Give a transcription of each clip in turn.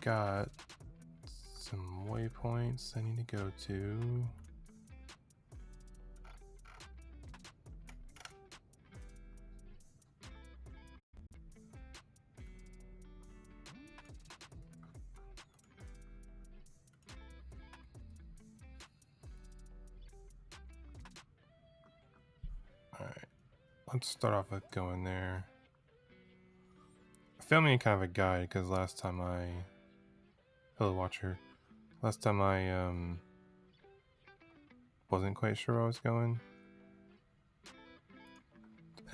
got some waypoints I need to go to. Alright, let's start off with going there. I found me kind of a guide because last time hello watcher, last time I wasn't quite sure where I was going.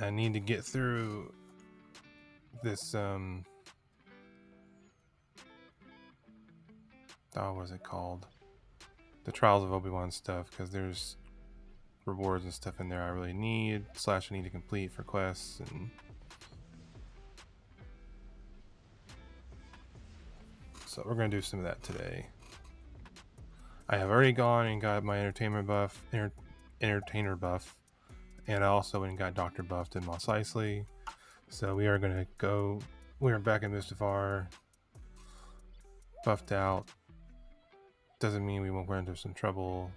I need to get through this what was it called? The Trials of Obi-Wan stuff, because there's rewards and stuff in there I really need / I need to complete for quests, and so we're gonna do some of that today. I have already gone and got my entertainer buff, and I also went and got Dr. buffed in Mos Eisley. So we are gonna go. We are back in Mustafar, buffed out. Doesn't mean we won't run into some trouble.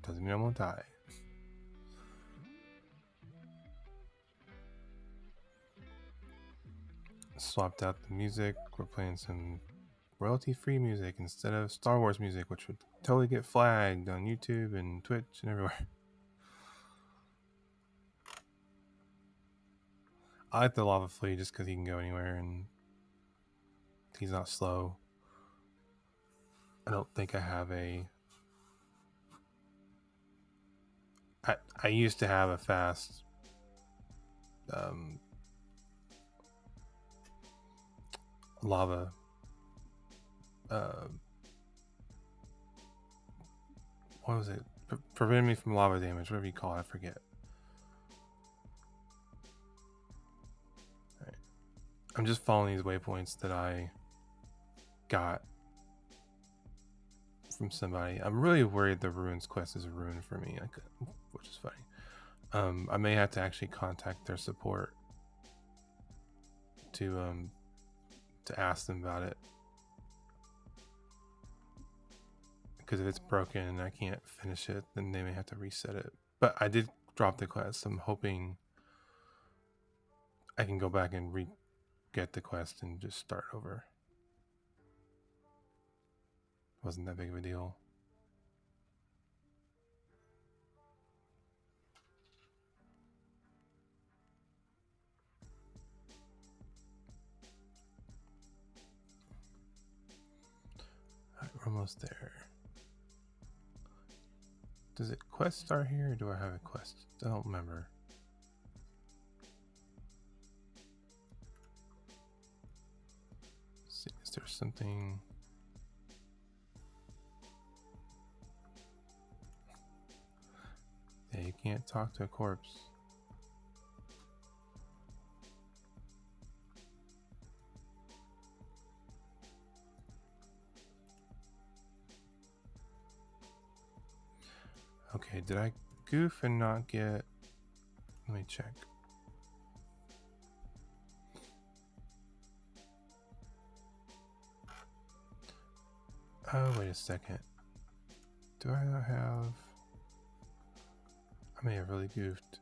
Doesn't mean I won't die. Swapped out the music. We're playing some royalty-free music instead of Star Wars music, which would totally get flagged on YouTube and Twitch and everywhere. I like the Lava Flea just because he can go anywhere and he's not slow. I don't think I have a... I used to have a fast lava what was it? Prevent me from lava damage, whatever you call it, I forget. All right. I'm just following these waypoints that I got from somebody. I'm really worried the ruins quest is ruined for me, which is funny. I may have to actually contact their support to ask them about it, because if it's broken and I can't finish it, then they may have to reset it. But I did drop the quest. I'm hoping I can go back and get the quest and just start over. Wasn't that big of a deal. Alright, we're almost there. Does it quest start here, or do I have a quest? I don't remember. Let's see, is there something? Yeah, you can't talk to a corpse. Okay, did I goof and not get... Let me check. Oh, wait a second. Do I not have... I may have really goofed.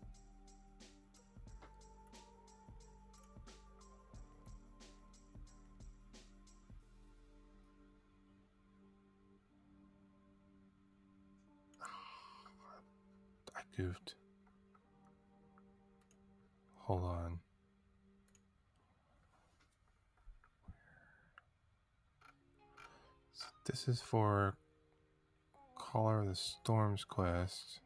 I goofed. Hold on. So this is for Caller of the Storms quest.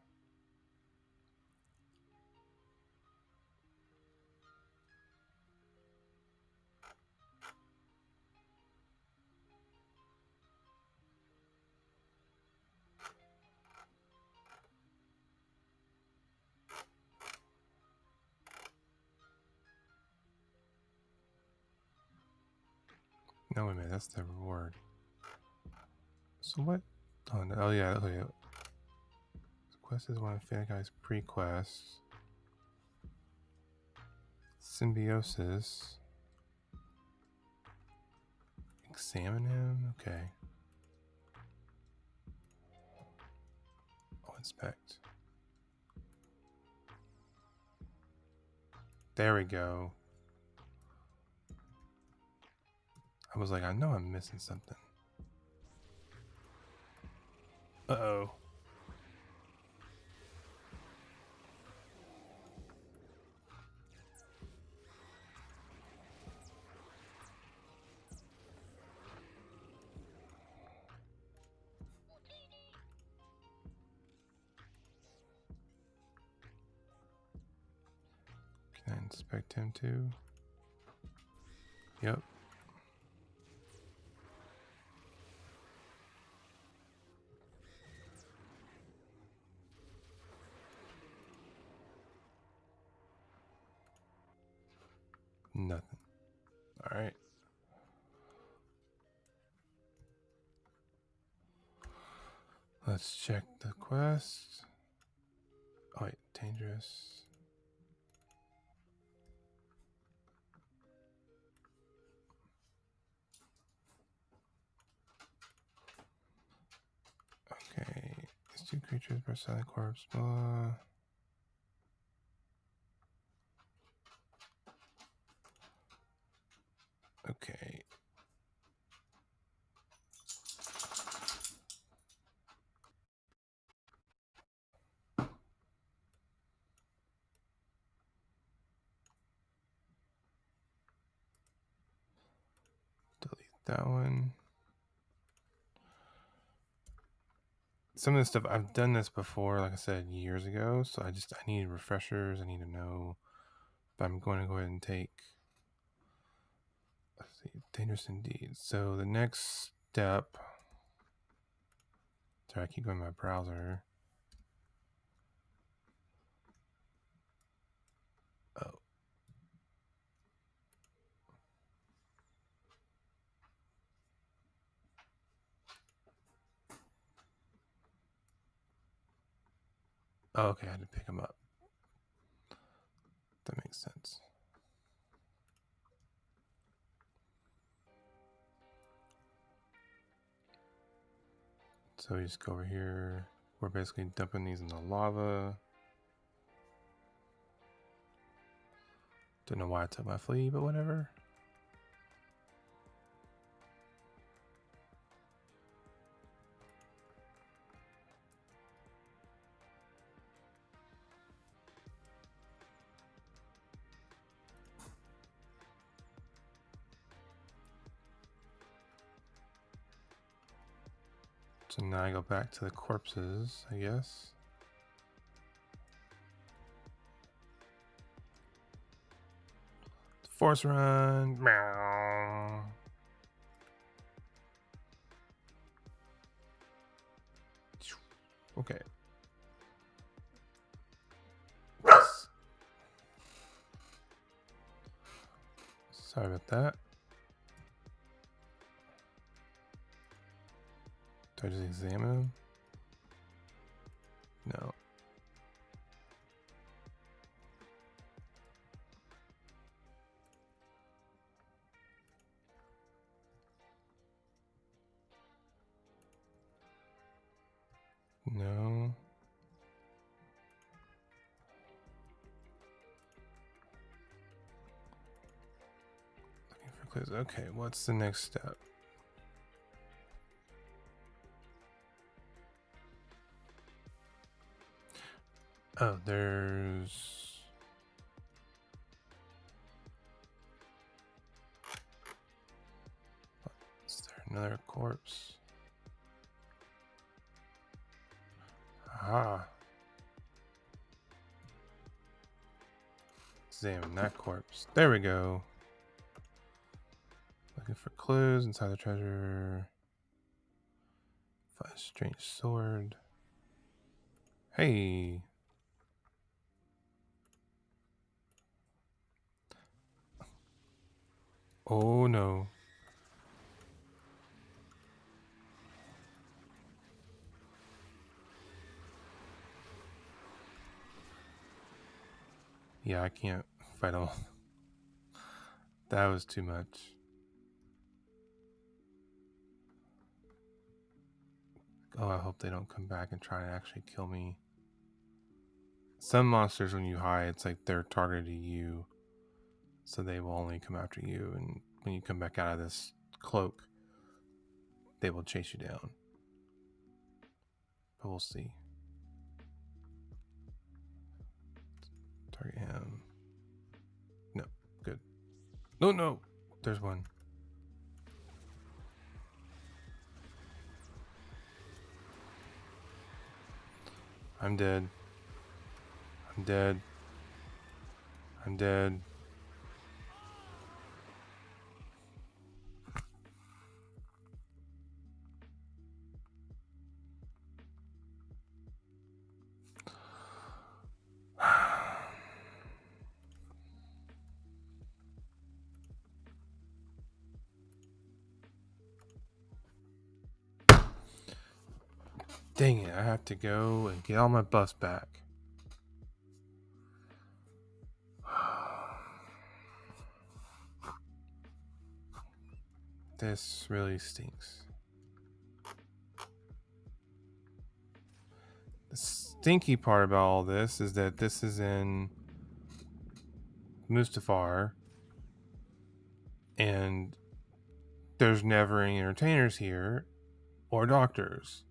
No, wait a minute, that's the reward. So what? Oh, no, oh yeah, okay. The quest is one of Fan Guy's pre-quests. Symbiosis. Examine him. Okay. I'll inspect. There we go. I was like, I know I'm missing something. Uh-oh. Can I inspect him too? Yep. Nothing. All right. Let's check the quest. Oh wait, dangerous. Okay. These two creatures per silent corpse. Blah. Okay. Delete that one. Some of this stuff, I've done this before, like I said, years ago. So I need refreshers. I need to know if I'm going to go ahead and take, let's see, dangerous indeed. So the next step, sorry, I keep going to my browser. Oh. Oh, okay, I had to pick them up. That makes sense. So we just go over here. We're basically dumping these in the lava. Don't know why I took my flea, but whatever. So now I go back to the corpses, I guess. Force run. Meow. Okay. Yes. Sorry about that. Do I just examine them? No. No. Looking for clues. Okay, what's the next step? Oh, there's... Is there another corpse? Ah. Examine that corpse. There we go. Looking for clues inside the treasure. Find a strange sword. Hey. Oh no. Yeah, I can't fight all. That was too much. Oh, I hope they don't come back and try and actually kill me. Some monsters, when you hide, it's like they're targeted to you, so they will only come after you, and when you come back out of this cloak, they will chase you down. But we'll see. Target him. No, good. No, there's one. I'm dead. I'm dead. I'm dead. Dang it, I have to go and get all my buffs back. This really stinks. The stinky part about all this is that this is in Mustafar, and there's never any entertainers here or doctors.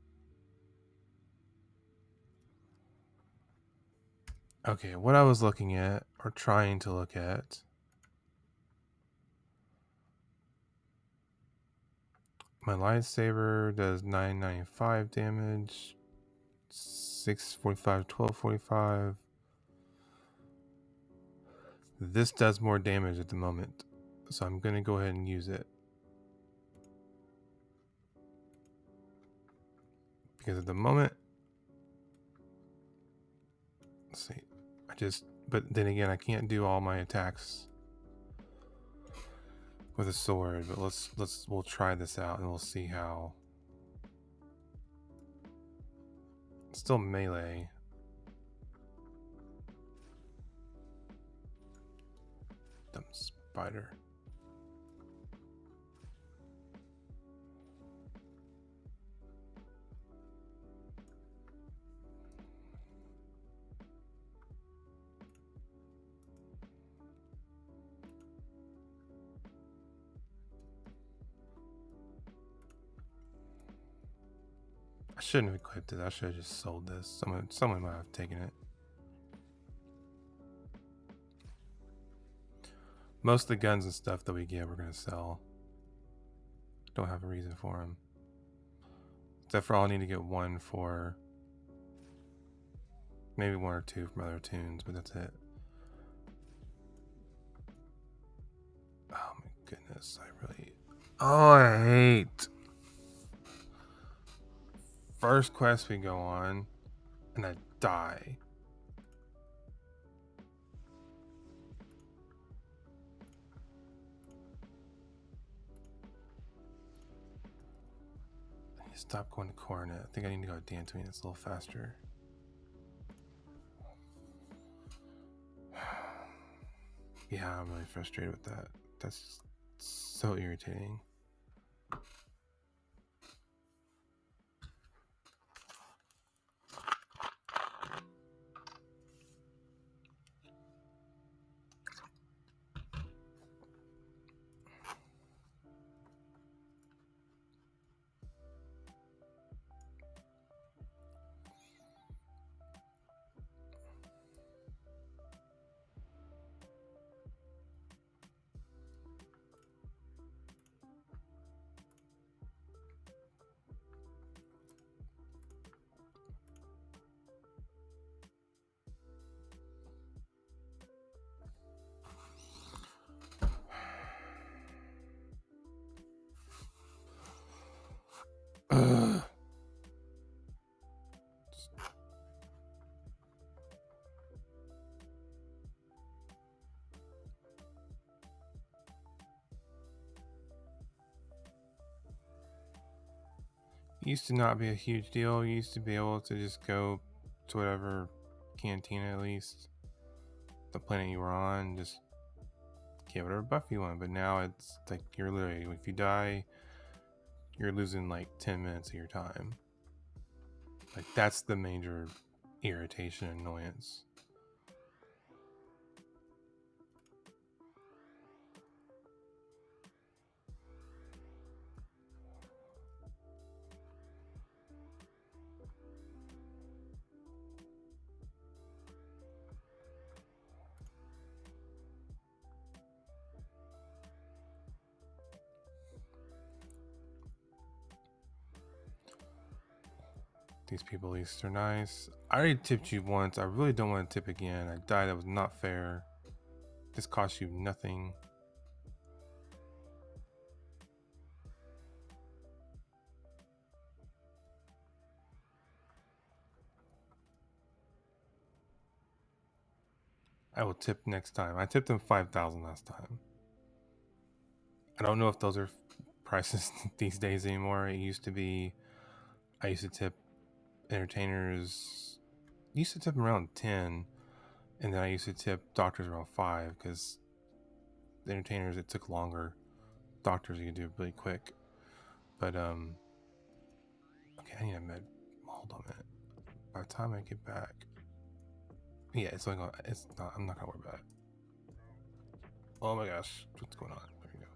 Okay, what I was looking at, or trying to look at, my lightsaber does 995 damage, 645, 1245. This does more damage at the moment, so I'm going to go ahead and use it. Because at the moment, let's see, but then again, I can't do all my attacks with a sword, but we'll try this out and we'll see how. It's still melee. Dumb spider. I shouldn't have equipped it. I should have just sold this. Someone might have taken it. Most of the guns and stuff that we get, we're going to sell. Don't have a reason for them. Except for I'll need to get one for maybe one or two from other tunes, but that's it. Oh my goodness, I hate. First quest we go on, and I die. I need to stop going to Coronet. I think I need to go to Dantooine. It's a little faster. Yeah, I'm really frustrated with that. That's so irritating. Used to not be a huge deal. You used to be able to just go to whatever cantina, at least the planet you were on, just get whatever buff you want. But now it's like you're literally, if you die, you're losing like 10 minutes of your time. Like, that's the major irritation and annoyance. These people at least are nice. I already tipped you once. I really don't want to tip again. I died. That was not fair. This costs you nothing. I will tip next time. I tipped them 5,000 last time. I don't know if those are prices these days anymore. It used to be, I used to tip entertainers, used to tip them around 10, and then I used to tip doctors around 5, because the entertainers, it took longer. Doctors, you could do it really quick. But okay, I need a med. Hold on a minute. By the time I get back, yeah, it's like it's not. I'm not gonna worry about it. Oh my gosh, what's going on? There we go.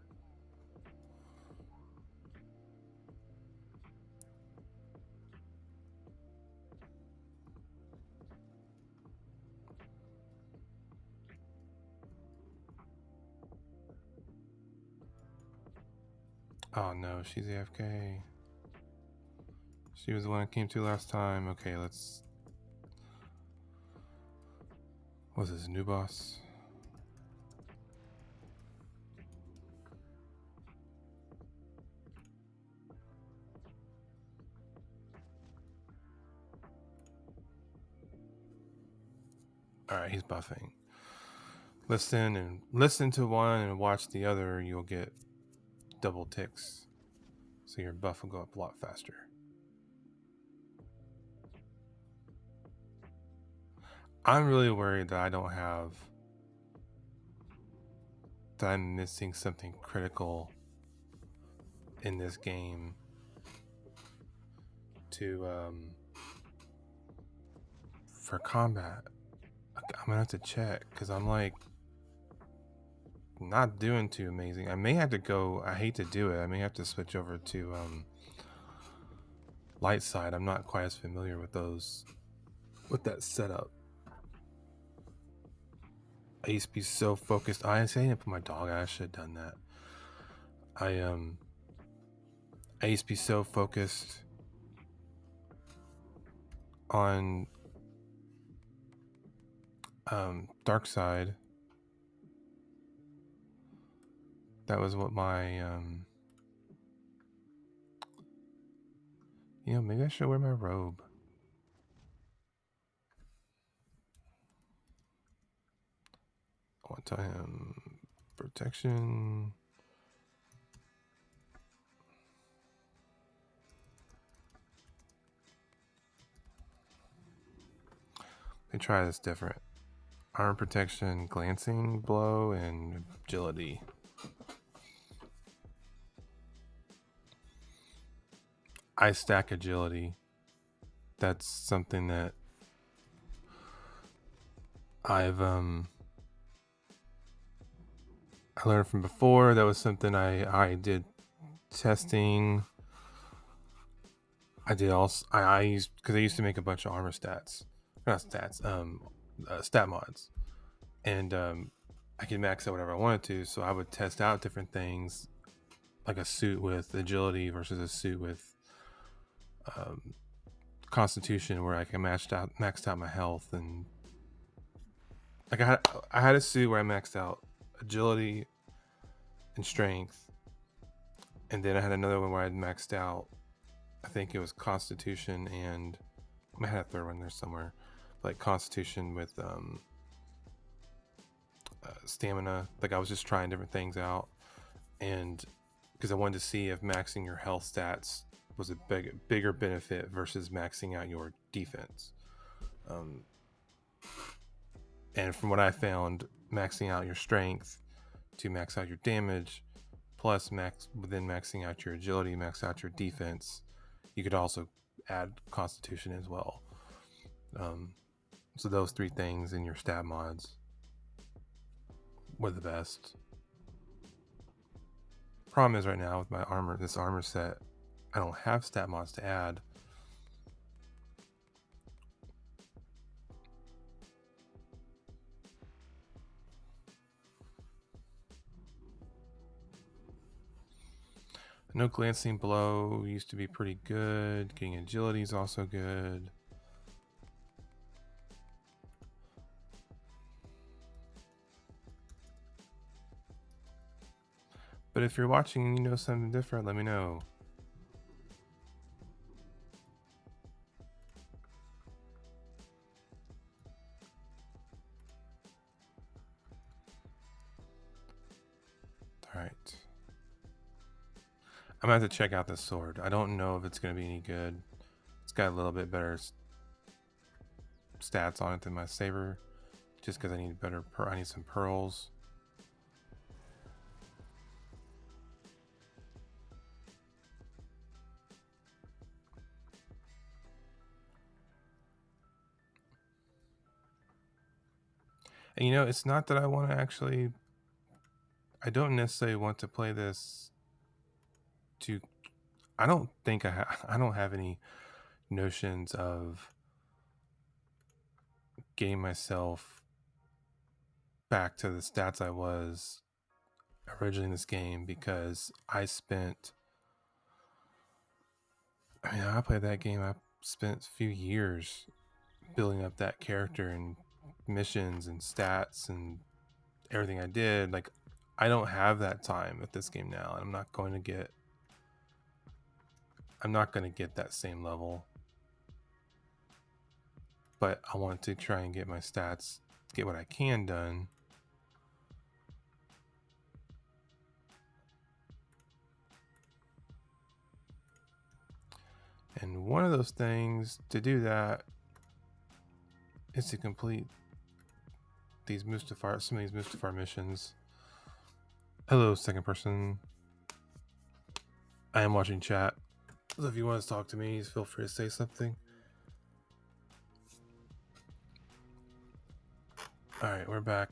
Oh no, she's AFK. She was the one I came to last time. Okay, let's. What's this, new boss? Alright, he's buffing. Listen to one and watch the other, you'll get double ticks. So your buff will go up a lot faster. I'm really worried that that I'm missing something critical in this game to for combat. I'm gonna have to check, because I'm like not doing too amazing. I may have to go, I hate to do it, I may have to switch over to light side. I'm not quite as familiar with that setup. I used to be so focused. I didn't put my dog out. I should have done that. I used to be so focused on dark side. That was what my maybe I should wear my robe. I want to tell him protection. They try this different. Armor protection, glancing blow, and agility. I stack agility. That's something that I learned from before. That was something I did testing. I did also. I used, because I used to make a bunch of armor stats, not stats, stat mods, and I could max out whatever I wanted to. So I would test out different things, like a suit with agility versus a suit with constitution, where I can maxed out my health, and like I had a suit where I maxed out agility and strength, and then I had another one where I maxed out, I think it was constitution, and I had a third one there somewhere, like constitution with stamina. Like, I was just trying different things out, and because I wanted to see if maxing your health stats was a bigger benefit versus maxing out your defense. And from what I found, maxing out your strength to max out your damage, plus maxing out your agility, max out your defense, you could also add Constitution as well. So those 3 things in your stat mods were the best. Problem is right now with my armor, this armor set, I don't have stat mods to add. No glancing blow used to be pretty good. Getting agility is also good. But if you're watching and you know something different, let me know. All right. I'm gonna have to check out this sword. I don't know if it's gonna be any good. It's got a little bit better stats on it than my saber, just because I need I need some pearls. And it's not that I want to actually. I don't necessarily want to play this to. I don't think I don't have any notions of getting myself back to the stats I was originally in this game, because I played that game. I spent a few years building up that character and missions and stats and everything I did. Like, I don't have that time with this game now, and I'm not going to get that same level. But I want to try and get my stats, get what I can done. And one of those things to do that is to complete some of these Mustafar missions. Hello, second person. I am watching chat. So if you want to talk to me, feel free to say something. Alright, we're back.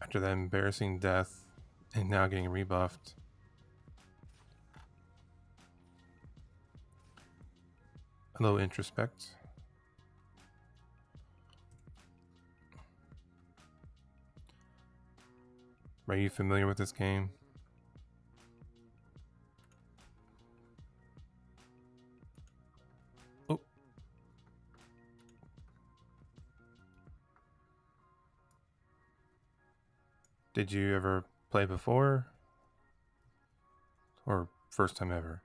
After that embarrassing death and now getting rebuffed. Hello, Introspect. Are you familiar with this game? Oh. Did you ever play before? Or first time ever?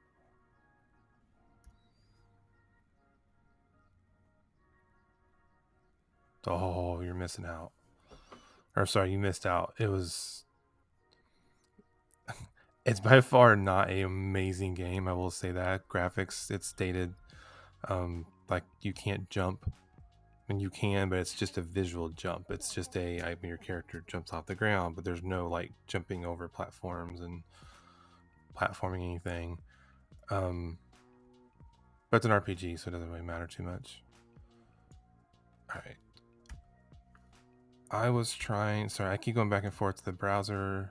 Oh, you're missing out. Or sorry, you missed out. It's by far not an amazing game, I will say that. Graphics, it's dated. Like, you can't jump. And you can, but it's just a visual jump. It's just your character jumps off the ground, but there's no like jumping over platforms and platforming anything. But it's an RPG, so it doesn't really matter too much. All right. I was trying. Sorry, I keep going back and forth to the browser.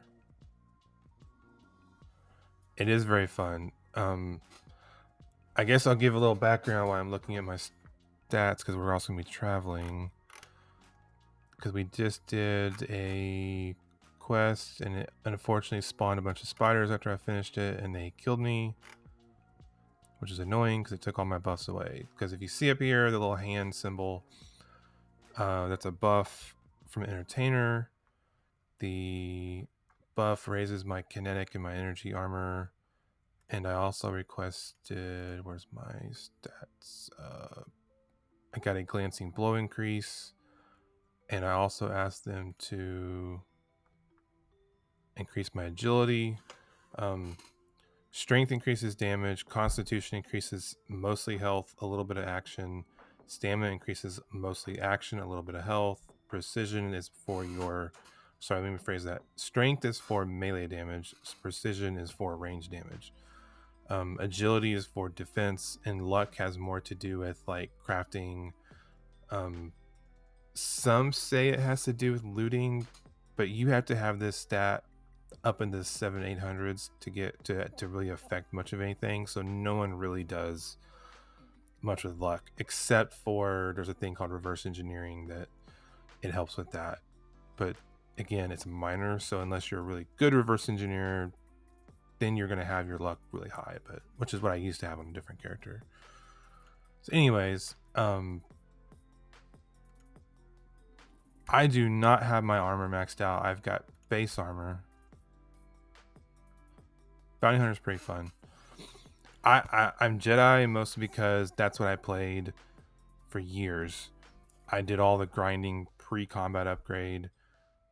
It is very fun. I guess I'll give a little background while I'm looking at my stats, because we're also gonna be traveling. Because we just did a quest, and it unfortunately spawned a bunch of spiders after I finished it, and they killed me, which is annoying because it took all my buffs away. Because if you see up here the little hand symbol, that's a buff from Entertainer. The buff raises my kinetic and my energy armor. And I also requested, where's my stats? I got a glancing blow increase. And I also asked them to increase my agility. Strength increases damage. Constitution increases mostly health, a little bit of action. Stamina increases mostly action, a little bit of health. Precision is for your... Sorry, let me rephrase that. Strength is for melee damage. Precision is for range damage. Agility is for defense, and luck has more to do with like crafting. Some say it has to do with looting, but you have to have this stat up in the 700-800s to get to really affect much of anything. So no one really does much with luck, except for there's a thing called reverse engineering that it helps with that. But again, it's minor, so unless you're a really good reverse engineer, then you're going to have your luck really high, but which is what I used to have on a different character. So anyways, I do not have my armor maxed out. I've got base armor. Bounty Hunter is pretty fun. I'm Jedi mostly because that's what I played for years. I did all the grinding pre-combat upgrade,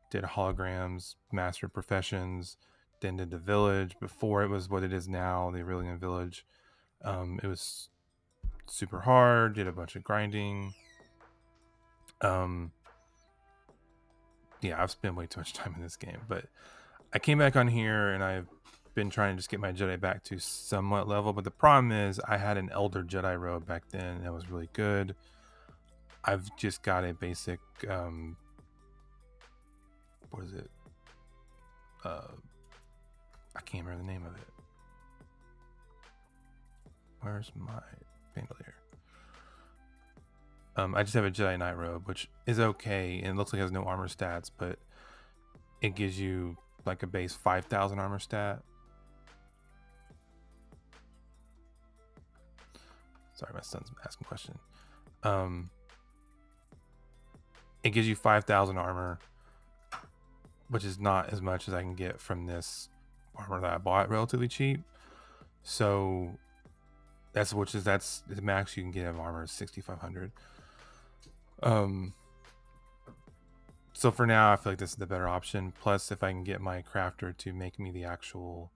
did holograms, mastered professions, then did the village before it was what it is now, the Aurelian village. It was super hard, did a bunch of grinding. Yeah, I've spent way too much time in this game, but I came back on here and I've been trying to just get my Jedi back to somewhat level, but the problem is I had an Elder Jedi robe back then and that was really good. I've just got a basic what is it? I can't remember the name of it. Where's my bandolier? I just have a Jedi Knight robe, which is okay, and it looks like it has no armor stats, but it gives you like a base 5,000 armor stat. Sorry, my son's asking a question. It gives you 5,000 armor, which is not as much as I can get from this armor that I bought relatively cheap. So that's the max you can get of armor is 6,500. So for now, I feel like this is the better option. Plus, if I can get my crafter to make me the actual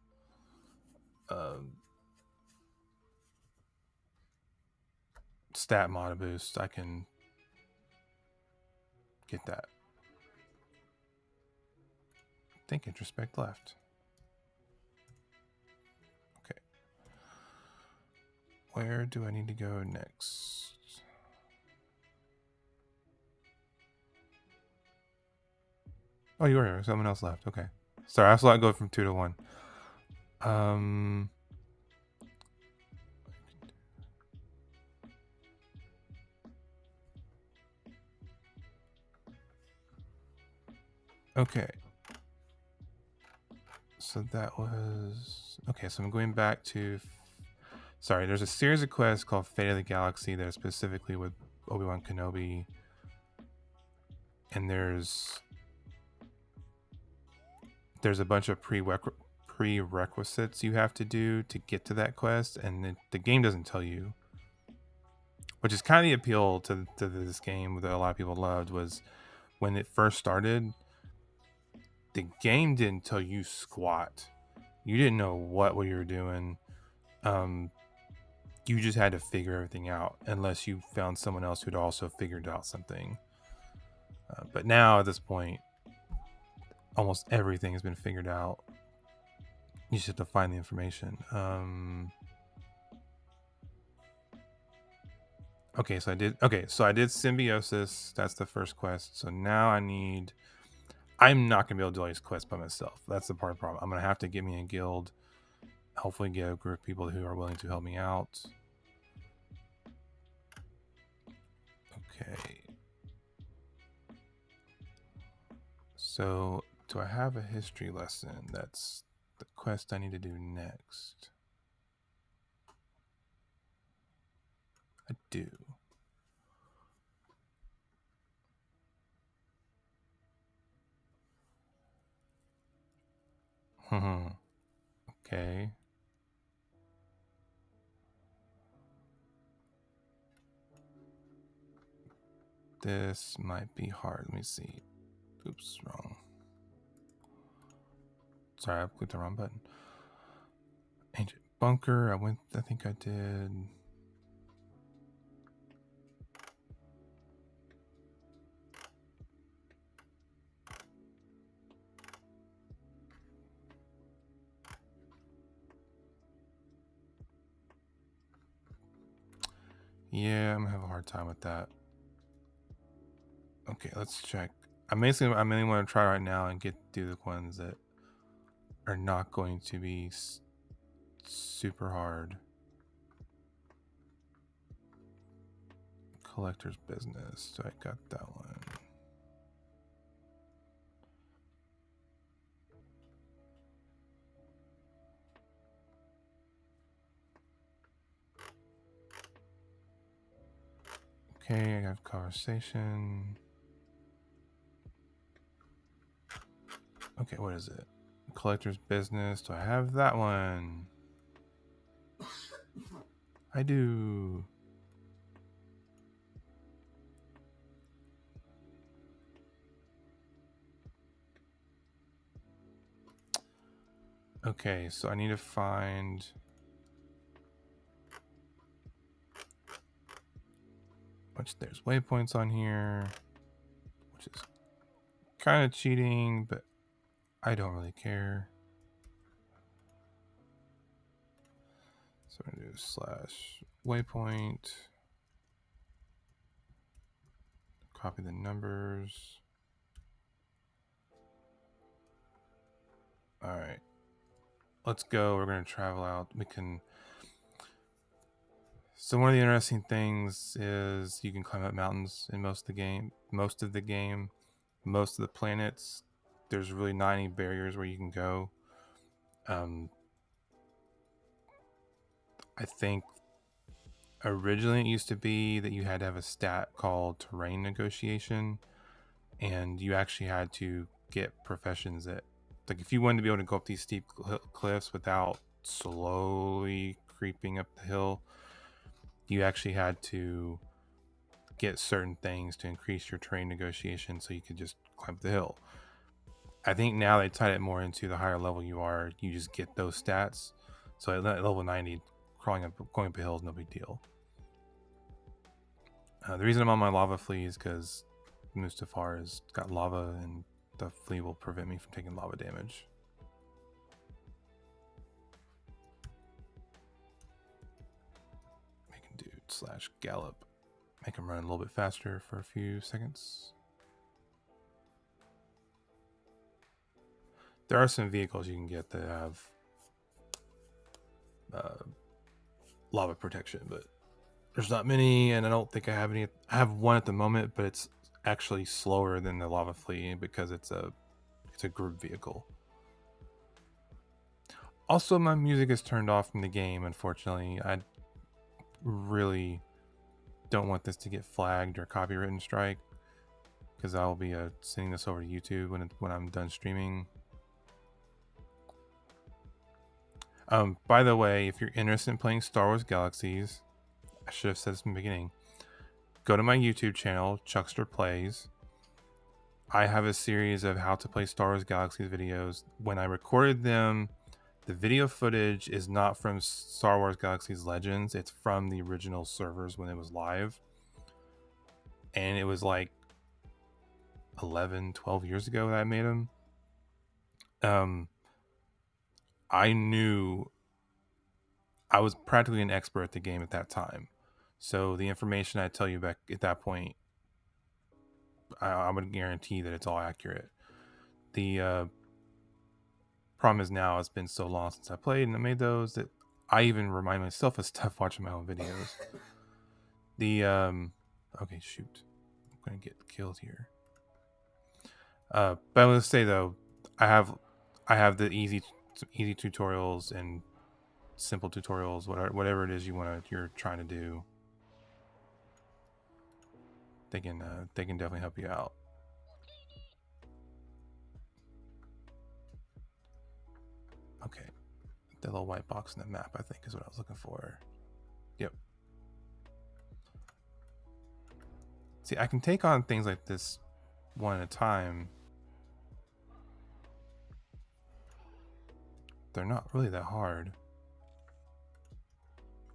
stat mod boost, I can get that. I think introspect left. Okay. Where do I need to go next? Oh, you were here. Someone else left. Okay. Sorry, I saw it go from 2 to 1. Okay. So that was... Okay, so I'm going back to... Sorry, there's a series of quests called Fate of the Galaxy that are specifically with Obi-Wan Kenobi. And there's a bunch of prerequisites you have to do to get to that quest, and the game doesn't tell you, which is kind of the appeal to this game that a lot of people loved. Was when it first started, the game didn't tell you squat. You didn't know what you were doing. You just had to figure everything out unless you found someone else who'd also figured out something. But now at this point, almost everything has been figured out. You just have to find the information. Okay, so I did symbiosis. That's the first quest. So now I'm not gonna be able to do all these quests by myself. That's the part of the problem. I'm gonna have to get me a guild. Hopefully get a group of people who are willing to help me out. Okay. So do I have a history lesson? That's the quest I need to do next. I do. Okay. This might be hard. Let me see. Oops, wrong. Sorry, I clicked the wrong button. Ancient bunker. I think I did. Yeah, I'm gonna have a hard time with that. Okay, let's check. I mainly want to try right now and get through the ones that are not going to be super hard. Collector's business. So I got that one. Okay, I have conversation. Okay, what is it? Collector's business. Do I have that one? I do. Okay, so I need to find which there's waypoints on here, which is kind of cheating, but I don't really care. So I'm gonna do /waypoint. Copy the numbers. All right, let's go. We're gonna travel out. We can. So one of the interesting things is you can climb up mountains in most of the game. Most of the planets, there's really not any barriers where you can go. I think originally it used to be that you had to have a stat called terrain negotiation, and you actually had to get professions that, like, if you wanted to be able to go up these steep cliffs without slowly creeping up the hill, you actually had to get certain things to increase your terrain negotiation so you could just climb the hill. I think now they tied it more into the higher level you are, you just get those stats. So at level 90, going up a hill is no big deal. The reason I'm on my lava flea is because Mustafar has got lava, and the flea will prevent me from taking lava damage. Make a dude /gallop. Make him run a little bit faster for a few seconds. There are some vehicles you can get that have lava protection, but there's not many, and I don't think I have any. I have one at the moment, but it's actually slower than the lava flea because it's a group vehicle. Also, my music is turned off from the game, unfortunately. I really don't want this to get flagged or copyright strike, because I'll be sending this over to YouTube when I'm done streaming. By the way, if you're interested in playing Star Wars Galaxies, I should have said this from the beginning, go to my YouTube channel, Chuckster Plays. I have a series of how to play Star Wars Galaxies videos. When I recorded them, the video footage is not from Star Wars Galaxies Legends. It's from the original servers when it was live. And it was like 11, 12 years ago that I made them. I knew I was practically an expert at the game at that time. So the information I tell you back at that point, I would guarantee that it's all accurate. The problem is now it's been so long since I played and I made those that I even remind myself of stuff watching my own videos. Okay, shoot, I'm gonna get killed here. But I want to say though, I have the easy tutorials and simple tutorials, whatever it is you're trying to do. They can definitely help you out. Okay, that little white box in the map, I think, is what I was looking for. Yep. See, I can take on things like this one at a time. They're not really that hard.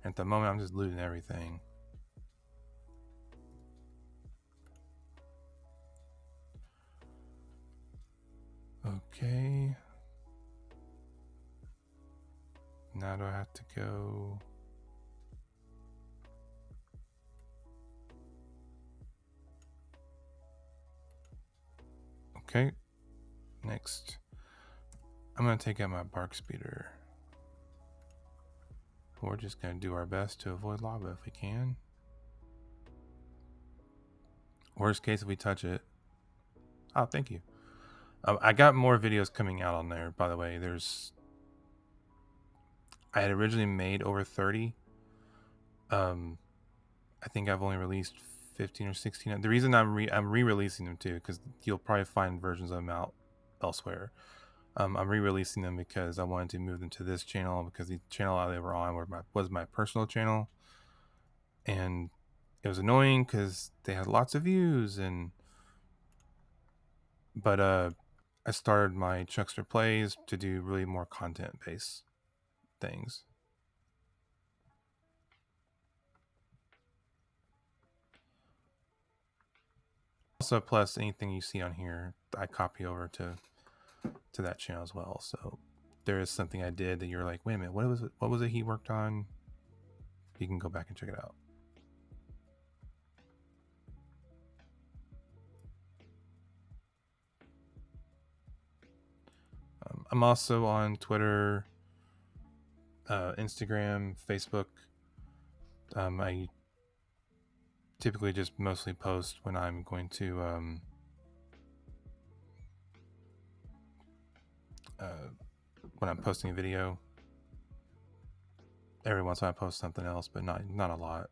At the moment, I'm just looting everything. Okay. Now do I have to go? Okay. Next, I'm going to take out my bark speeder. We're just going to do our best to avoid lava if we can. Worst case, if we touch it. Oh, thank you. I got more videos coming out on there, by the way. I had originally made over 30. I think I've only released 15 or 16. The reason I'm re-releasing them too, because you'll probably find versions of them out elsewhere. I'm re-releasing them because I wanted to move them to this channel, because the channel they were on was my personal channel, and it was annoying because they had lots of views. But I started my Chuckster Plays to do really more content based things. Also, plus anything you see on here, I copy over to that channel as well. So there is something I did that you're like, wait a minute, what was it he worked on? You can go back and check it out. I'm also on Twitter, Instagram, Facebook. I typically just mostly post when I'm going to when I'm posting a video. Every once in a while I post something else, but not a lot.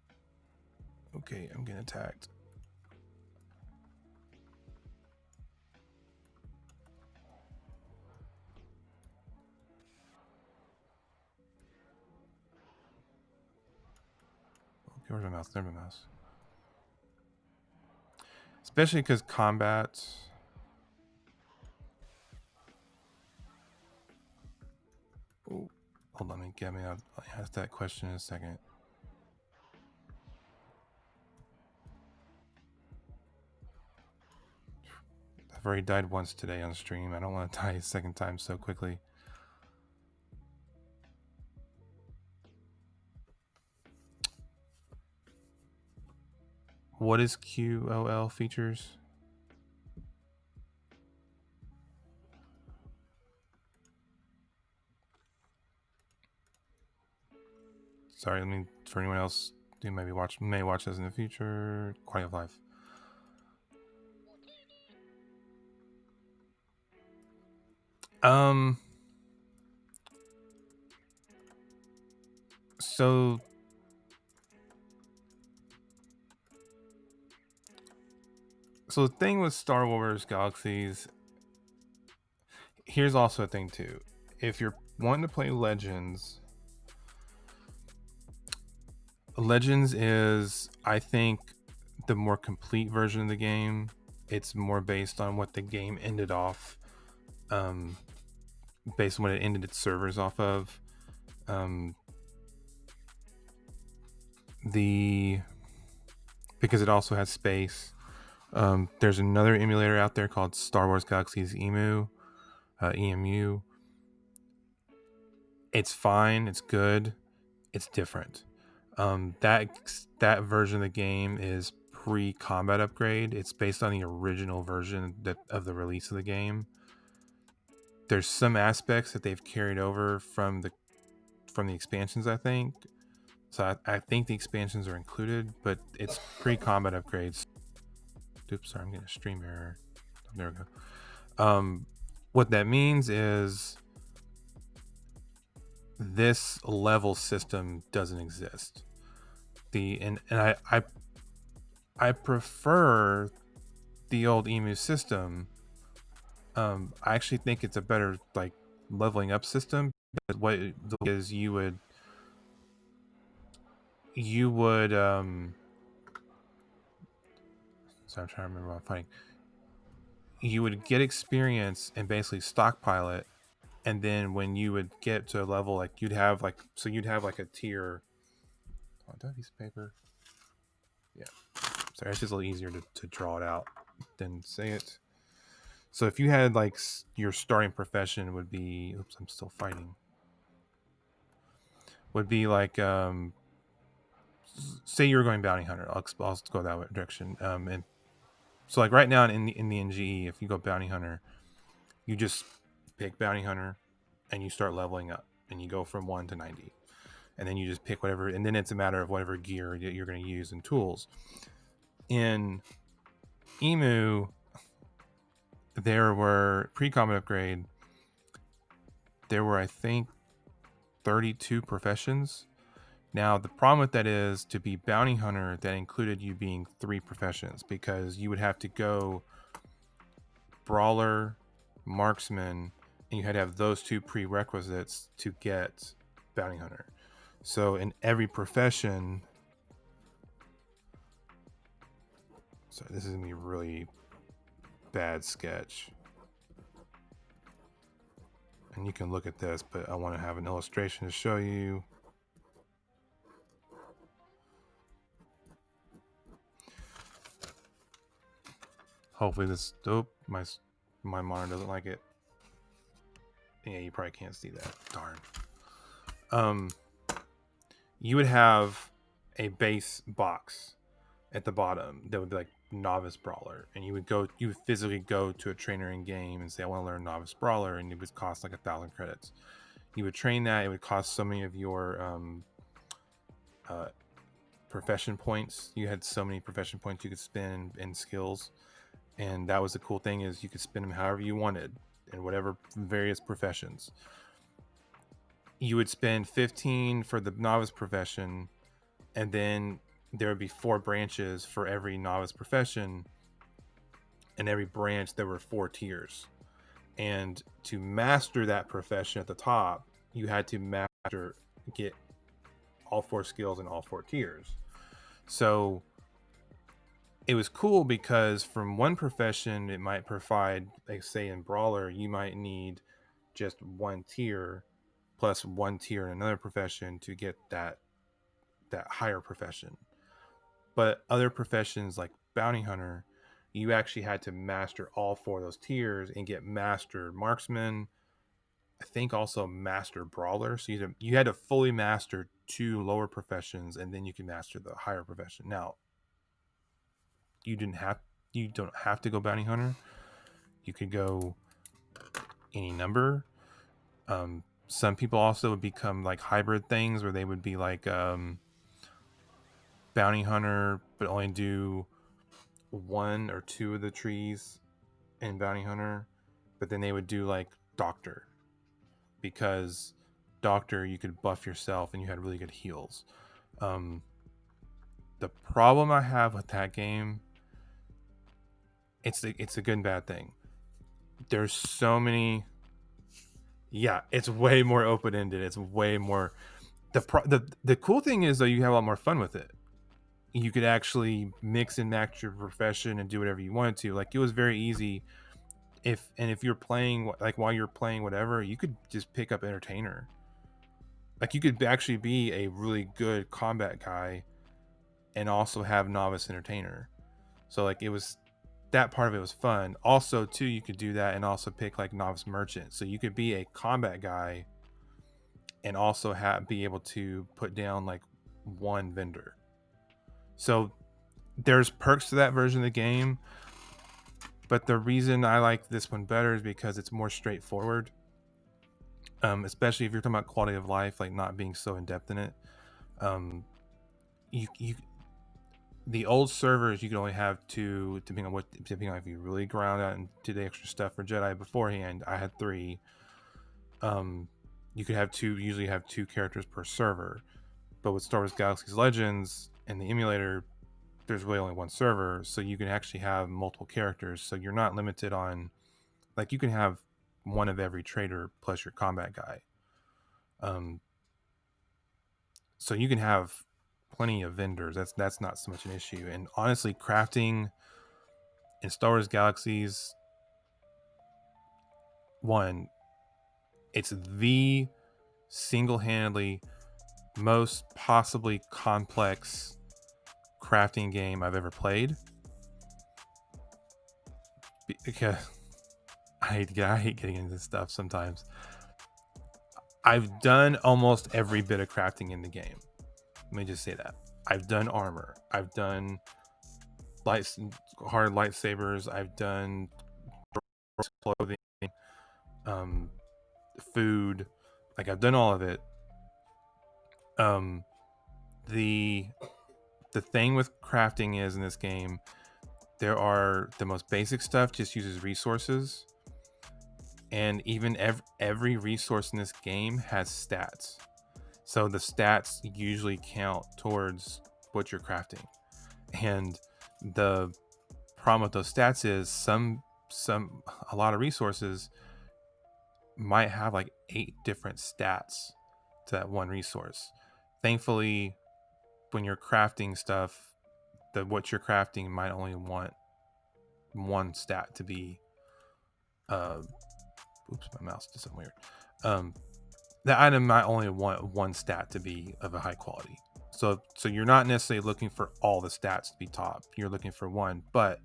Okay, I'm getting attacked. Okay, where's my mouse? There's my mouse. Especially because combat. Oh, hold on, let me get me. I'll ask that question in a second. I've already died once today on stream. I don't want to die a second time so quickly. What is QOL features? Sorry, I mean, for anyone else who may watch this in the future, quality of life. So the thing with Star Wars Galaxies, here's also a thing too. If you're wanting to play Legends is, I think, the more complete version of the game. It's more based on what the game ended off, based on what it ended its servers off of. Because it also has space. There's another emulator out there called Star Wars Galaxies EMU. It's fine. It's good. It's different. That version of the game is pre-combat upgrade. It's based on the original version of the release of the game. There's some aspects that they've carried over from the expansions, I think. So I think the expansions are included, but it's pre-combat upgrades. Oops, sorry, I'm getting a stream error. There we go. What that means is this level system doesn't exist. I prefer the old EMU system. I actually think it's a better leveling up system. But what is you would sorry, I'm trying to remember what I'm fighting. You would get experience and basically stockpile it, and then when you would get to a level, you'd have a tier. Oh, do I have a piece of paper? Yeah. Sorry, it's just a little easier to draw it out than say it. So if you had your starting profession would be, oops, I'm still fighting. Would be say you were going bounty hunter. I'll go that direction. And So like right now in the NGE, if you go bounty hunter, you just pick bounty hunter and you start leveling up, and you go from 1 to 90, and then you just pick whatever, and then it's a matter of whatever gear that you're going to use and tools. In Emu, there were pre-combat upgrade. There were, I think, 32 professions. Now, the problem with that is, to be bounty hunter, that included you being 3 professions, because you would have to go brawler, marksman, and you had to have those 2 prerequisites to get bounty hunter. So in every profession, so this is gonna be a really bad sketch, and you can look at this, but I want to have an illustration to show you. Hopefully this, my monitor doesn't like it. Yeah, you probably can't see that. Darn. You would have a base box at the bottom that would be like novice brawler, and you would physically go to a trainer in game and say, I want to learn novice brawler, and it would cost like 1,000 credits. You would train that. It would cost so many of your profession points. You had so many profession points you could spend in skills, and that was the cool thing, is you could spend them however you wanted in whatever various professions. You would spend 15 for the novice profession, and then there would be 4 branches for every novice profession, and every branch there were 4 tiers. And to master that profession at the top, you had to get all 4 skills in all 4 tiers. So it was cool, because from one profession it might provide, like say in brawler, you might need just 1 tier plus 1 tier in another profession to get that higher profession. But other professions like bounty hunter, you actually had to master all 4 of those tiers and get master marksman, I think also master brawler. So you had to fully master 2 lower professions, and then you can master the higher profession. Now, you don't have to go bounty hunter. You could go any number. Some people also would become like hybrid things, where they would be like bounty hunter, but only do 1 or 2 of the trees in bounty hunter, but then they would do like doctor, because doctor you could buff yourself and you had really good heals. The problem I have with that game, it's a good and bad thing. There's so many. Yeah, it's way more open-ended. It's way more. The cool thing is, though, you have a lot more fun with it. You could actually mix and match your profession and do whatever you wanted to. Like, it was very easy. If you're playing, like while you're playing whatever, you could just pick up entertainer. Like, you could actually be a really good combat guy and also have novice entertainer. So like, it was, that part of it was fun. Also too, you could do that and also pick like novice merchant. So you could be a combat guy and also be able to put down like 1 vendor. So there's perks to that version of the game, but the reason I like this one better is because it's more straightforward. Especially if you're talking about quality of life, like not being so in depth in it. The old servers, you could only have 2, depending on if you really ground out and did the extra stuff for Jedi beforehand. I had 3. You could have 2, usually have 2 characters per server, but with Star Wars Galaxies Legends and the emulator, there's really only 1 server, so you can actually have multiple characters. So you're not limited on, like, you can have 1 of every trader plus your combat guy. So you can have plenty of vendors. That's not so much an issue. And honestly, crafting in Star Wars Galaxies 1, it's the single-handedly most possibly complex crafting game I've ever played. Because I hate getting into this stuff sometimes. I've done almost every bit of crafting in the game. Let me just say that. I've done armor. I've done hard lightsabers. I've done clothing, food. Like I've done all of it. The thing with crafting is in this game, there are the most basic stuff just uses resources, and even every resource in this game has stats. So the stats usually count towards what you're crafting, and the problem with those stats is a lot of resources might have like 8 different stats to that one resource. Thankfully, when you're crafting stuff, what you're crafting might only want one stat to be oops, my mouse did something weird. The item might only want one stat to be of a high quality. So you're not necessarily looking for all the stats to be top. You're looking for one, but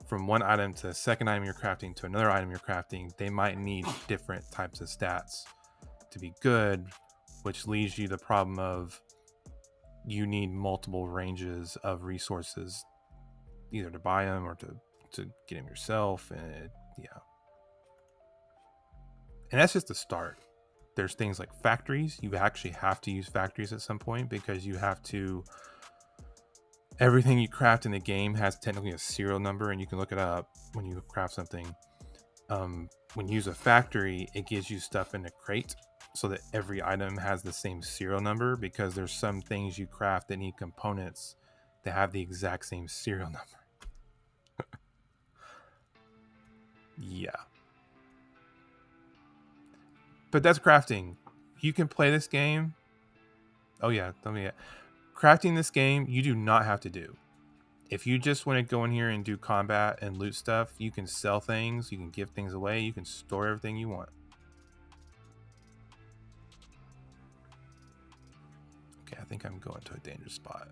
from one item to the second item you're crafting to another item you're crafting, they might need different types of stats to be good, which leaves you the problem of you need multiple ranges of resources, either to buy them or to get them yourself. And and that's just the start. There's things like factories. You actually have to use factories at some point because you have to. Everything you craft in the game has technically a serial number, and you can look it up when you craft something. When you use a factory, it gives you stuff in a crate so that every item has the same serial number, because there's some things you craft that need components that have the exact same serial number. Yeah. But that's crafting. You can play this game. Oh yeah, crafting this game you do not have to do. If you just want to go in here and do combat and loot stuff, you can sell things, you can give things away, you can store everything you want. Okay, I think I'm going to a dangerous spot.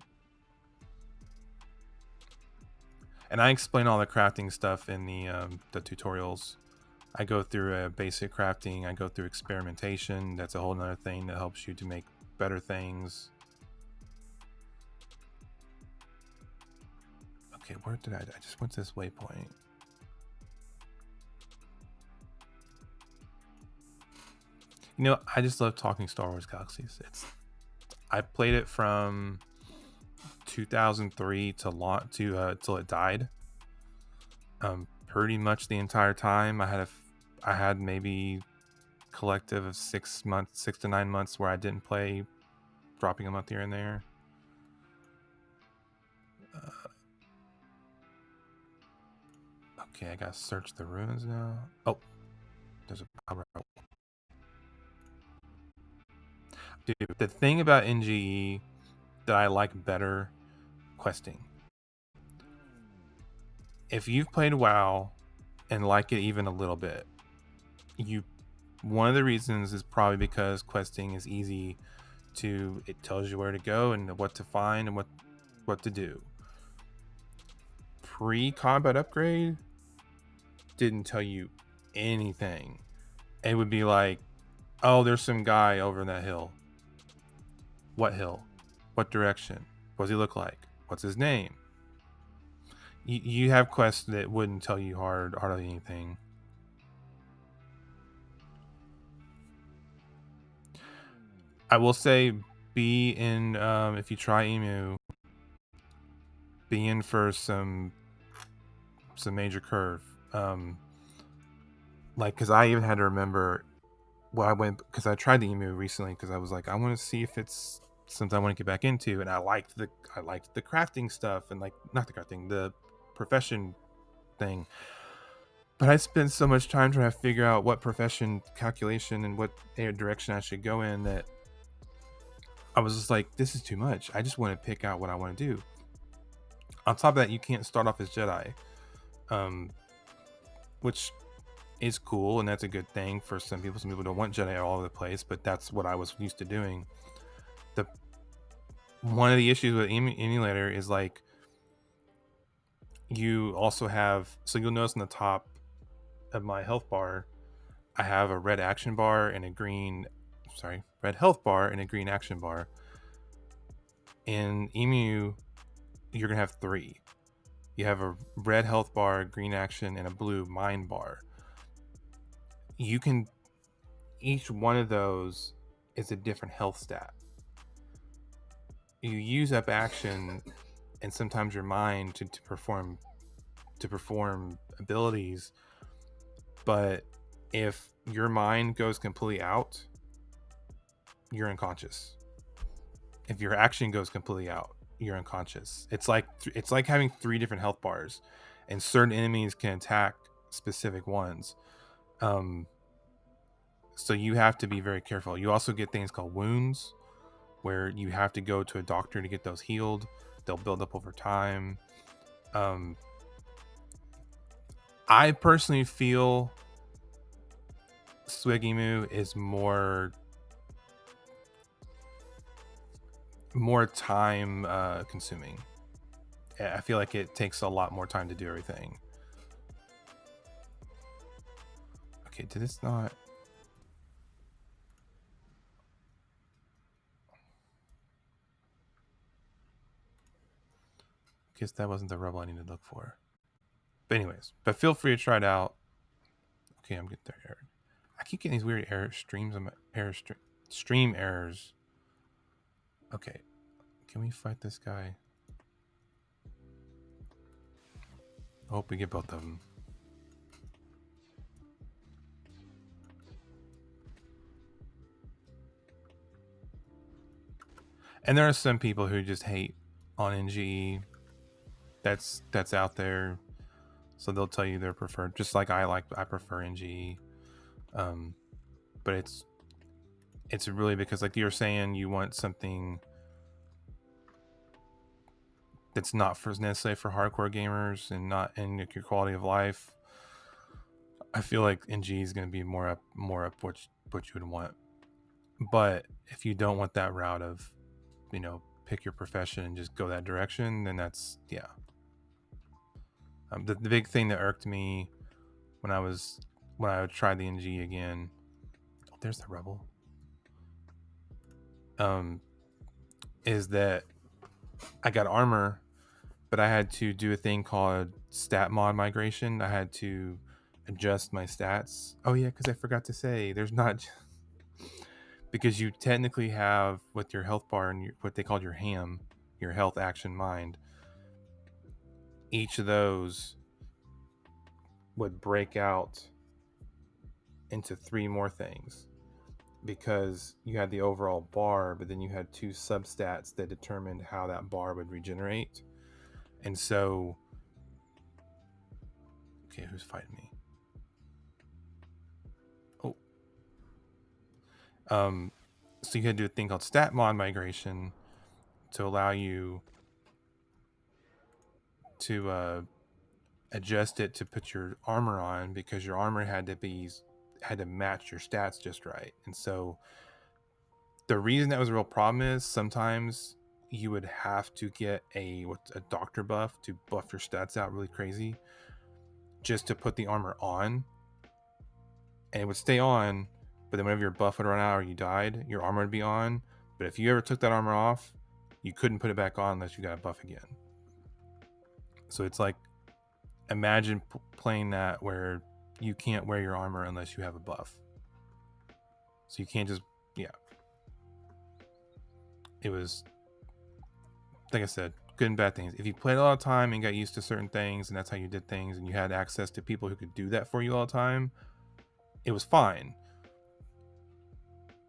And I explain all the crafting stuff in the tutorials. I go through a basic crafting, I go through experimentation. That's a whole nother thing that helps you to make better things. Okay, where did I just went to this waypoint. You know, I just love talking Star Wars Galaxies. I played it from 2003 till it died. Pretty much the entire time. I had maybe collective of 6 to 9 months where I didn't play, dropping a month here and there. Okay, I gotta search the ruins now. Oh, there's a power up. Dude, the thing about NGE that I like better, questing. If you've played WoW and like it even a little bit, one of the reasons is probably because questing is easy to. It tells you where to go and what to find and what to do. Pre-combat upgrade didn't tell you anything. It would be like, oh, there's some guy over in that hill. What hill? What direction? What does he look like? What's his name? You have quests that wouldn't tell you hardly anything. I will say, be in if you try Emu, be in for some major curve. Like, because I even had to remember. Well, I went because I tried the Emu recently because I was like, I want to see if it's something I want to get back into, and I liked the crafting stuff and not the crafting, the profession thing. But I spent so much time trying to figure out what profession calculation and what direction I should go in that I was just like, this is too much. I just want to pick out what I want to do. On top of that, you can't start off as Jedi, which is cool, and that's a good thing for some people. Some people don't want Jedi all over the place, but that's what I was used to doing. One of the issues with emulator is like, you also have, so you'll notice in the top of my health bar, I have a red action bar and red health bar and a green action bar. In Emu, you're gonna have 3. You have a red health bar, green action, and a blue mind bar. You can, each one of those is a different health stat. You use up action and sometimes your mind to perform abilities, but if your mind goes completely out, you're unconscious. If your action goes completely out, you're unconscious. It's like having 3 different health bars, and certain enemies can attack specific ones. So you have to be very careful. You also get things called wounds, where you have to go to a doctor to get those healed. They'll build up over time. I personally feel SWG is more time consuming. I feel like it takes a lot more time to do everything. Okay, did this not? Guess that wasn't the rebel I needed to look for. But anyways, feel free to try it out. Okay, I'm getting there error. I keep getting these weird error streams on my stream errors. Okay, can we fight this guy? I hope we get both of them. And there are some people who just hate on NGE. That's out there. So they'll tell you their preferred, just like I prefer NGE. But it's really because, like you were saying, you want something that's not necessarily for hardcore gamers and not in your quality of life. I feel like NG is going to be more up what you would want. But if you don't want that route of, pick your profession and just go that direction, then that's, yeah. The big thing that irked me when I would try the NG again. Oh, there's the rebel. Is that I got armor, but I had to do a thing called stat mod migration. I had to adjust my stats. Oh yeah, because I forgot to say, there's not, because you technically have with your health bar and what they call your ham, your health action mind. Each of those would break out into 3 more things, because you had the overall bar, but then you had 2 substats that determined how that bar would regenerate. And so, okay, who's fighting me? So you had to do a thing called stat mod migration to allow you to adjust it to put your armor on, because your armor had to match your stats just right. And so the reason that was a real problem is sometimes you would have to get a doctor buff to buff your stats out really crazy just to put the armor on, and it would stay on, but then whenever your buff would run out or you died, your armor would be on. But if you ever took that armor off, you couldn't put it back on unless you got a buff again. So it's like, imagine playing that where you can't wear your armor unless you have a buff. So you can't just, yeah. It was, like I said, good and bad things. If you played a lot of time and got used to certain things, and that's how you did things, and you had access to people who could do that for you all the time, it was fine.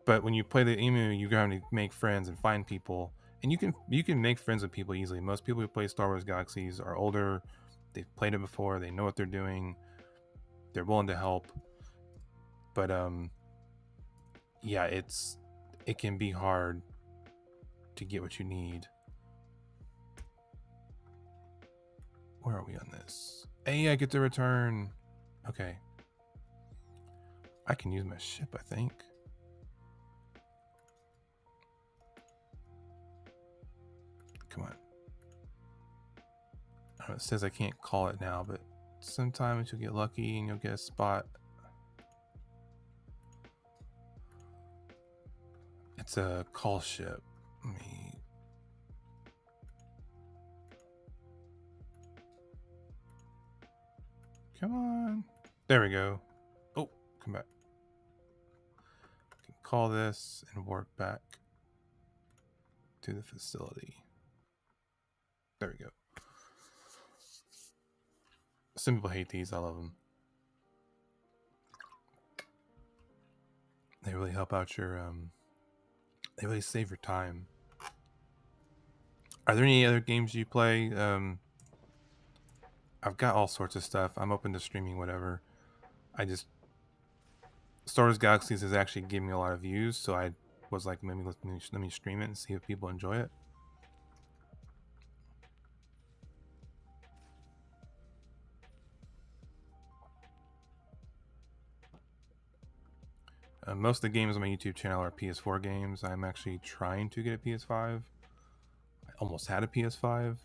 But when you play the emu, you got to make friends and find people, and you can make friends with people easily. Most people who play Star Wars Galaxies are older, they've played it before, they know what they're doing, they're willing to help. But yeah, it can be hard to get what you need. Where are we on this? Hey, I get to return. Okay, I can use my ship, I think. Come on. Oh, it says I can't call it now, but sometimes you'll get lucky and you'll get a spot. It's a call ship. Let me... Come on. There we go. Oh, come back. Can call this and warp back to the facility. There we go. Some people hate these. I love them. They really help out your they really save your time. Are there any other games you play? I've got all sorts of stuff. I'm open to streaming whatever. Star Wars Galaxies is actually giving me a lot of views, so I was like, maybe let me stream it and see if people enjoy it. Most of the games on my YouTube channel are PS4 games. I'm actually trying to get a PS5. I almost had a PS5.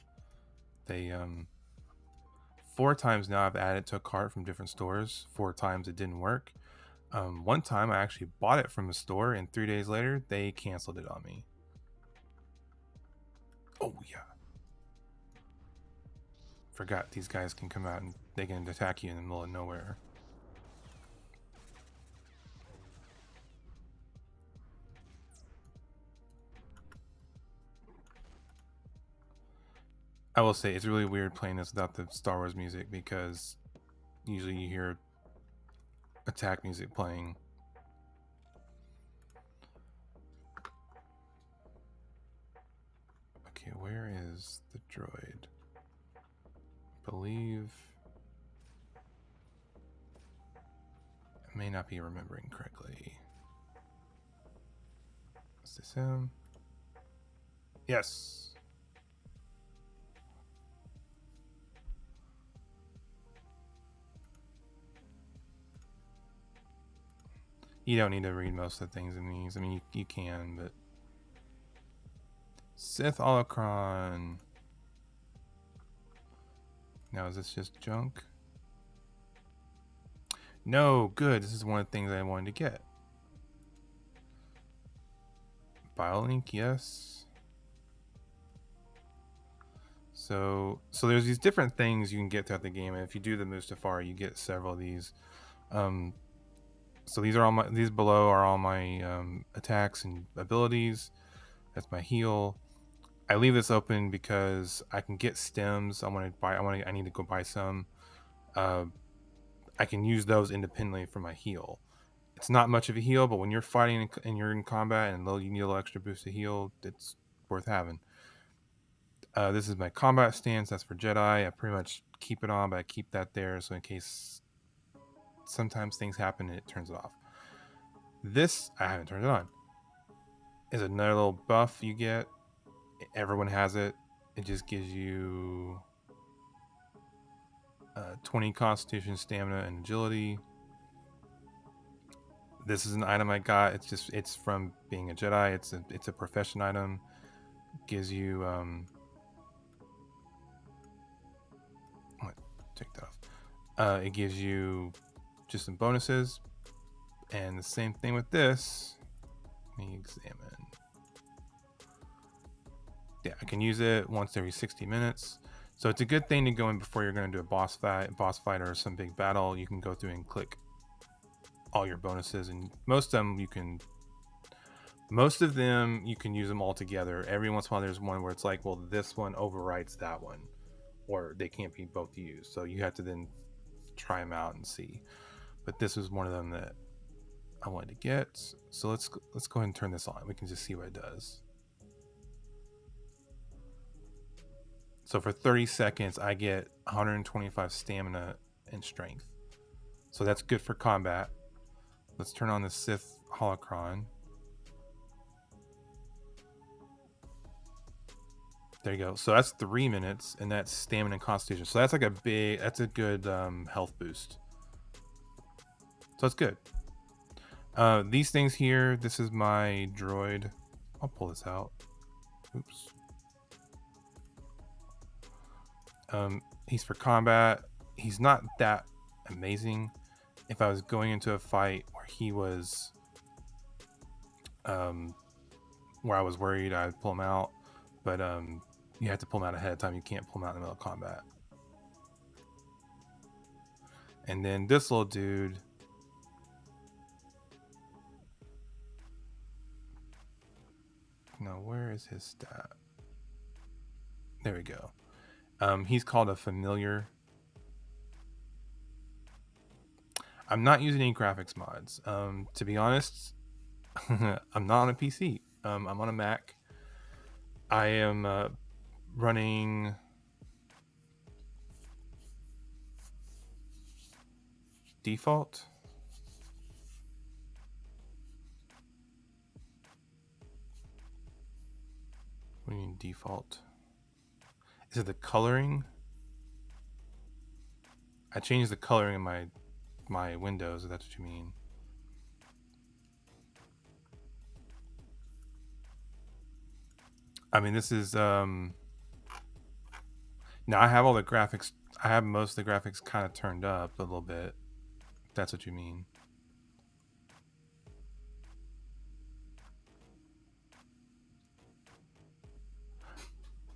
They 4 times now I've added to a cart from different stores. 4 times it didn't work. One time I actually bought it from a store, and 3 days later they canceled it on me. Oh yeah. Forgot these guys can come out and they can attack you in the middle of nowhere. I will say it's really weird playing this without the Star Wars music, because usually you hear attack music playing. Okay, where is the droid? I believe I may not be remembering correctly. Is this him? Yes. You don't need to read most of the things in these. I mean, you can, but... Sith Holocron. Now, is this just junk? No, good. This is one of the things I wanted to get. BioLink, yes. So there's these different things you can get throughout the game, and if you do the Mustafar, you get several of these. So these below are all my attacks and abilities. That's my heal. I leave this open because I can get stems. I need to go buy some. I can use those independently for my heal. It's not much of a heal, but when you're fighting and you're in combat and you need a little extra boost to heal, it's worth having. This is my combat stance. That's for Jedi. I pretty much keep it on, but I keep that there so in case sometimes things happen and it turns it off. This, I haven't turned it on, is another little buff you get. Everyone has it. It just gives you 20 constitution, stamina, and agility. This is an item I got. It's from being a Jedi. It's a profession item. Gives you take that off. It gives you just some bonuses, and the same thing with this. Let me examine. Yeah, I can use it once every 60 minutes. So it's a good thing to go in before you're going to do a boss fight or some big battle. You can go through and click all your bonuses, and most of them you can use them all together. Every once in a while there's one where it's like, well, this one overwrites that one, or they can't be both used. So you have to then try them out and see. But this was one of them that I wanted to get. So let's go ahead and turn this on. We can just see what it does. So for 30 seconds, I get 125 stamina and strength. So that's good for combat. Let's turn on the Sith Holocron. There you go. So that's 3 minutes, and that's stamina and constitution. So that's like that's a good health boost. So that's good. These things here, this is my droid. I'll pull this out. Oops. He's for combat. He's not that amazing. If I was going into a fight where he was where I was worried, I'd pull him out, but you have to pull him out ahead of time. You can't pull him out in the middle of combat. And then this little dude. No, where is his stat? There we go. He's called a familiar. I'm not using any graphics mods. To be honest, I'm not on a PC. I'm on a Mac. I am running default. What do you mean default? Is it the coloring? I changed the coloring in my windows, if that's what you mean. I mean, this is now I have all the graphics. I have most of the graphics kind of turned up a little bit. If that's what you mean.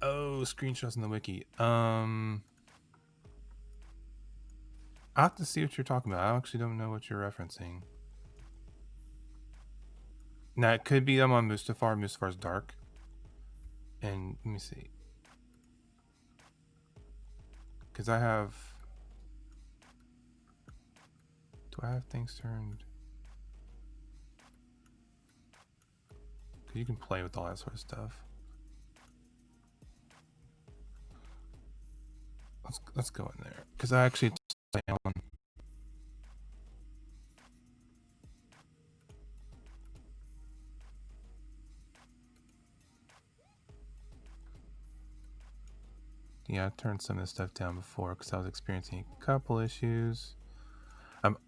Oh, screenshots in the wiki. I'll have to see what you're talking about. I actually don't know what you're referencing. Now, it could be I'm on Mustafar. Mustafar's dark. And let me see. Because I have... Do I have things turned? Because you can play with all that sort of stuff. Let's go in there. Because I actually... Yeah, I turned some of this stuff down before because I was experiencing a couple issues.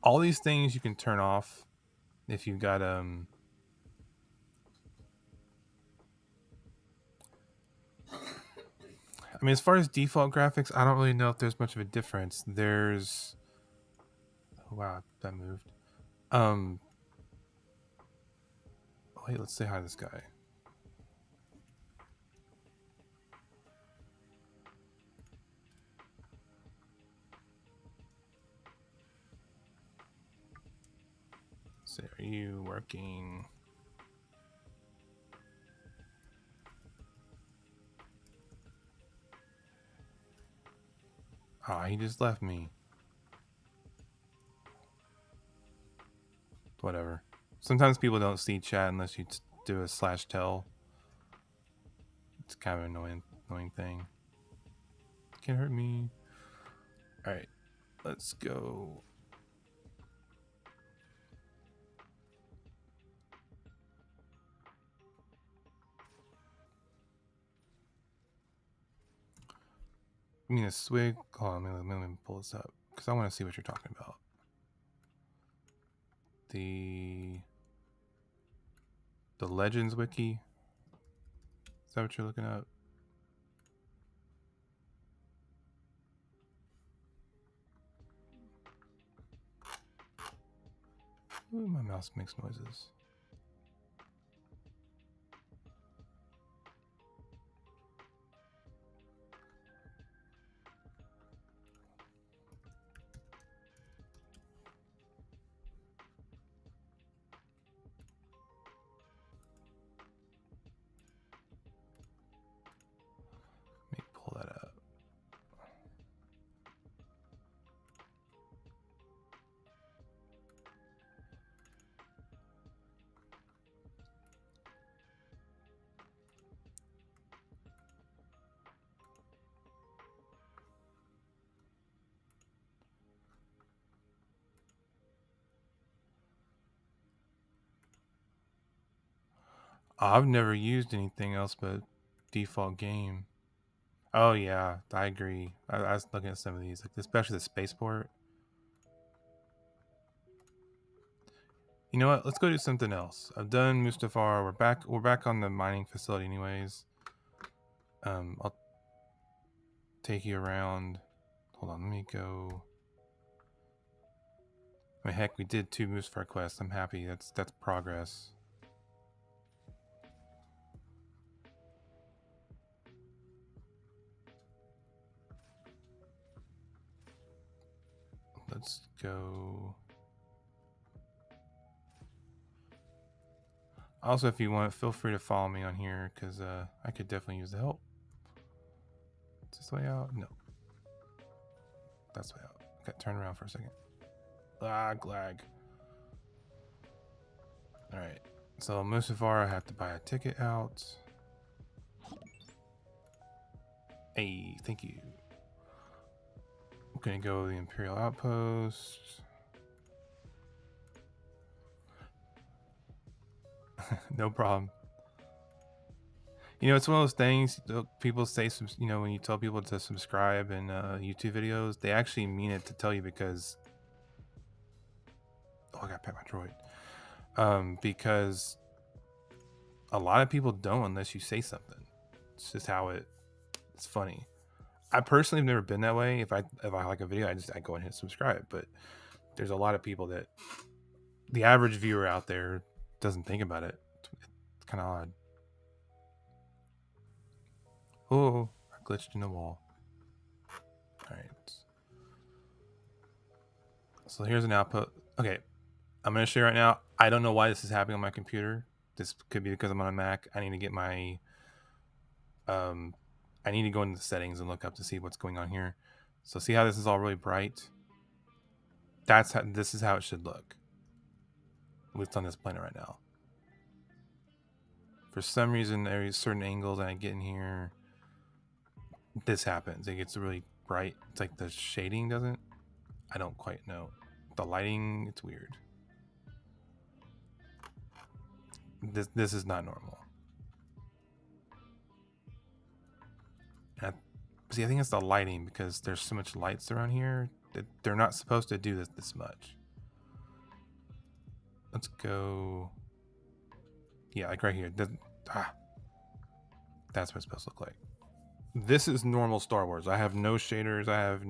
All these things you can turn off if you've got I mean, as far as default graphics, I don't really know if there's much of a difference. There's... Oh, wow, that moved. Wait, let's say hi to this guy. So, are you working? Ah, he just left me. Whatever. Sometimes people don't see chat unless you do a /tell. It's kind of an annoying thing. Can't hurt me. All right, let's go. I mean, a SWG. Hold on, let me pull this up because I want to see what you're talking about. The Legends wiki. Is that what you're looking at? Ooh, my mouse makes noises. Let me pull that up. I've never used anything else but default game. Oh yeah, I agree. I was looking at some of these, like especially the spaceport. You know what? Let's go do something else. I've done Mustafar. We're back on the mining facility, anyways. I'll take you around. Hold on, let me go. I mean, heck, we did 2 Mustafar quests. I'm happy. That's progress. let's go. Also, if you want, feel free to follow me on here because I could definitely use the help. Is this the way out? No. That's the way out. Okay, turn around for a second. Lag. Alright. So, Mustafar, I have to buy a ticket out. Hey, thank you. I'm gonna go to the Imperial Outpost. No problem. You know, it's one of those things people say, you know, when you tell people to subscribe in YouTube videos, they actually mean it to tell you because... Oh, I gotta pet my droid. Because a lot of people don't unless you say something. It's just how it's funny. I personally have never been that way. If I like a video, I go and hit subscribe. But there's a lot of people that the average viewer out there doesn't think about it. It's kind of odd. Oh, I glitched in the wall. All right. So here's an output. Okay, I'm gonna show you right now. I don't know why this is happening on my computer. This could be because I'm on a Mac. I need to get my I need to go into the settings and look up to see what's going on here. So see how this is all really bright? This is how it should look. At least on this planet right now. For some reason, there's certain angles that I get in here. This happens. It gets really bright. It's like the shading doesn't. I don't quite know. The lighting, it's weird. This is not normal. See, I think it's the lighting because there's so much lights around here that they're not supposed to do this much. Let's go. Yeah, like right here. That's what it's supposed to look like. This is normal Star Wars. I have no shaders. I have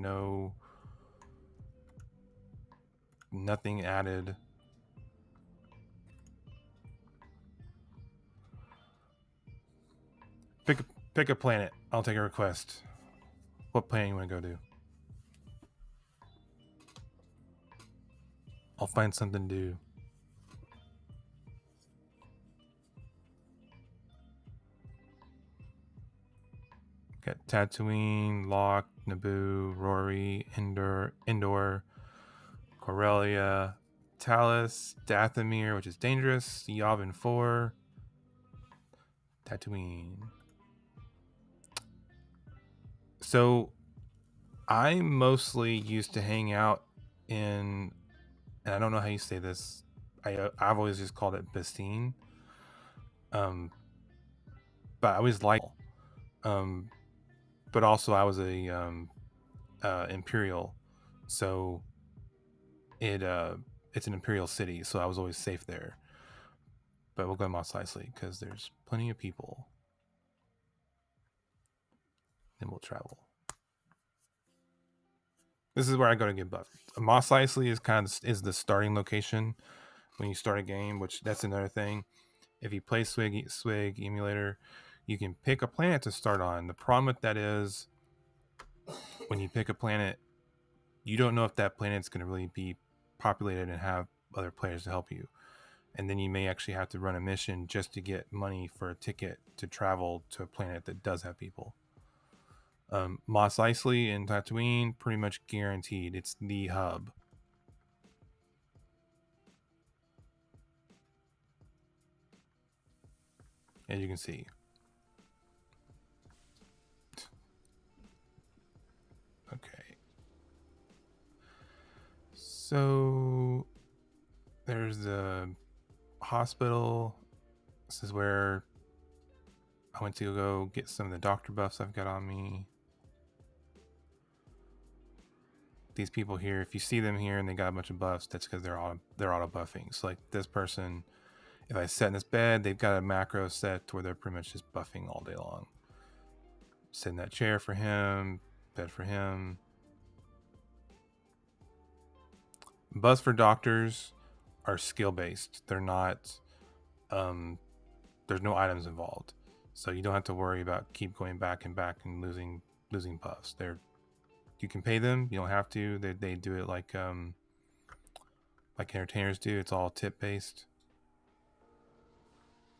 nothing added. Pick a planet. I'll take a request. What planet you want to go to? I'll find something to do. Got Tatooine, Locke, Naboo, Rory, Endor, Corellia, Talos, Dathomir, which is dangerous, Yavin 4, Tatooine. So I mostly used to hang out in, and I don't know how you say this. I've always just called it Bastine. But I always liked. But also I was a Imperial, so it's an Imperial city, so I was always safe there. But we'll go to Mos Eisley because there's plenty of people. Then we'll travel. This is where I go to get buffed. Mos Eisley is the starting location when you start a game, which that's another thing. If you play SWG emulator, you can pick a planet to start on. The problem with that is when you pick a planet, you don't know if that planet's going to really be populated and have other players to help you. And then you may actually have to run a mission just to get money for a ticket to travel to a planet that does have people. Mos Eisley and Tatooine, pretty much guaranteed. It's the hub. As you can see. Okay. So there's the hospital. This is where I went to go get some of the doctor buffs I've got on me. These people here, if you see them here and they got a bunch of buffs, that's because they're auto buffing. So like this person, if I set in this bed, they've got a macro set to where they're pretty much just buffing all day long. Sit in that chair for him, bed for him. Buffs for doctors are skill based. They're not. There's no items involved, so you don't have to worry about keep going back and losing buffs. They're You can pay them. You don't have to. They do it like entertainers do. It's all tip based.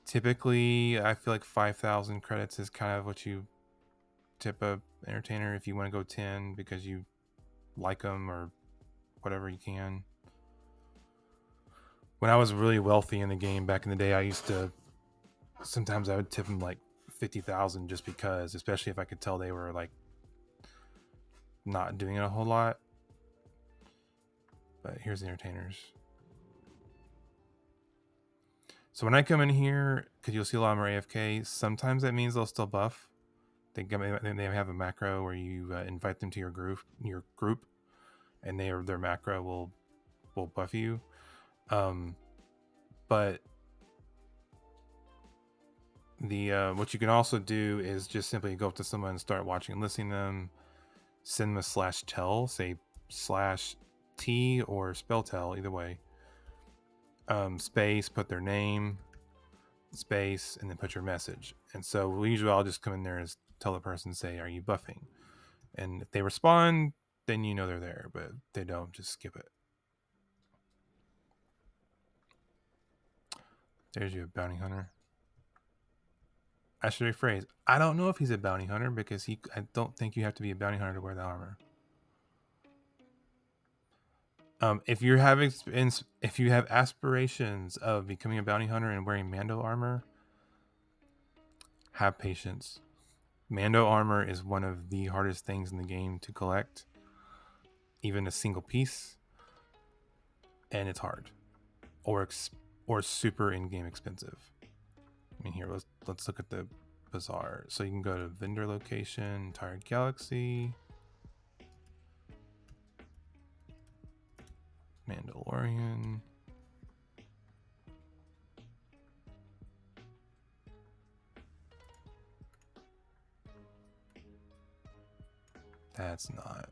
Typically, I feel like 5,000 credits is kind of what you tip a entertainer if you want to go 10 because you like them or whatever you can. When I was really wealthy in the game back in the day, I used to sometimes I would tip them like 50,000 just because, especially if I could tell they were like not doing it a whole lot. But here's the entertainers. So when I come in here, because you'll see a lot of them are AFK, sometimes that means they'll still buff. They have a macro where you invite them to your group, and their macro will buff you. But the what you can also do is just simply go up to someone and start watching and listening to them. Send them a /tell, say /t or spell tell, either way. Space, put their name, space, and then put your message. And so usually I'll just come in there and tell the person, say, are you buffing? And if they respond, then you know they're there. But if they don't, just skip it. There's your bounty hunter. I should rephrase. I don't know if he's a bounty hunter because I don't think you have to be a bounty hunter to wear the armor. If you have aspirations of becoming a bounty hunter and wearing Mando armor, have patience. Mando armor is one of the hardest things in the game to collect, even a single piece, and it's hard, or super in-game expensive. I mean, here let's look at the bazaar. So you can go to vendor location, entire galaxy, Mandalorian. That's not.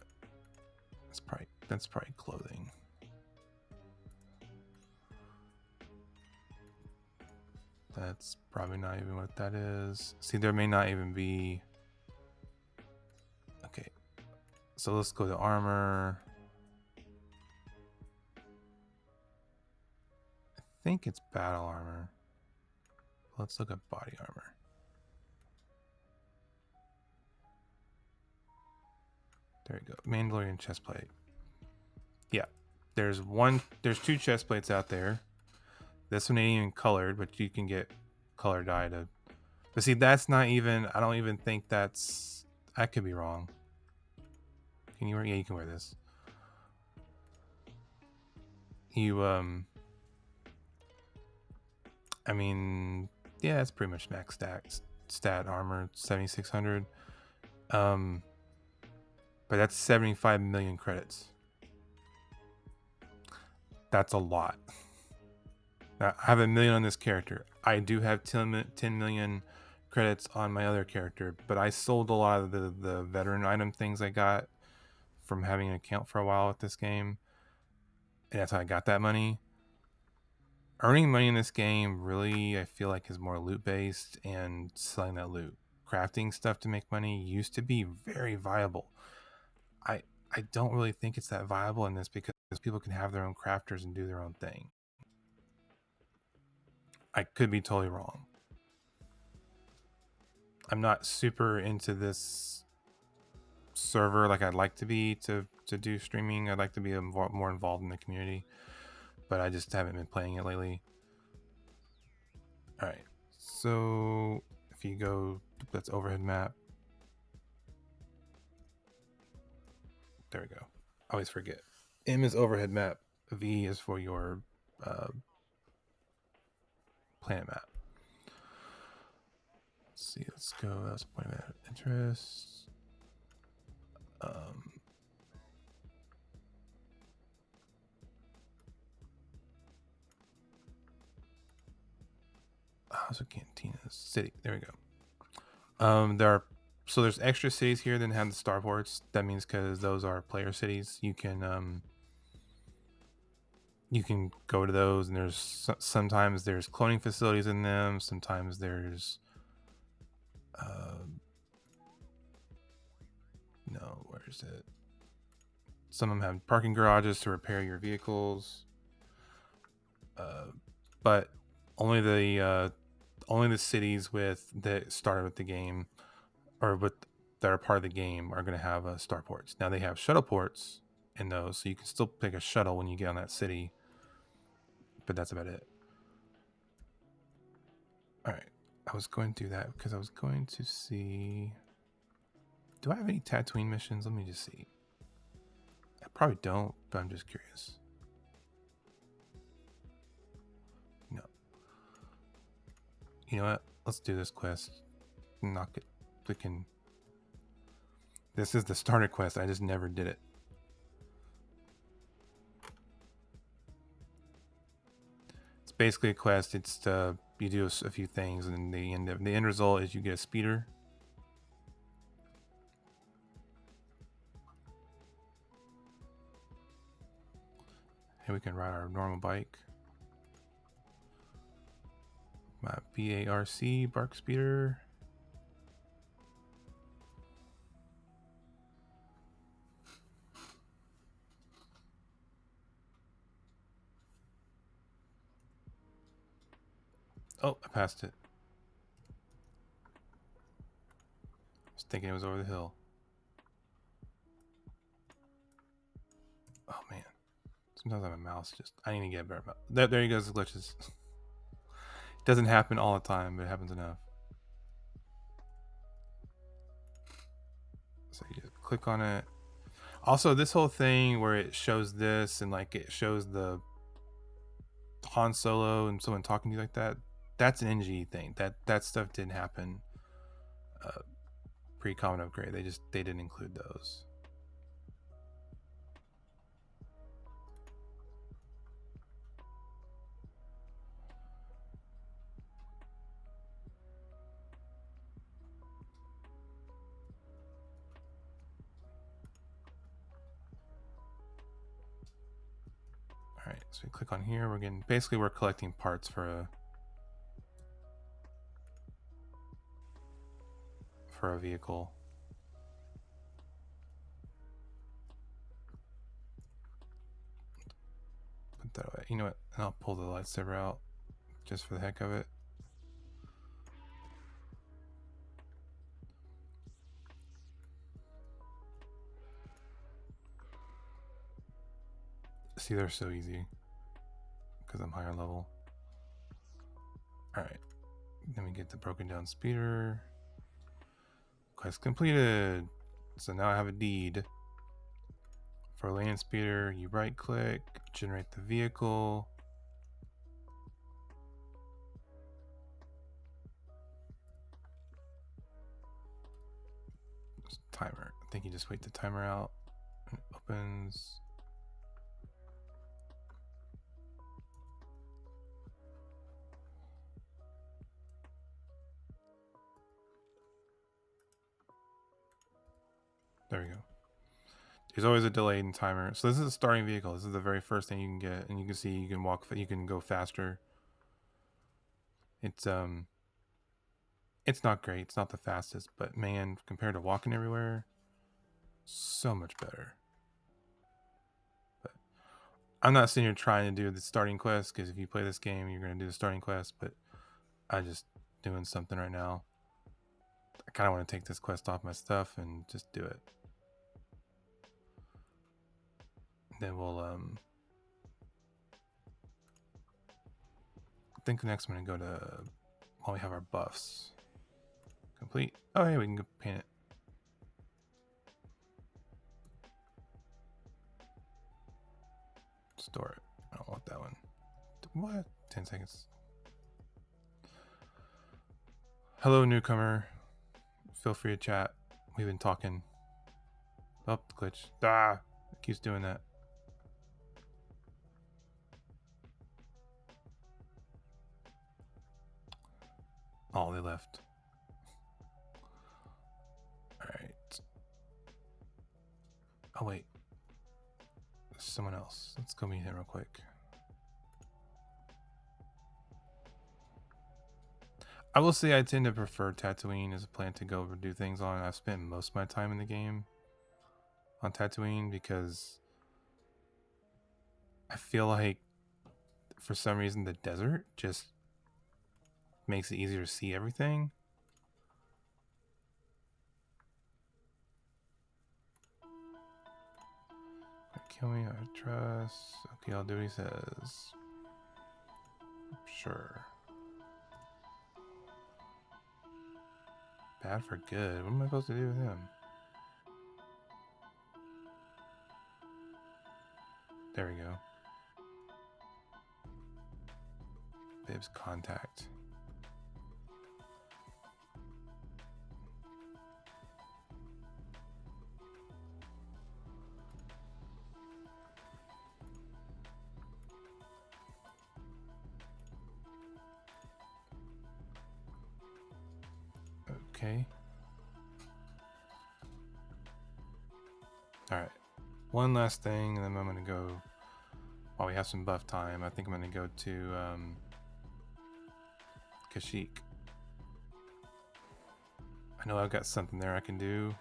That's probably clothing. That's probably not even what that is. See, there may not even be. Okay, so let's go to armor. I think it's battle armor. Let's look at body armor. There you go. Mandalorian chestplate. Yeah. There's two chest plates out there. This one ain't even colored, but you can get color dye to. But see, that's not even. I don't even think that's. I could be wrong. Can you wear? Yeah, you can wear this. I mean, yeah, it's pretty much max stat armor 7,600. But that's 75 million credits. That's a lot. Now, I have 1 million on this character. I do have 10 million credits on my other character, but I sold a lot of the veteran item things I got from having an account for a while with this game, and that's how I got that money. Earning money in this game really, I feel like, is more loot based, and selling that loot. Crafting stuff to make money used to be very viable. I don't really think it's that viable in this because people can have their own crafters and do their own thing. I could be totally wrong. I'm not super into this server like I'd like to be to do streaming. I'd like to be more involved in the community, but I just haven't been playing it lately. All right, so if you go, that's overhead map. There we go. I always forget. M is overhead map. V is for your planet map. Let's see. Let's go. That's point of interest. How's a cantina city? There we go. There's extra cities here than have the starports. That means because those are player cities, you can go to those, and sometimes there's cloning facilities in them. Sometimes there's no, where is it? Some of them have parking garages to repair your vehicles, but only the cities that started with the game or that are part of the game are going to have starports. Now they have shuttle ports in those, so you can still pick a shuttle when you get on that city, but that's about it. All right, I was going to do that because I was going to see. Do I have any Tatooine missions? Let me just see. I probably don't, but I'm just curious. No. You know what? Let's do this quest. Knock it. We can. This is the starter quest. I just never did it. It's basically a quest. It's you do a few things, and the end result is you get a speeder. And we can ride our normal bike. My BARC bark speeder. Oh, I passed it. I was thinking it was over the hill. Oh man. Sometimes I have a mouse just. I need to get a better mouse. There you go, the glitches. It doesn't happen all the time, but it happens enough. So you just click on it. Also, this whole thing where it shows this and like it shows the Han Solo and someone talking to you like that, that's an NG thing. That stuff didn't happen pre-common upgrade. They didn't include those. All right, so we click on here. We're collecting parts for a vehicle. Put that away. You know what? And I'll pull the lightsaber out just for the heck of it. See, they're so easy because I'm higher level. All right, then we get the broken down speeder. Quest completed. So now I have a deed. For land speeder, you right click, generate the vehicle. Timer. I think you just wait the timer out. And it opens. There we go. There's always a delay in timer. So this is a starting vehicle. This is the very first thing you can get, and you can see you can walk. You can go faster. It's not great. It's not the fastest, but man, compared to walking everywhere, so much better. But I'm not sitting here trying to do the starting quest because if you play this game, you're going to do the starting quest. But I'm just doing something right now. I kind of want to take this quest off my stuff and just do it. Then we'll I think the next one I'm going to go to while we have our buffs complete. Oh hey, we can go paint it. Store it. I don't want that one. What? 10 seconds. Hello, newcomer. Feel free to chat. We've been talking. Oh, glitch. Ah, it keeps doing that. Oh, they left. All right. Oh, wait. There's someone else. Let's go meet him real quick. I will say I tend to prefer Tatooine as a planet to go do things on. I've spent most of my time in the game on Tatooine because I feel like for some reason the desert just makes it easier to see everything. Kill me, I trust. Okay, I'll do what he says. Sure. Bad for good. What am I supposed to do with him? There we go. Bib's contact. Okay. Alright. One last thing, and then I'm going to go, while we have some buff time, I think I'm going to go to Kashyyyk. I know I've got something there I can do.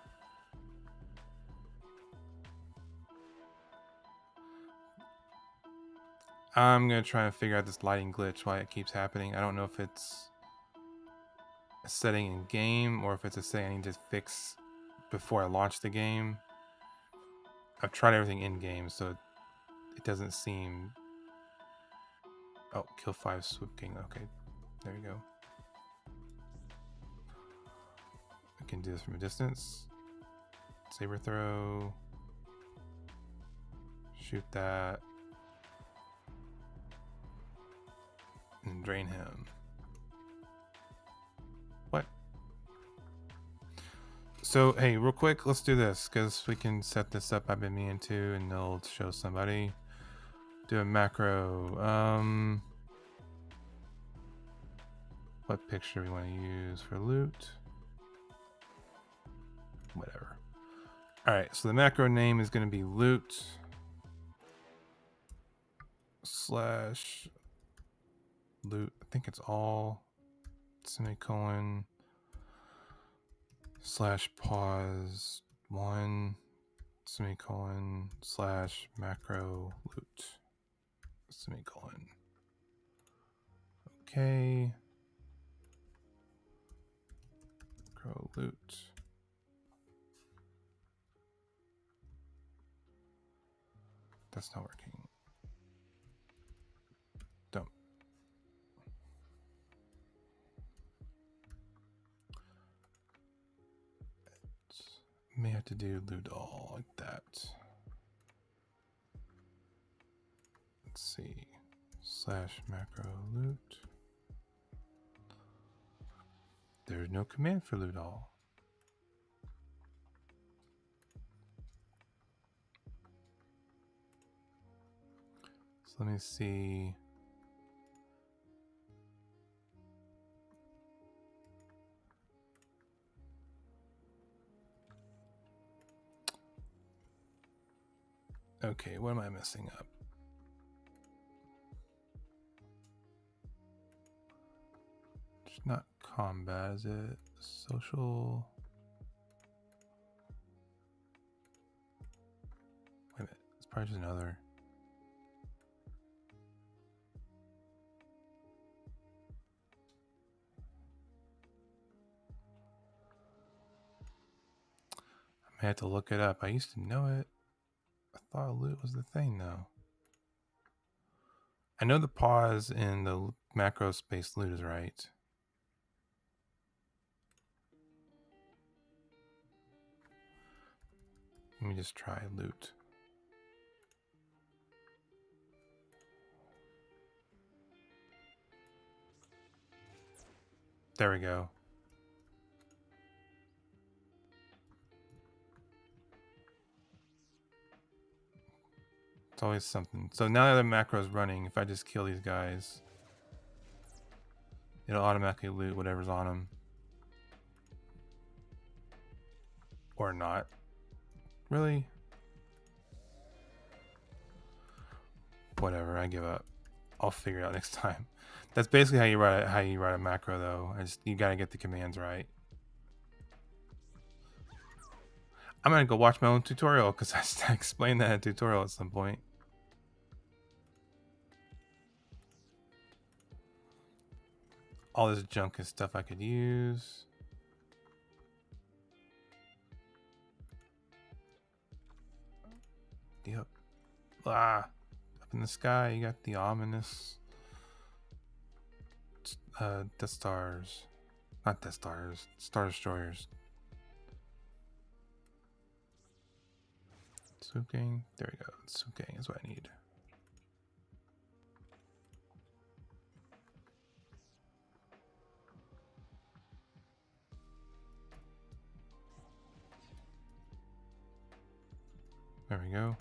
I'm going to try and figure out this lighting glitch, why it keeps happening. I don't know if it's a setting in game or if it's a setting I need to fix before I launch the game. I've tried everything in game, so it doesn't seem... Oh, kill 5 Swoop King. Okay, there you go. I can do this from a distance. Saber throw. Shoot that. And drain him. What? So, hey, real quick, let's do this, because we can set this up. I've been meaning to, and they'll show somebody. Do a macro. What picture we want to use for loot? Whatever. Alright, so the macro name is going to be loot slash loot. I think it's all semicolon slash pause 1 semicolon slash macro loot semicolon. Okay. Macro loot. That's not working. Dump. May have to do loot all like that. Let's see. Slash macro loot. There's no command for loot all. So let me see. Okay, what am I messing up? It's not combat, is it? Social. Wait a minute, it's probably just another. I may have to look it up. I used to know it. I thought loot was the thing though. I know the pause in the macro space loot is right. Let me just try loot. There we go. It's always something. So now that the macro is running, if I just kill these guys, it'll automatically loot whatever's on them. Or not. Really? Whatever, I give up. I'll figure it out next time. That's basically how you write a macro though. You gotta get the commands right. I'm gonna go watch my own tutorial because I explained that in a tutorial at some point. all this junk is stuff I could use. Yep. Up in the sky, you got the ominous Death Stars. Not Death Stars. Star Destroyers. Swoop Gang. There we go. Swoop Gang is what I need. There we go.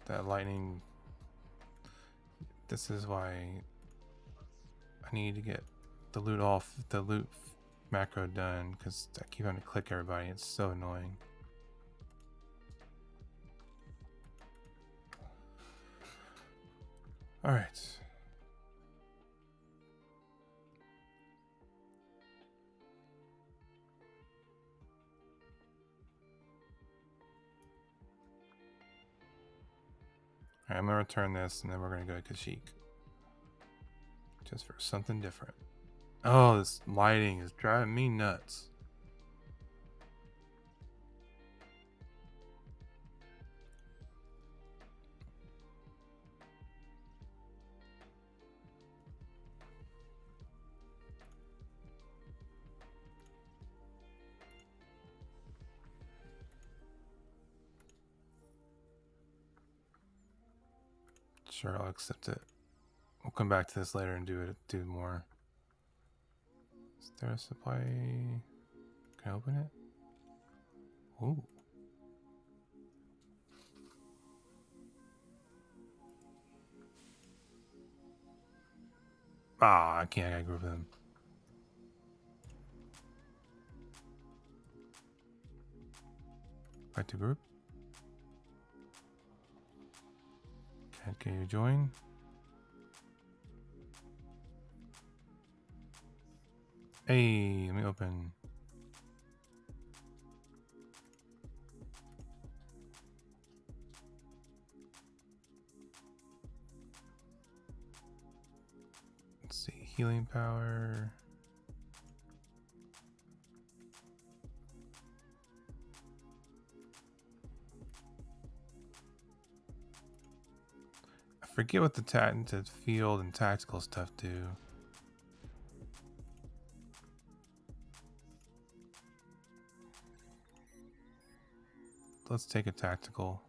That lightning. This is why I need to get the loot macro done, because I keep having to click everybody. It's so annoying. All right. Alright, I'm gonna return this and then we're gonna go to Kashyyyk. Just for something different. Oh, this lighting is driving me nuts. Sure, I'll accept it. We'll come back to this later and do more. Is there a supply? Can I open it? Ooh. Ah, I can't. I gotta group them. Back to group. Can you join? Hey, let me open. Let's see, healing power. I forget what the field and tactical stuff do. Let's take a tactical.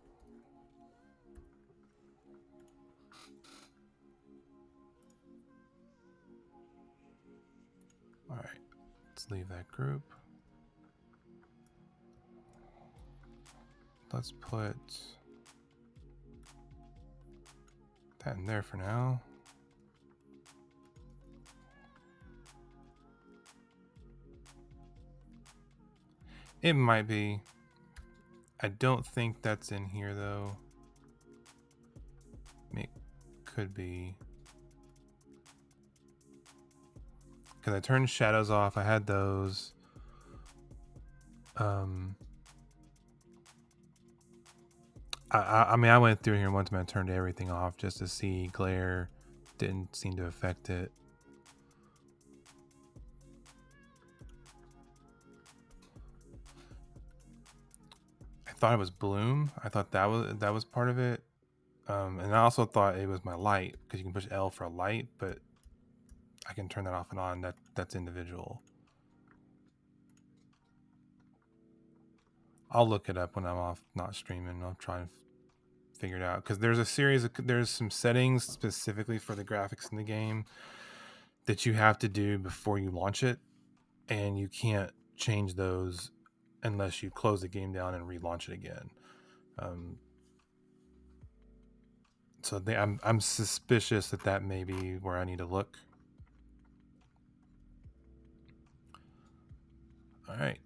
All right, let's leave that group. Let's put that in there for now. It might be. I don't think that's in here though. It could be. Because I turned shadows off. I had those. I mean, I went through here once and I turned everything off just to see glare. Didn't seem to affect it. I thought it was bloom. I thought that was part of it. And I also thought it was my light, because you can push L for a light, but I can turn that off and on. That's individual. I'll look it up when I'm off not streaming. I'll try and figure it out, because there's some settings specifically for the graphics in the game that you have to do before you launch it, and you can't change those unless you close the game down and relaunch it again. So I'm suspicious that may be where I need to look. All right.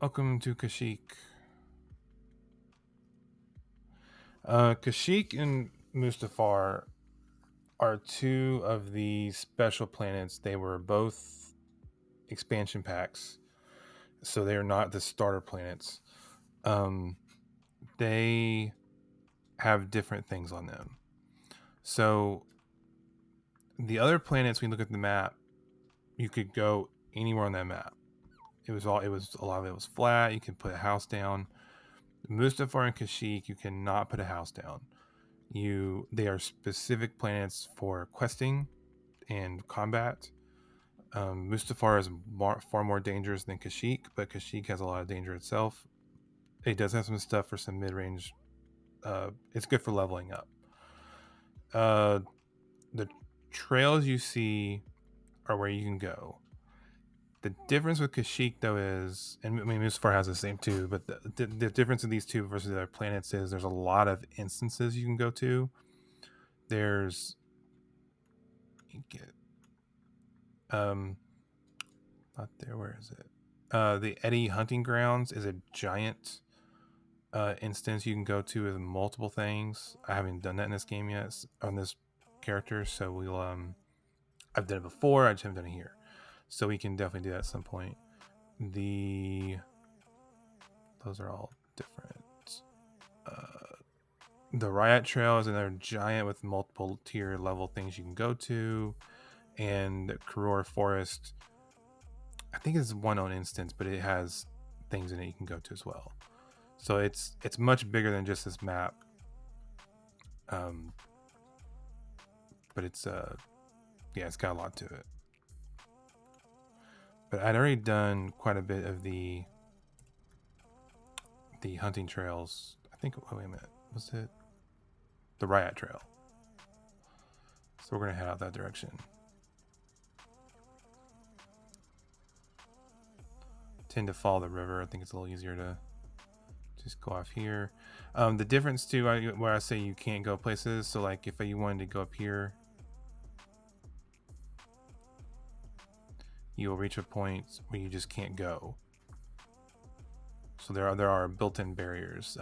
Welcome to Kashyyyk. Kashyyyk and Mustafar are two of the special planets. They were both expansion packs, so they are not the starter planets. They have different things on them. So The other planets, when you look at the map, you could go anywhere on that map. A lot of it was flat. You could put a house down. Mustafar and Kashyyyk, you cannot put a house down. They are specific planets for questing and combat. Mustafar is far more dangerous than Kashyyyk, but Kashyyyk has a lot of danger itself. It does have some stuff for some mid-range. It's good for leveling up. The trails you see are where you can go. The difference with Kashyyyk, though, is, and I mean, Mustafar has the same too, but the difference of these two versus the other planets is there's a lot of instances you can go to. There's, not there. Where is it? The Eddy Hunting Grounds is a giant instance you can go to with multiple things. I haven't done that in this game yet on this character, so we'll I've done it before. I just haven't done it here, so we can definitely do that at some point. Those are all different. The Rryatt Trail is another giant with multiple tier level things you can go to, and the Karor Forest, I think it's one own instance, but it has things in it you can go to as well. So it's much bigger than just this map. But it's it's got a lot to it. But I'd already done quite a bit of the hunting trails. I think, wait a minute, was it the Rryatt Trail? So we're gonna head out that direction. Tend to follow the river. I think it's a little easier to just go off here. The difference too, where I say you can't go places, so like if you wanted to go up here, you will reach a point where you just can't go. So there are built-in barriers.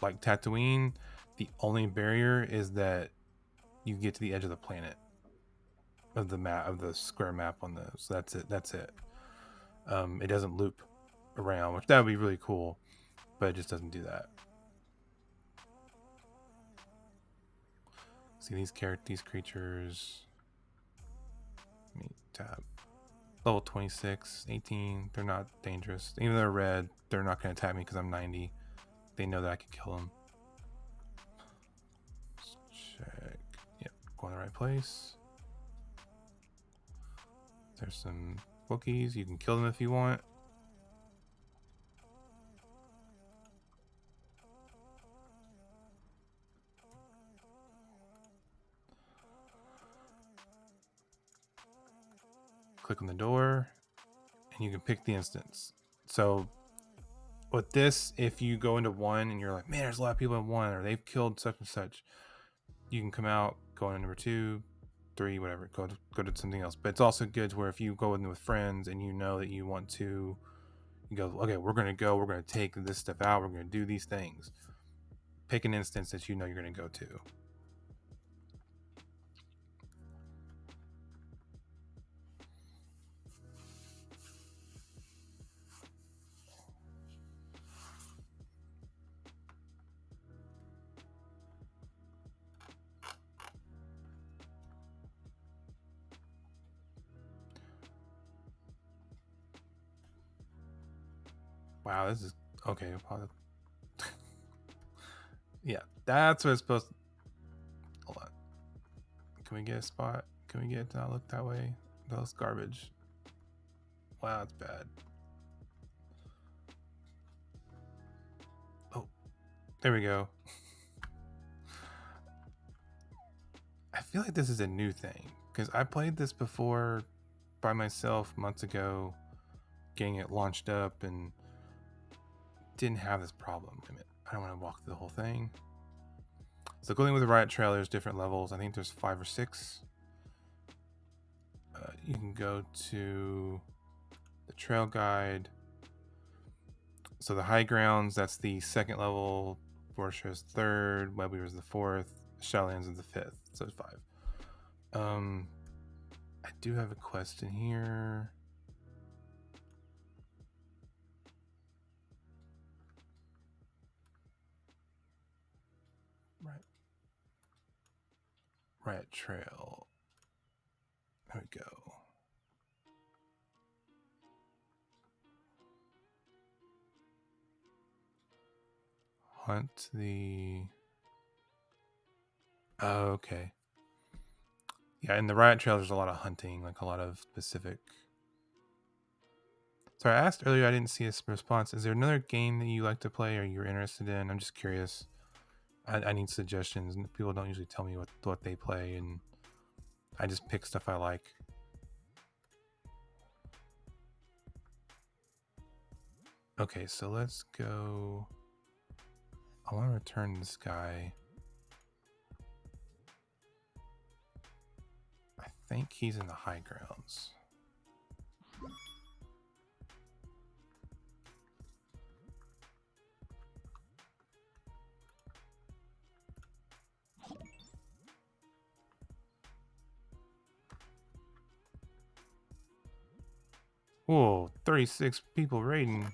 Like Tatooine, the only barrier is that you get to the edge of the planet, of the map, of the square map on the. So that's it. It doesn't loop around, which that would be really cool, but it just doesn't do that. See these creatures. Let me tab. Level 26, 18. They're not dangerous. Even though they're red, they're not going to attack me because I'm 90. They know that I can kill them. Let's check. Yep, going the right place. There's some Wookiees. You can kill them if you want. Click on the door, and you can pick the instance. So with this, if you go into one and you're like, man, there's a lot of people in one, or they've killed such and such, you can come out, go into number 2, 3, whatever, go to something else. But it's also good to where if you go in with friends and you know that you want to, you go, okay, we're going to take this stuff out, we're going to do these things. Pick an instance that you know you're going to go to. Wow, this is okay. Yeah, that's what it's supposed to. Hold on. Can we get a spot? Can we get it to not look that way? That looks garbage. Wow, that's bad. Oh, there we go. I feel like this is a new thing because I played this before by myself months ago, getting it launched up, and didn't have this problem. I don't want to walk through the whole thing. So going with the Rryatt Trail, there's different levels. I think there's 5 or 6. You can go to the trail guide. So the high grounds, that's the 2nd level. Borsha's 3rd. Webweaver is the 4th. Shadowlands is the 5th. So it's 5. I do have a quest in here. Rryatt Trail. There we go. Hunt the... Oh, okay. Yeah, in the Rryatt trails, there's a lot of hunting, like a lot of specific... So I asked earlier, I didn't see a response. Is there another game that you like to play or you're interested in? I'm just curious. I need suggestions. People don't usually tell me what they play, and I just pick stuff I like. Okay, so let's go. I want to return this guy. I think he's in the high grounds. Whoa, 36 people raiding.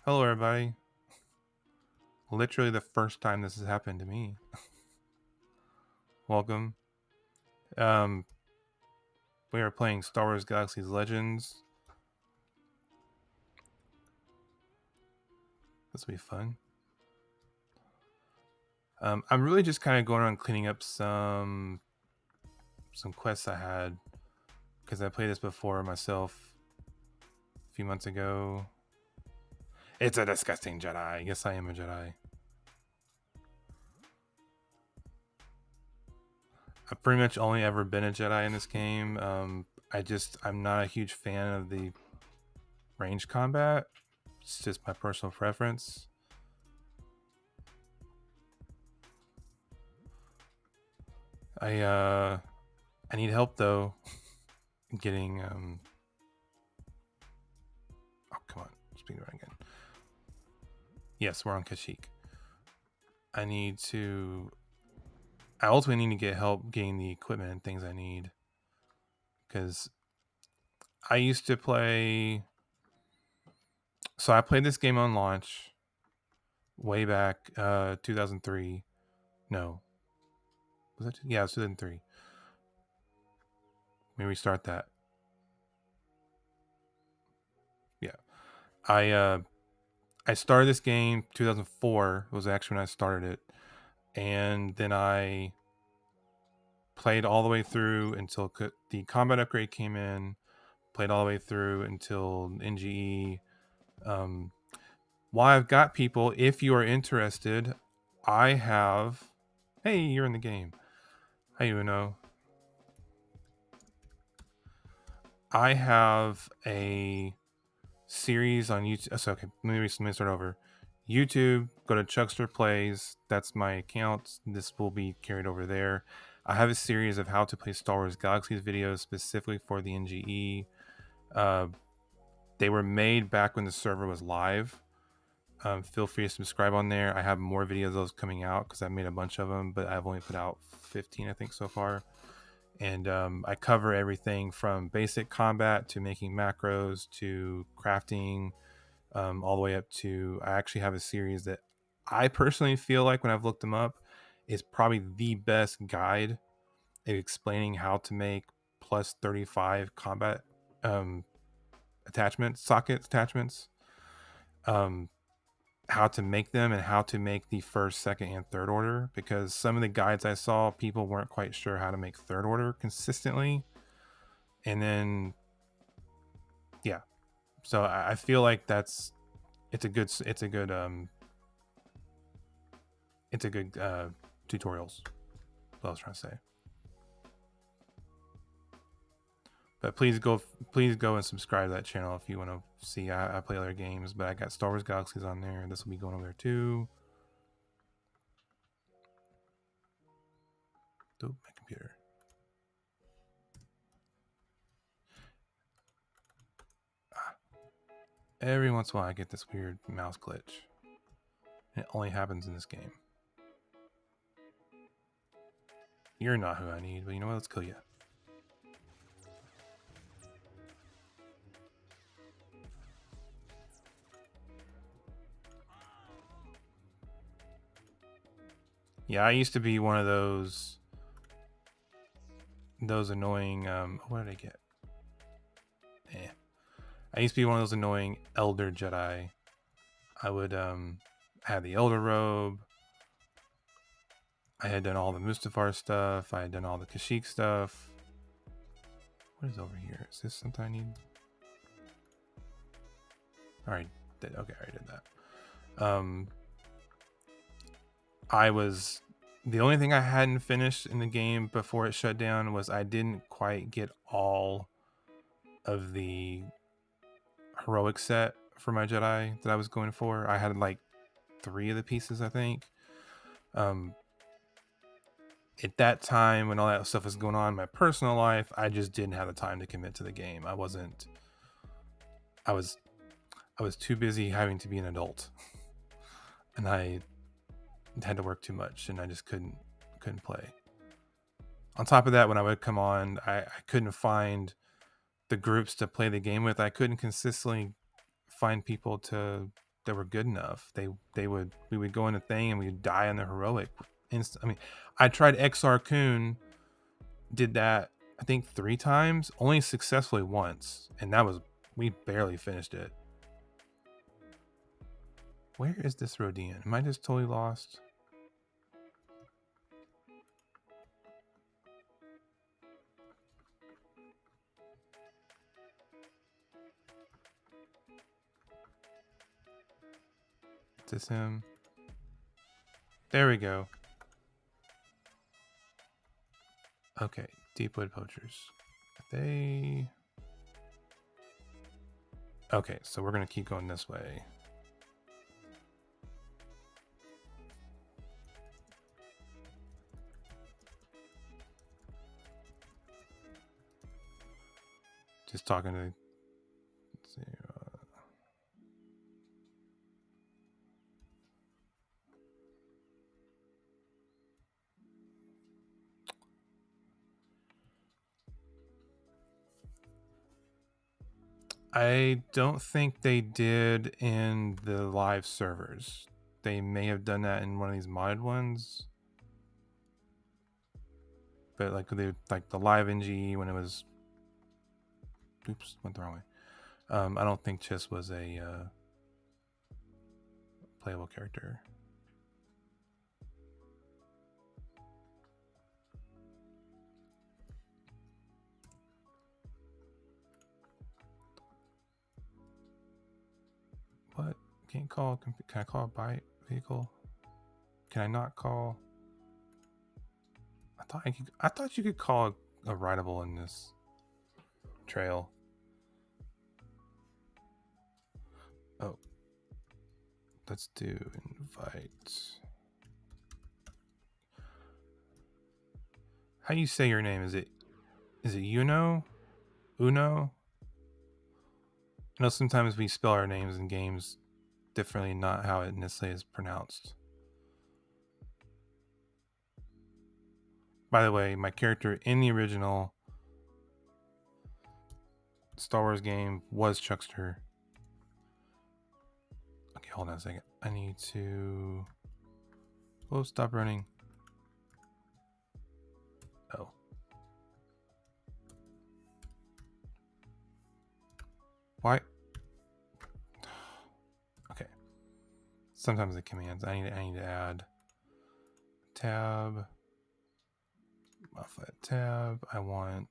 Hello, everybody. Literally the first time this has happened to me. Welcome. We are playing Star Wars Galaxies Legends. This will be fun. I'm really just kind of going around cleaning up some quests I had, because I played this before myself a few months ago. It's a disgusting Jedi. Yes, I am a Jedi. I've pretty much only ever been a Jedi in this game. I'm not a huge fan of the range combat. It's just my personal preference. I need help though. Getting oh, come on, speaking around again. Yes, we're on Kashyyyk. I ultimately need to get help getting the equipment and things I need, because I used to play. So I played this game on launch way back 2003. No, was that? Yeah, it was 2003. Let me restart that. Yeah, I started this game 2004 was actually when I started it, and then I played all the way through until the combat upgrade came in. Played all the way through until NGE. While I've got people, if you are interested, I have. Hey, you're in the game. Hey, Uno. I have a series on YouTube. So, okay, let me start over. YouTube, go to Chuckster Plays. That's my account. This will be carried over there. I have a series of how to play Star Wars Galaxies videos specifically for the NGE. They were made back when the server was live. Feel free to subscribe on there. I have more videos of those coming out because I made a bunch of them, but I've only put out 15, I think, so far. And I cover everything from basic combat to making macros to crafting, all the way up to, I actually have a series that I personally feel like, when I've looked them up, is probably the best guide explaining how to make plus 35 combat socket attachments, how to make them, and how to make the first, second, and third order, because some of the guides I saw, people weren't quite sure how to make third order consistently. And then yeah, so I feel like it's a good tutorials, what I was trying to say. But please go and subscribe to that channel if you want to see. I play other games, but I got Star Wars Galaxies on there. This will be going over there too. Dope, my computer. Every once in a while I get this weird mouse glitch. It only happens in this game. You're not who I need, but you know what? Let's kill you. Yeah, I used to be one of those those annoying. What did I get? I used to be one of those annoying elder Jedi. I would have the elder robe. I had done all the Mustafar stuff. I had done all the Kashyyyk stuff. What is over here? Is this something I need? Alright, okay, I already did that. I was the only thing I hadn't finished in the game before it shut down was I didn't quite get all of the heroic set for my Jedi that I was going for. I had like 3 of the pieces, I think. At that time when all that stuff was going on in my personal life, I just didn't have the time to commit to the game. I was too busy having to be an adult. And I had to work too much and I just couldn't play. On top of that, when I would come on, I couldn't find the groups to play the game with. I couldn't consistently find people that were good enough. We would go in a thing and we'd die on the heroic. I tried XR Kun, did that I think 3 times, only successfully once, and we barely finished it. Where is this Rodian? Am I just totally lost? Is this him? There we go. Okay, Deepwood Poachers. Okay, so we're gonna keep going this way. Just talking to. Let's see, I don't think they did in the live servers. They may have done that in one of these modded ones. But like the live NG when it was, oops, went the wrong way. I don't think Chiss was a playable character. What? Can I call a bite vehicle? Can I not call? I thought you could call a rideable in this trail. Oh, let's do invite. How do you say your name? Is it Uno? Uno? I know sometimes we spell our names in games differently, not how it necessarily is pronounced. By the way, my character in the original Star Wars game was Chuckster. Okay, hold on a second. I need to... Oh, stop running. Oh. Why? Okay. Sometimes the commands. I need to add tab. Off that tab. I want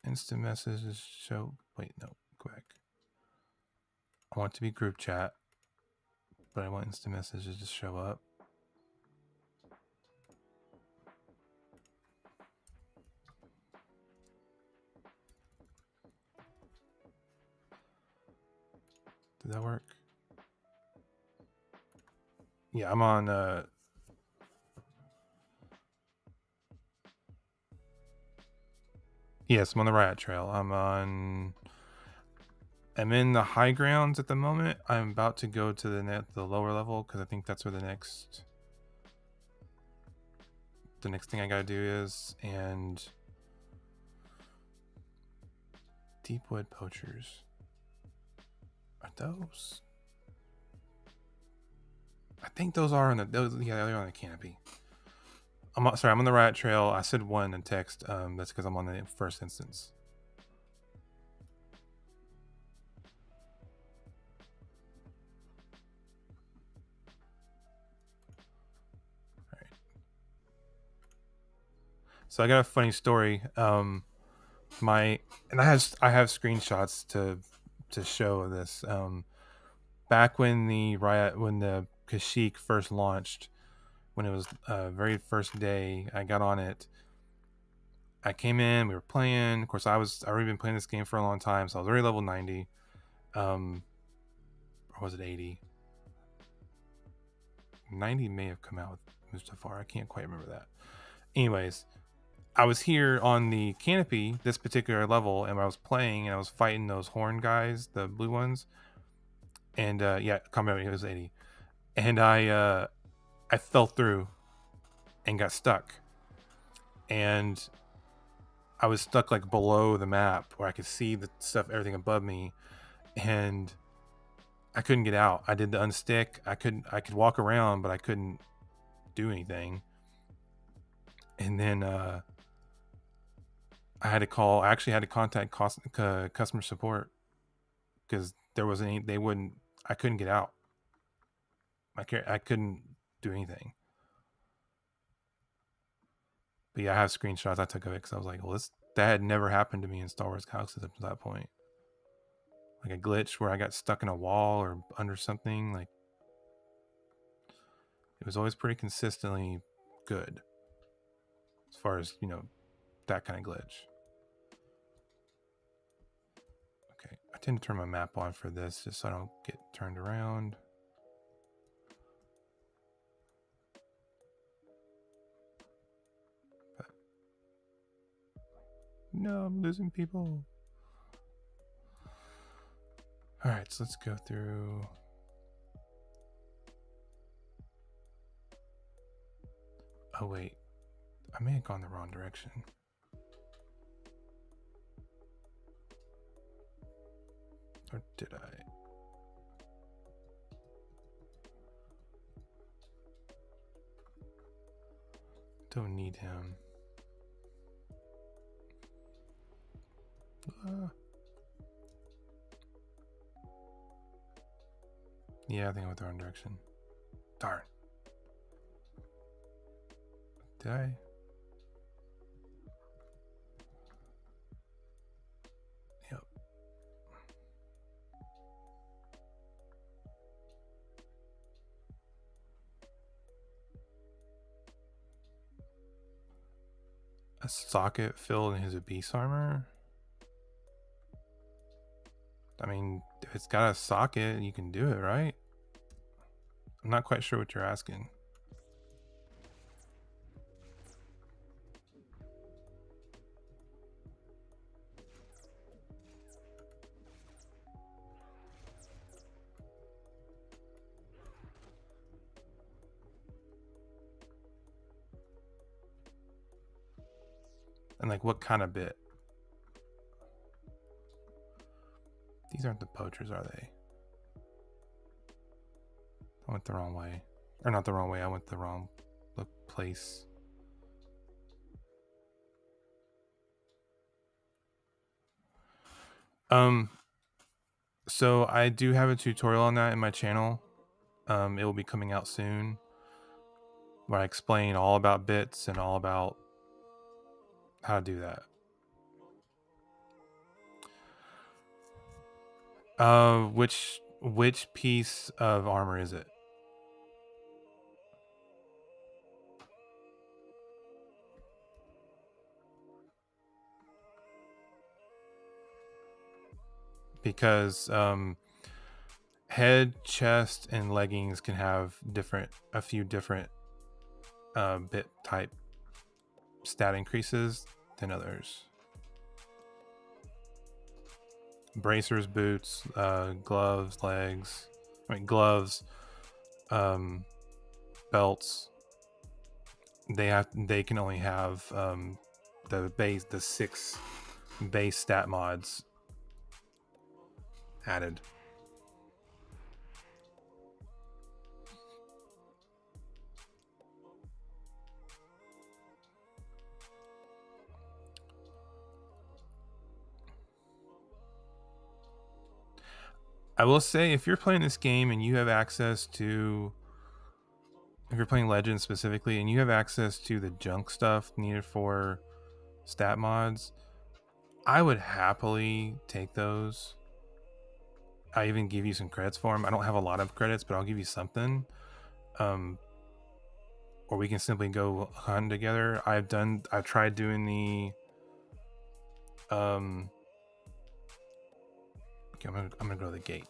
instant messages show. Wait, no, go back. I want it to be group chat, but I want instant messages to show up. Did that work? Yeah, I'm on yes, I'm on the Rryatt trail. I'm in the high grounds at the moment. I'm about to go to the lower level because I think that's where the next thing I gotta do is. And Deepwood Poachers, are those? I think those are on the they're on the canopy. I'm on the Rryatt trail. I said 1 in text. That's because I'm on the first instance. All right. So I got a funny story. I have screenshots to show this. Back when the Kashyyyk first launched, when it was very first day, I got on it. I came in, we were playing. Of course, I already been playing this game for a long time, so I was already level 90. Or was it 80? 90 may have come out with Mustafar. I can't quite remember that. Anyways, I was here on the canopy, this particular level, and I was playing and I was fighting those horn guys, the blue ones. And yeah, combat rating was 80. And I fell through and got stuck. And I was stuck like below the map where I could see the stuff, everything above me, and I couldn't get out. I did the unstick. I could walk around, but I couldn't do anything. And then I actually had to contact customer support because there wasn't any. They wouldn't. I couldn't get out. I couldn't do anything. But yeah, I have screenshots I took of it because I was like, well, that had never happened to me in Star Wars Galaxies up to that point. Like a glitch where I got stuck in a wall or under something. Like it was always pretty consistently good as far as that kind of glitch. Okay, I tend to turn my map on for this just so I don't get turned around. But no, I'm losing people. All right, so let's go through. Oh wait, I may have gone the wrong direction. Or did I? Don't need him. Yeah, I think I went the wrong direction. Darn. Did I? Yep. A socket filled in his Abyss armor? I mean, if it's got a socket, you can do it, right? I'm not quite sure what you're asking. And like, what kind of bit? These aren't the poachers, are they? I went the wrong way. Or not the wrong way, I went the wrong place. So I do have a tutorial on that in my channel. It will be coming out soon, where I explain all about bits and all about how to do that. Which piece of armor is it? Because head, chest, and leggings can have a few different bit type stat increases than others. Bracers, boots, gloves, gloves, belts. They can only have the 6 base stat mods added. I will say, if you're playing this game and you have access to, if you're playing Legends specifically, and you have access to the junk stuff needed for stat mods, I would happily take those. I even give you some credits for them. I don't have a lot of credits, but I'll give you something. Or we can simply go hunt together. I've tried doing the okay, I'm gonna go to the gate.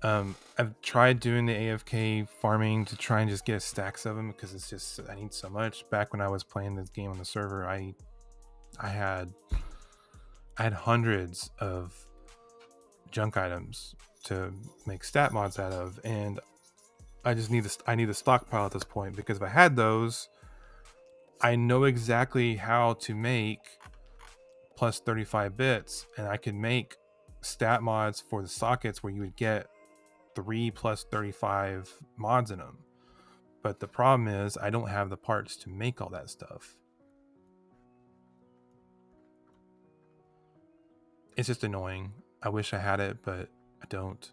I've tried doing the AFK farming to try and just get stacks of them, because it's just, I need so much. Back when I was playing this game on the server, I had hundreds of junk items to make stat mods out of, and I just need a stockpile at this point, because if I had those, I know exactly how to make plus 35 bits, and I could make stat mods for the sockets where you would get 3 plus 35 mods in them. But the problem is I don't have the parts to make all that stuff. It's just annoying. I wish I had it, but I don't.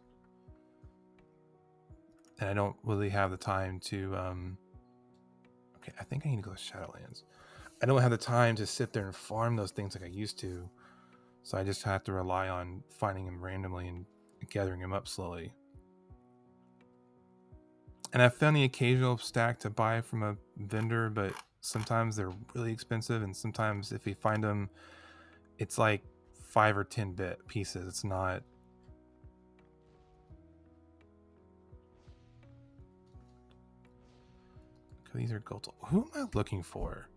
And I don't really have the time to okay, I think I need to go to Shadowlands. I don't have the time to sit there and farm those things like I used to. So I just have to rely on finding them randomly and gathering them up slowly. And I've found the occasional stack to buy from a vendor, but sometimes they're really expensive, and sometimes if you find them, it's like 5 or 10 bit pieces. It's not. These are gold. Who am I looking for?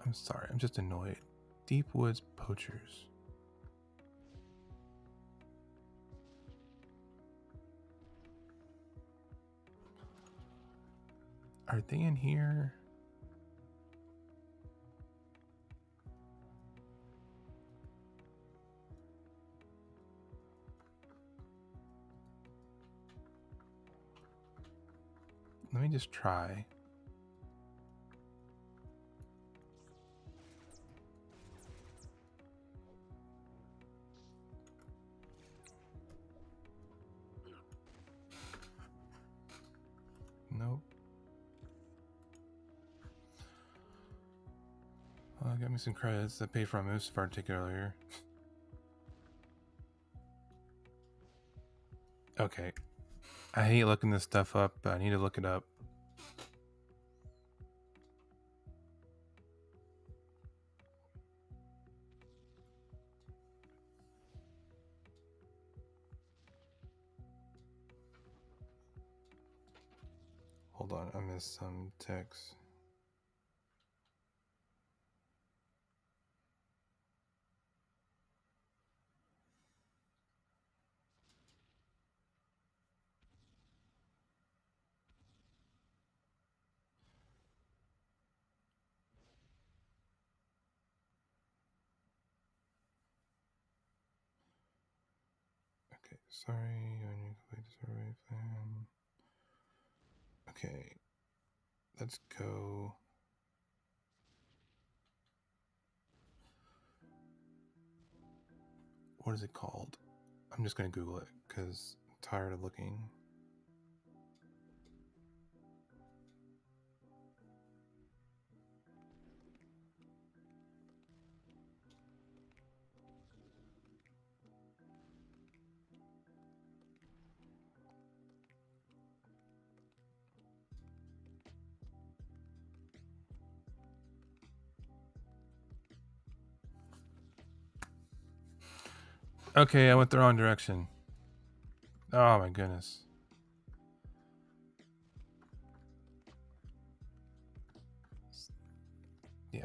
I'm sorry, I'm just annoyed. Deep Woods Poachers. Are they in here? Let me just try. Nope. Well, got me some credits. I paid for a Mustafar ticket earlier. Okay. I hate looking this stuff up, but I need to look it up. Hold on, I missed some text. Okay, sorry, I need to complete the survey plan. Okay, let's go. What is it called? I'm just gonna Google it because I'm tired of looking. Okay, I went the wrong direction. Oh my goodness. Yeah.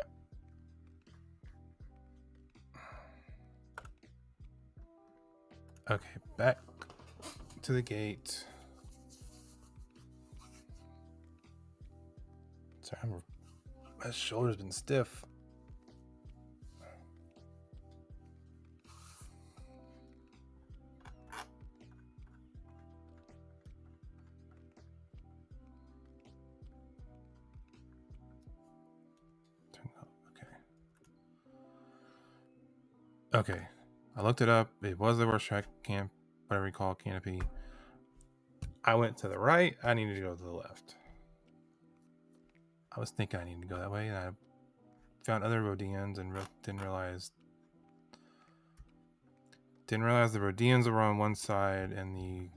Okay, back to the gate. Sorry, my shoulder's been stiff. Turn up. Okay. Okay. I looked it up. It was the Rorschach camp, whatever you call it, canopy. I went to the right. I needed to go to the left. I was thinking I needed to go that way, and I found other Rodians and didn't realize the Rodians were on one side and the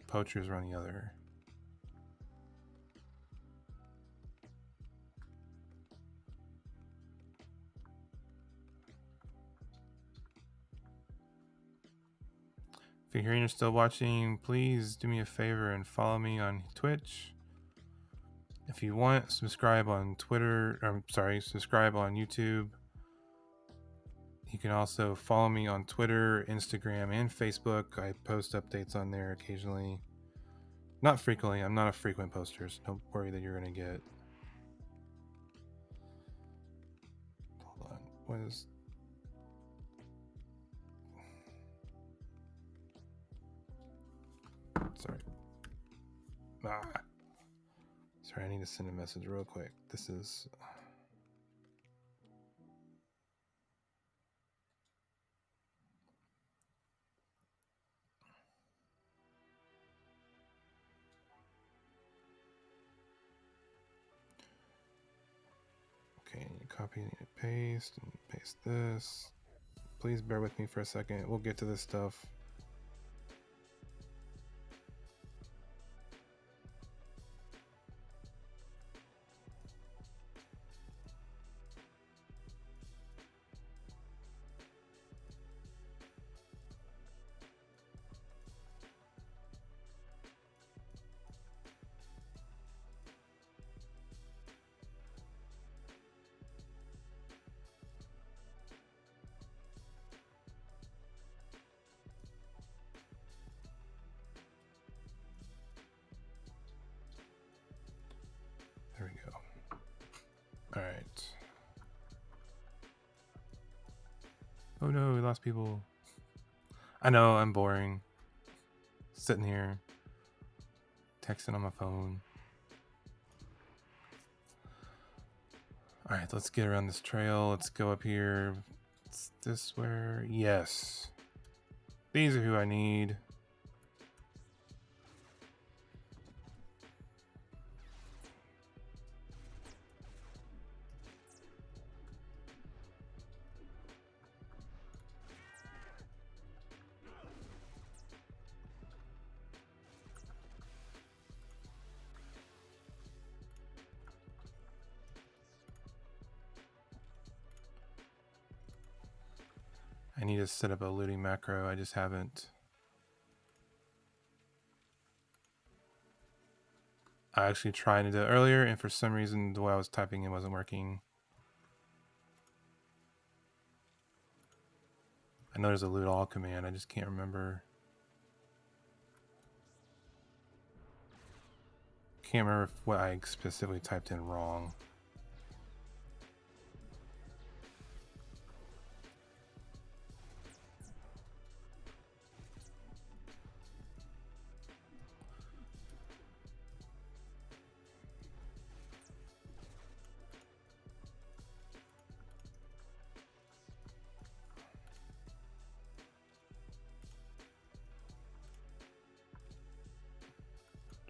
poachers were on the other. If you're here and you're still watching, please do me a favor and follow me on Twitch. If you want, subscribe on Twitter. Subscribe on YouTube. You can also follow me on Twitter, Instagram, and Facebook. I post updates on there occasionally. Not frequently. I'm not a frequent poster, so don't worry that you're going to get... Hold on. What is... Sorry. Sorry, I need to send a message real quick. This is... Okay, copy and paste this. Please bear with me for a second. We'll get to this stuff. There we go. All right. Oh no, we lost people. I know, I'm boring. Sitting here, texting on my phone. All right, let's get around this trail. Let's go up here. Is this where? Yes. These are who I need. I need to set up a looting macro. I just haven't. I actually tried to do it earlier, and for some reason, the way I was typing it wasn't working. I know there's a loot all command. I just can't remember. Can't remember what I specifically typed in wrong.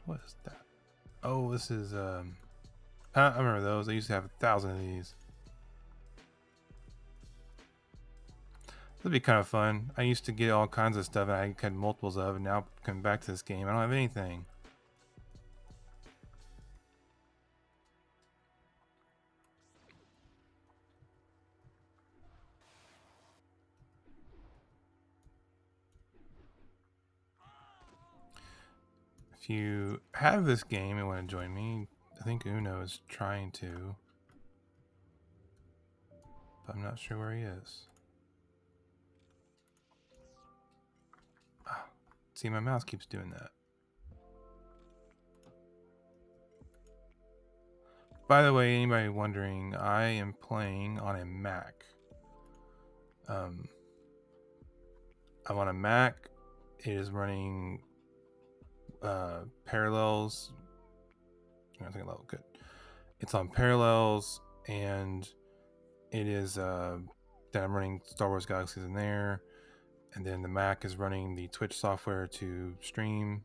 What is that? Oh, this is I remember those. I used to have 1,000 of these. That'd be kind of fun. I used to get all kinds of stuff and I had multiples of, and now coming back to this game, I don't have anything. If you have this game and want to join me, I think Uno is trying to, but I'm not sure where he is. See, my mouse keeps doing that. By the way, anybody wondering, I am playing on a Mac. I'm on a Mac. It is running Parallels. I think level good. It's on Parallels, and it is that I'm running Star Wars Galaxies in there, And then the Mac is running the Twitch software to stream.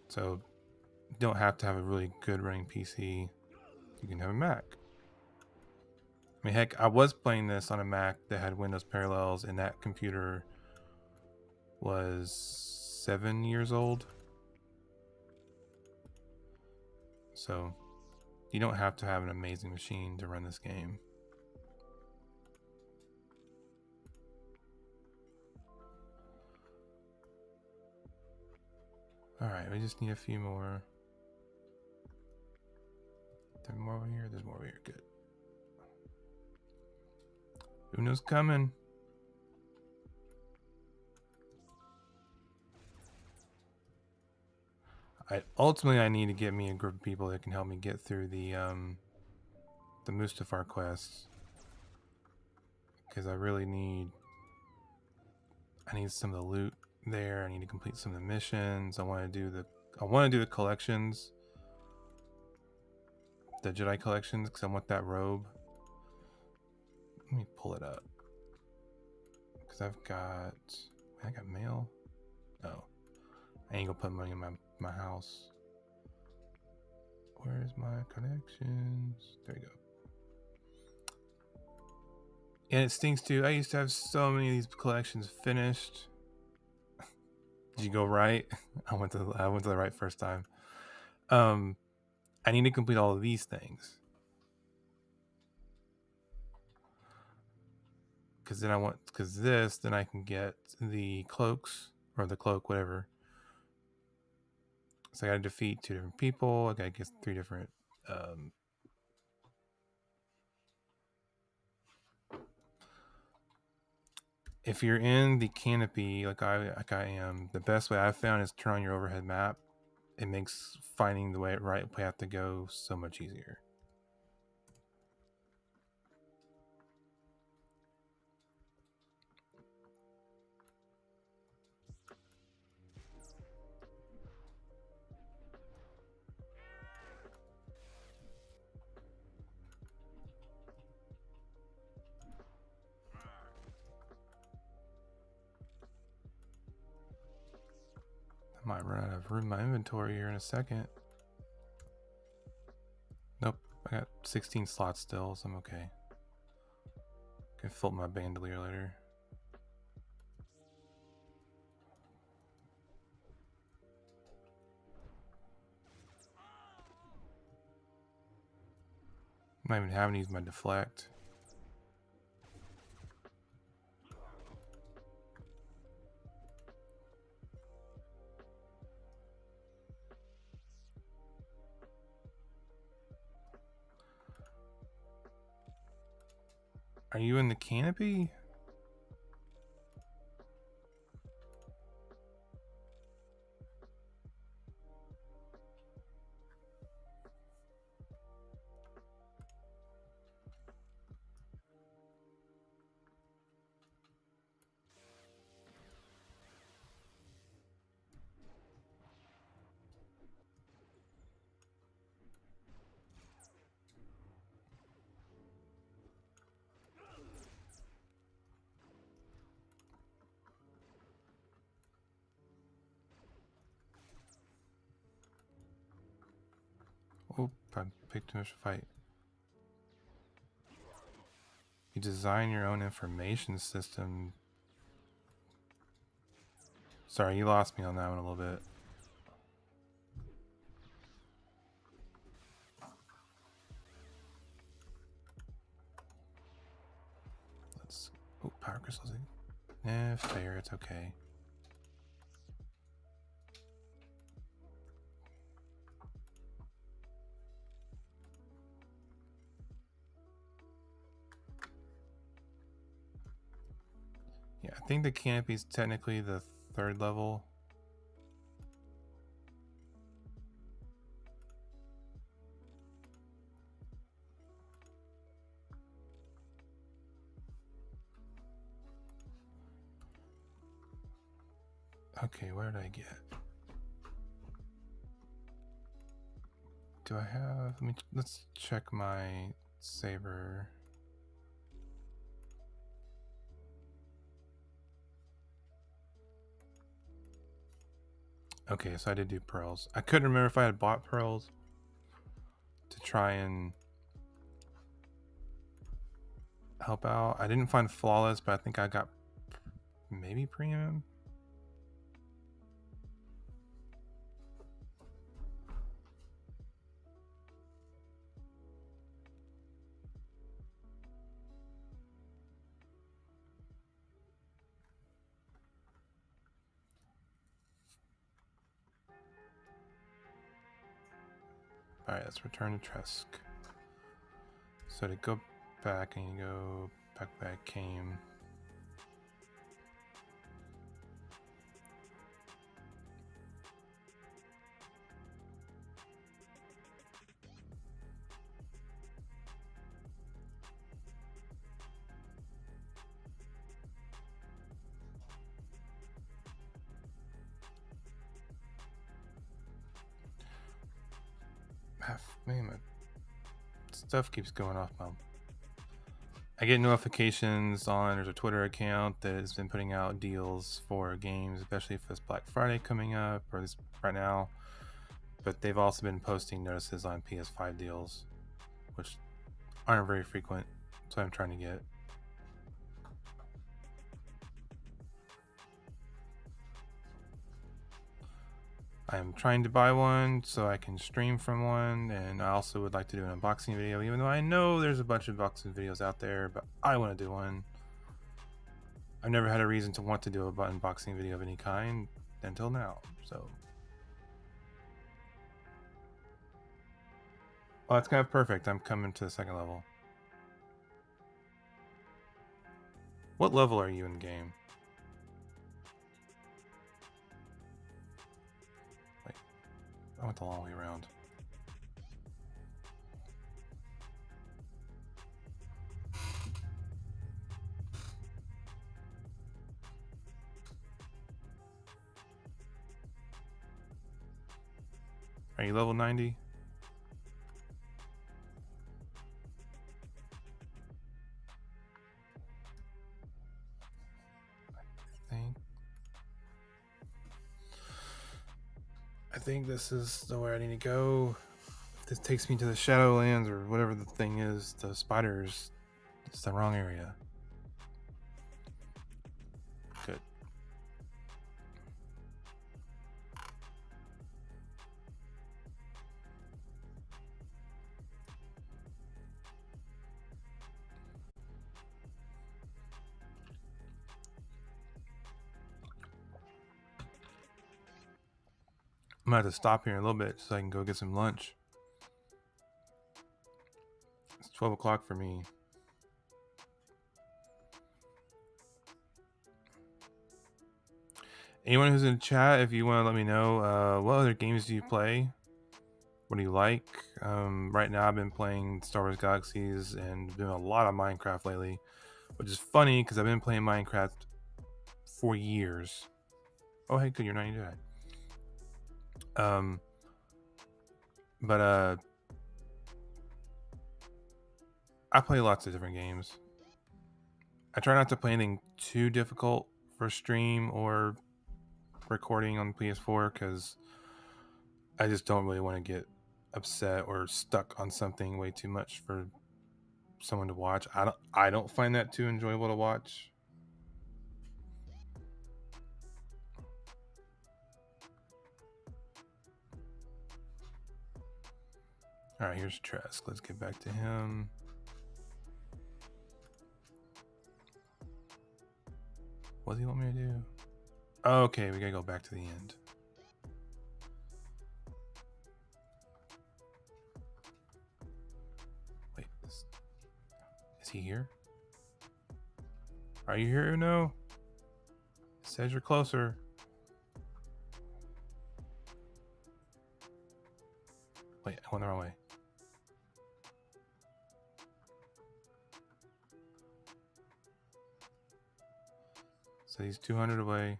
So you don't have to have a really good running PC. You can have a Mac. I mean, heck, I was playing this on a Mac that had Windows Parallels, and that computer was 7 years old. So you don't have to have an amazing machine to run this game. Alright, we just need a few more. There's more over here? There's more over here. Good. Uno's coming. Ultimately, I need to get me a group of people that can help me get through the Mustafar quests, because I really need some of the loot there. I need to complete some of the missions. I want to do the collections, the Jedi collections, because I want that robe. Let me pull it up, because I got mail. Oh, I ain't gonna put money in my house. Where's my collections? There you go. And it stinks too. I used to have so many of these collections finished. Did you go right? I went to the right first time. I need to complete all of these things, because then then I can get the cloaks, or the cloak, whatever. So I got to defeat 2 different people. I got to get 3 different. If you're in the canopy, like I am, the best way I've found is turn on your overhead map. It makes finding the right path to go so much easier. I might run out of room in my inventory here in a second. Nope, I got 16 slots still, so I'm okay. Can fill my bandolier later. I'm not even having to use my deflect. Are you in the canopy? Oh, I picked too much fight. You design your own information system. Sorry, you lost me on that one a little bit. Oh, power crystals. Fair, it's okay. Yeah, I think the canopy is technically the 3rd level. Okay, where did I get? Do I have? Let's check my saber. Okay, so I did do pearls. I couldn't remember if I had bought pearls to try and help out. I didn't find flawless, but I think I got maybe premium. All right, let's return to Tresk. So to go back, and you go back where I came. Man, my stuff keeps going off my... I get notifications on, there's a Twitter account that has been putting out deals for games, especially if it's Black Friday coming up, or this right now. But they've also been posting notices on PS5 deals, which aren't very frequent, so I'm trying to get. I'm trying to buy one so I can stream from one, and I also would like to do an unboxing video, even though I know there's a bunch of unboxing videos out there, but I want to do one. I've never had a reason to want to do an unboxing video of any kind until now, so. Well, that's kind of perfect. I'm coming to the second level. What level are you in game? Wait, I went the long way around. Are you level 90? I think this is the way I need to go. If this takes me to the Shadowlands or whatever the thing is, the spiders, it's the wrong area. Good. I'm gonna have to stop here in a little bit so I can go get some lunch. It's 12 o'clock for me. Anyone who's in chat, if you want to let me know, what other games do you play? What do you like? Right now I've been playing Star Wars Galaxies and doing a lot of Minecraft lately, which is funny because I've been playing Minecraft for years. Oh, hey, good, you're 90 Jedi. But I play lots of different games. I try not to play anything too difficult for stream or recording on PS4 because I just don't really want to get upset or stuck on something way too much for someone to watch. I don't find that too enjoyable to watch. All right, here's Tresk. Let's get back to him. What does he want me to do? Okay, we gotta go back to the end. Wait, is he here? Are you here? No. It says you're closer. Wait, I went the wrong way. So he's 200 away.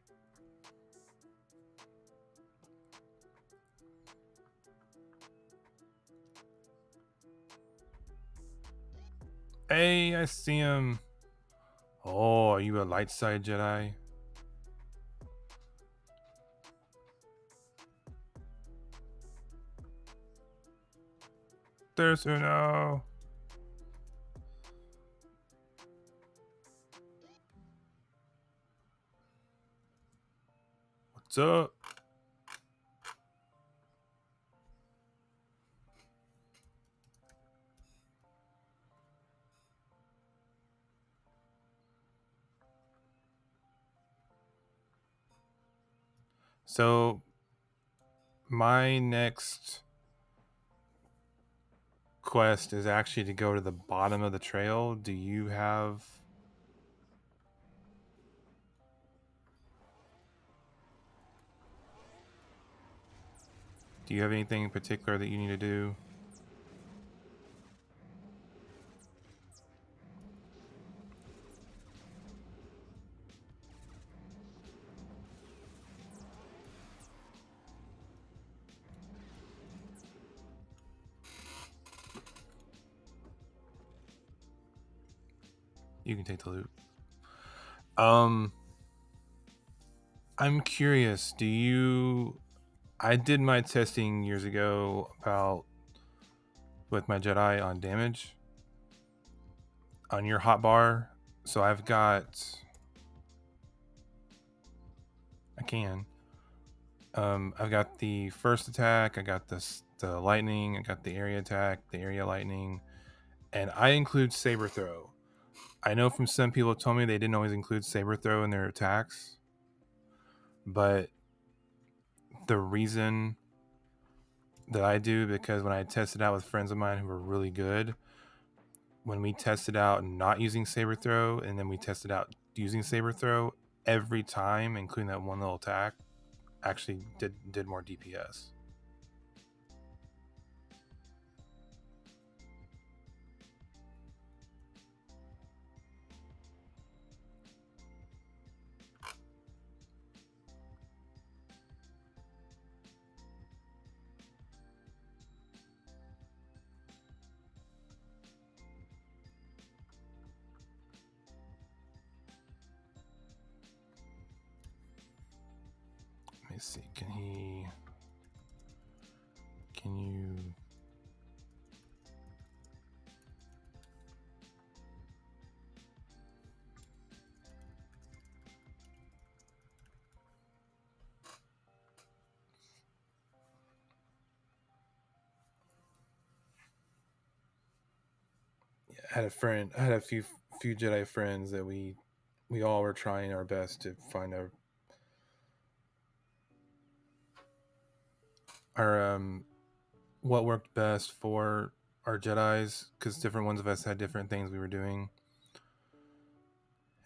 Hey, I see him. Oh, are you a light side Jedi? There's Uno. What's up? So, my next quest is actually to go to the bottom of the trail. Do you have... Do you have anything in particular that you need to do? You can take the loot. I'm curious. Do you... I did my testing years ago about with my Jedi on damage on your hotbar. So I've got... I can. I've got the first attack. I got the lightning. I got the area attack, the area lightning, and I include saber throw. I know from some people told me they didn't always include saber throw in their attacks, but the reason that I do, because when I tested out with friends of mine who were really good, when we tested out not using saber throw and then we tested out using saber throw, every time, including that one little attack, actually did more DPS. Let me see. Can you... I had a few Jedi friends that we all were trying our best to find our what worked best for our Jedis, because different ones of us had different things we were doing,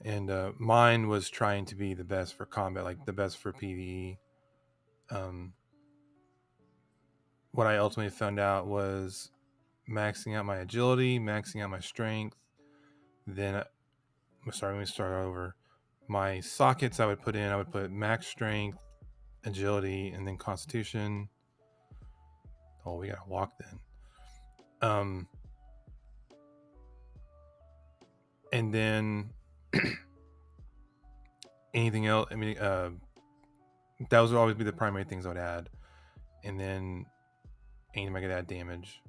and mine was trying to be the best for combat, like the best for PvE. What I ultimately found out was maxing out my agility, maxing out my strength. Then, sorry, let me start over. My sockets I would put max strength, agility, and then constitution. Oh, we gotta walk then. And then anything else? I mean, those would always be the primary things I would add, and then anything I could add damage.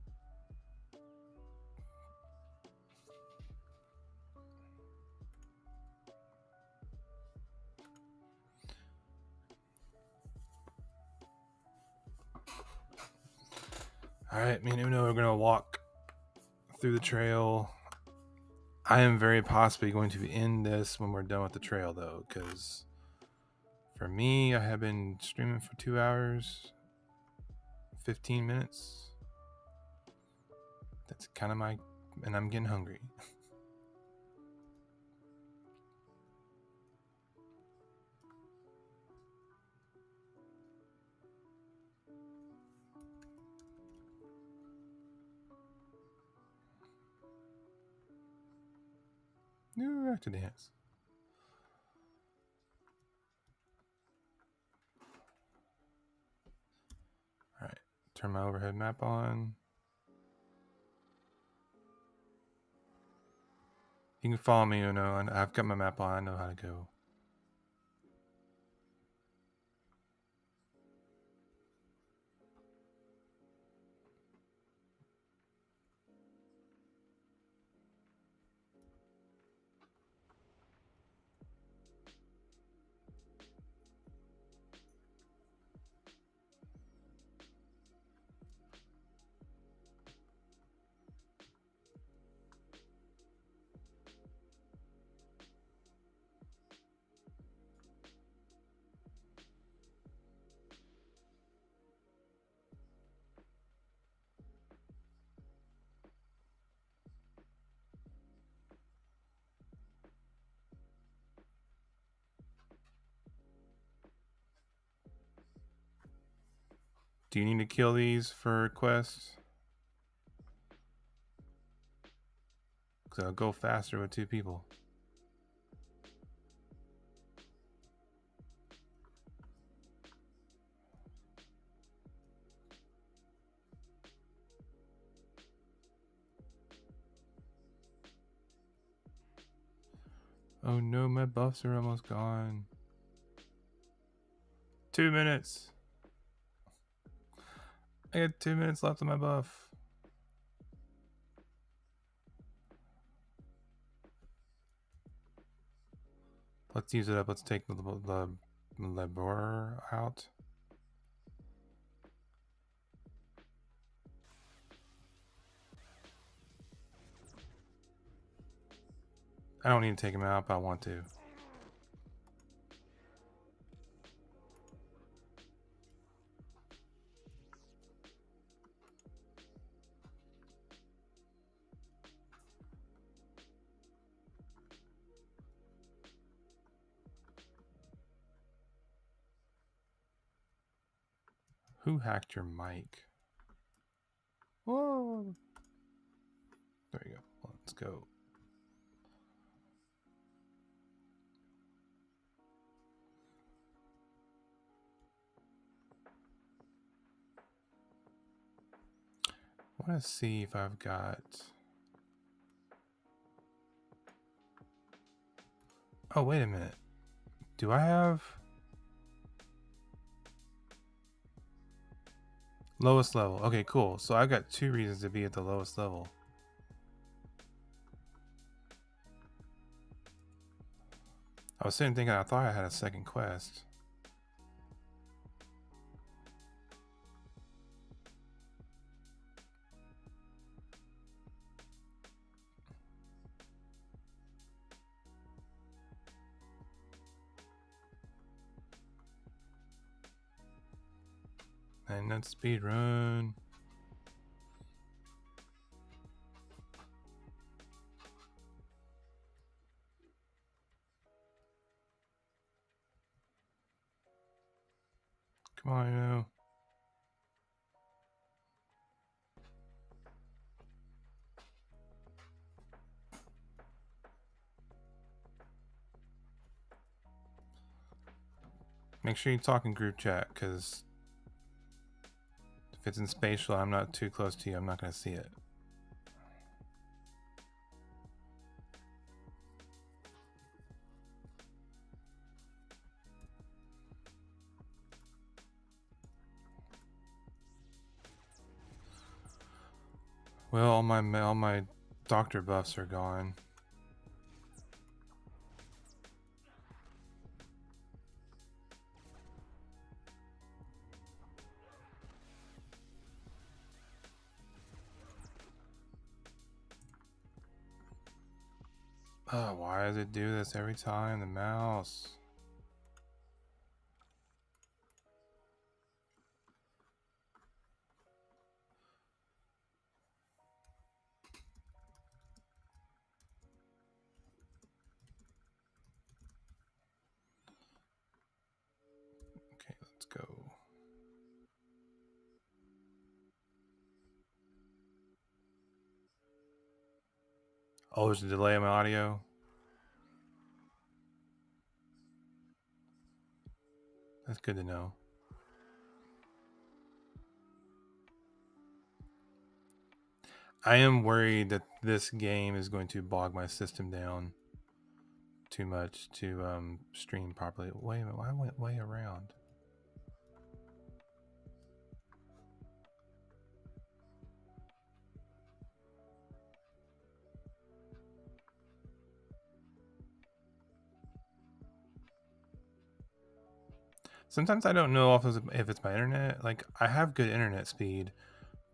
All right, me and Uno are gonna walk through the trail. I am very possibly going to end this when we're done with the trail, though, because for me, I have been streaming for 2 hours, 15 minutes. That's kind of and I'm getting hungry. Back to dance. All right, turn my overhead map on. You can follow me, Uno, and I've got my map on. I know how to go. Do you need to kill these for quests? Because I'll go faster with 2 people. Oh no, my buffs are almost gone. 2 minutes. I got 2 minutes left on my buff. Let's use it up. Let's take the laborer out. I don't need to take him out, but I want to. Who hacked your mic? Whoa! There you go. Let's go. I want to see if I've got... Oh, wait a minute. Do I have... Lowest level. Okay, cool. So I've got 2 reasons to be at the lowest level. I was sitting thinking I thought I had a second quest. And that's speed run. Come on, you know. Make sure you talk in group chat, because if it's in spatial, I'm not too close to you. I'm not going to see it. Well, all my doctor buffs are gone. Oh, why does it do this every time? The mouse. Okay, let's go. Oh, there's a delay in my audio. That's good to know. I am worried that this game is going to bog my system down too much to stream properly. Wait a minute, why went way around? Sometimes I don't know if it's my internet. Like, I have good internet speed,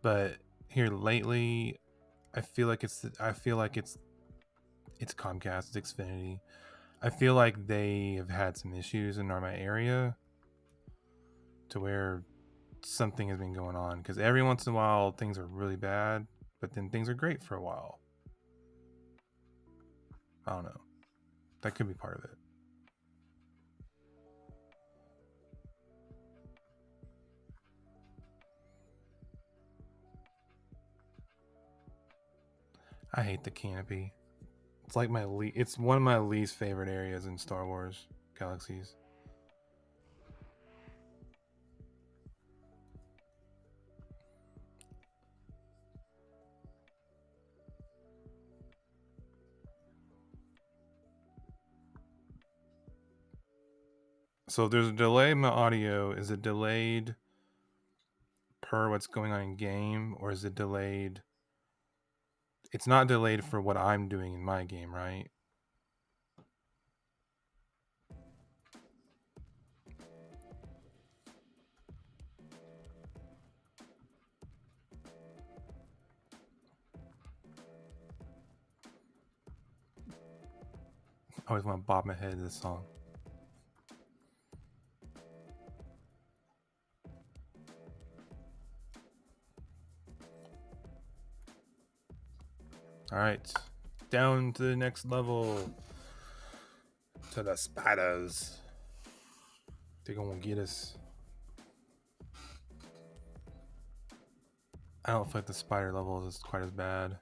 but here lately, I feel like it's Comcast, it's Xfinity. I feel like they have had some issues in my area to where something has been going on, because every once in a while things are really bad, but then things are great for a while. I don't know. That could be part of it. I hate the canopy. It's like it's one of my least favorite areas in Star Wars Galaxies. So if there's a delay in my audio, is it delayed per what's going on in game, or is it delayed? It's not delayed for what I'm doing in my game, right? I always want to bob my head to this song. Alright. Down to the next level. To the spiders. They're gonna get us. I don't feel like the spider level is quite as bad.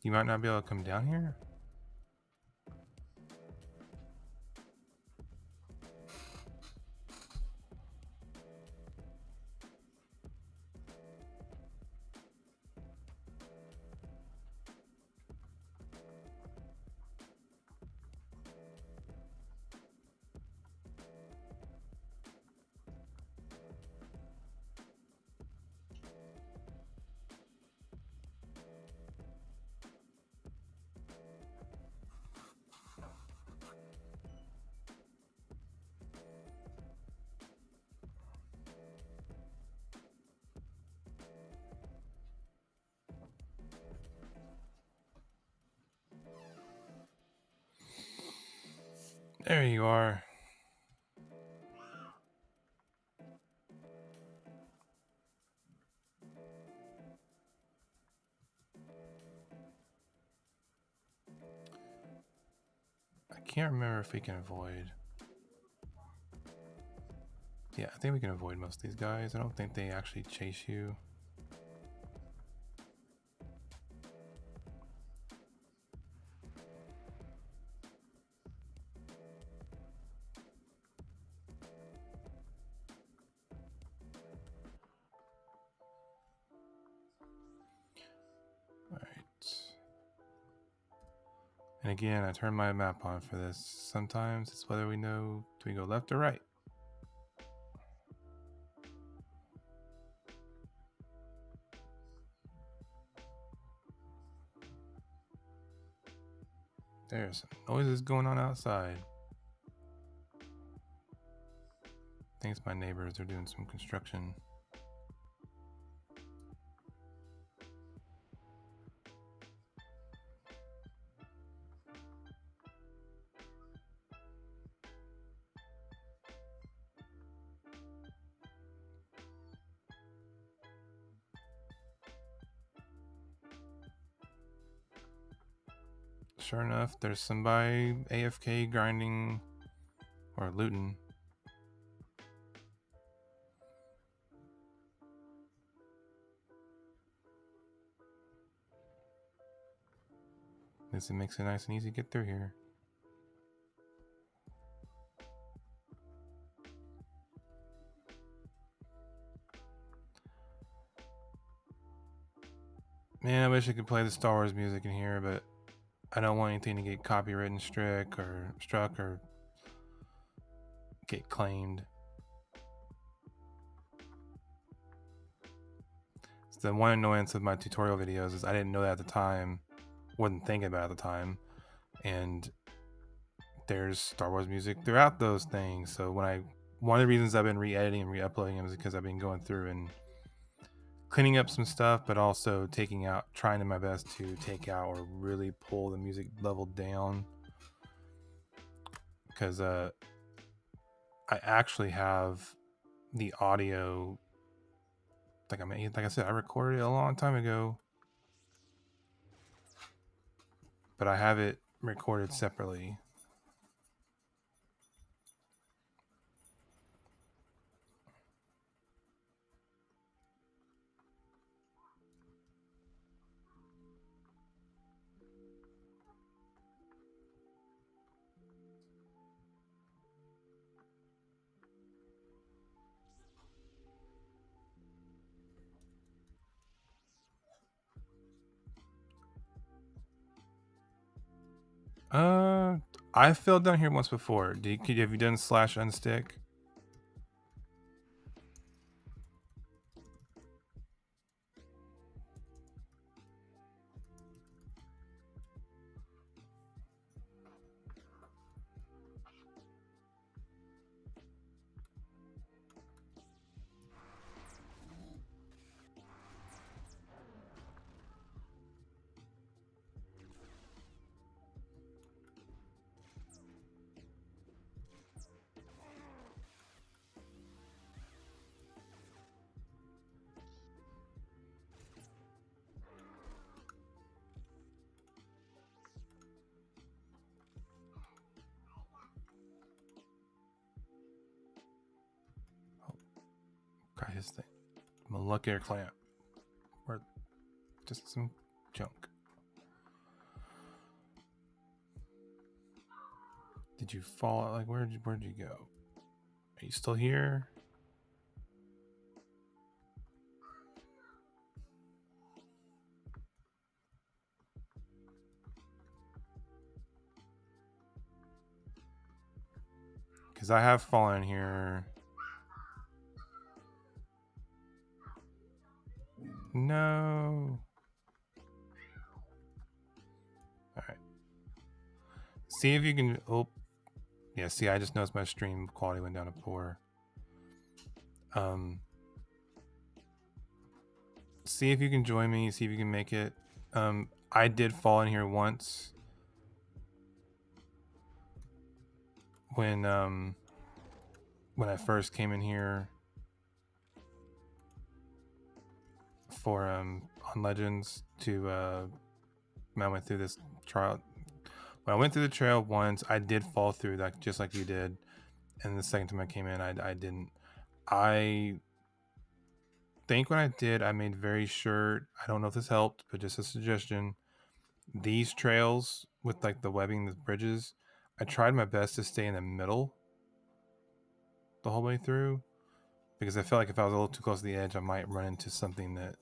You might not be able to come down here? There you are. I can't remember if we can avoid. Yeah, I think we can avoid most of these guys. I don't think they actually chase you. And again, I turn my map on for this. Sometimes it's whether we know, do we go left or right? There's some noises going on outside. I think it's my neighbors. They're doing some construction. Sure enough, there's somebody AFK grinding or looting. This makes it nice and easy to get through here. Man, I wish I could play the Star Wars music in here, but I don't want anything to get copywritten struck or get claimed. So the one annoyance of my tutorial videos is I didn't know that at the time, wasn't thinking about it at the time, and there's Star Wars music throughout those things. So one of the reasons I've been re-editing and re-uploading them is because I've been going through and cleaning up some stuff, but also trying my best to take out or really pull the music level down, because I actually have the audio. Like I said, I recorded it a long time ago, but I have it recorded separately. I fell down here once before. Have you done slash unstick? Try his thing. Molecular clamp. Or just some junk. Did you fall out? Like, where'd you go? Are you still here? Because I have fallen here. No. Alright. See if you can... Oh. Yeah, see, I just noticed my stream quality went down to poor. See if you can join me. See if you can make it. I did fall in here once. When I first came in here for on Legends when I went through this trial. When I went through the trail once, I did fall through that just like you did, and the second time I came in, I didn't. I think when I did, I made very sure. I don't know if this helped, but just a suggestion. These trails with like the webbing, the bridges, I tried my best to stay in the middle the whole way through, because I felt like if I was a little too close to the edge, I might run into something that.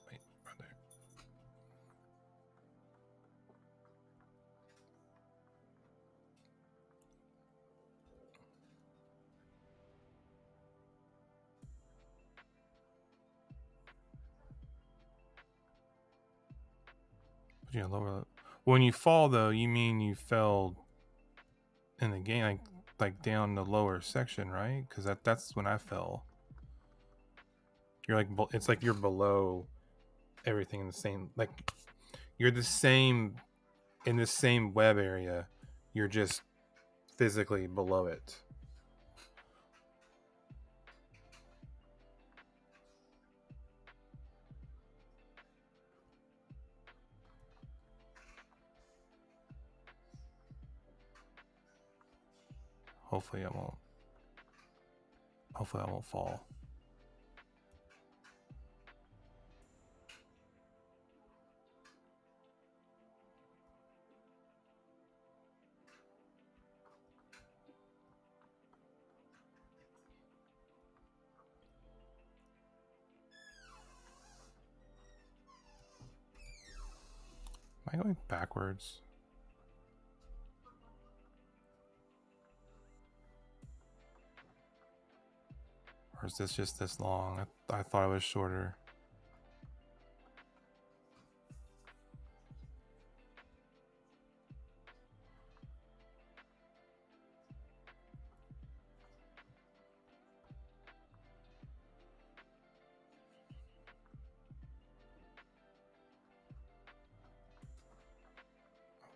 Wait, right there. Yeah, lower. When you fall, though, you mean you fell in the game, like down the lower section, right? Because that's when I fell. You're like, it's like you're below everything in the same, like you're the same in the same web area. You're just physically below it. Hopefully I won't fall. Am I going backwards? Or is this just this long? I thought it was shorter.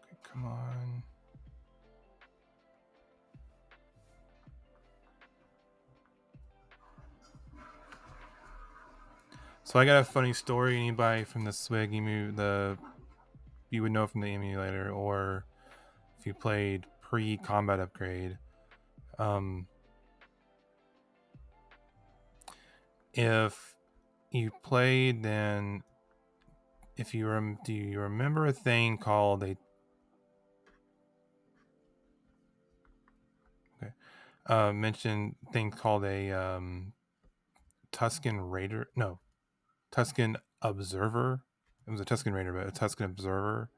Okay, come on. So I got a funny story. Anybody from the SWG you would know from the emulator, or if you played pre-combat upgrade, if you played, then if you do you remember a thing called a mentioned thing called a Tuscan Raider? No, Tuscan Observer. It was a Tuscan Raider, but a Tuscan Observer.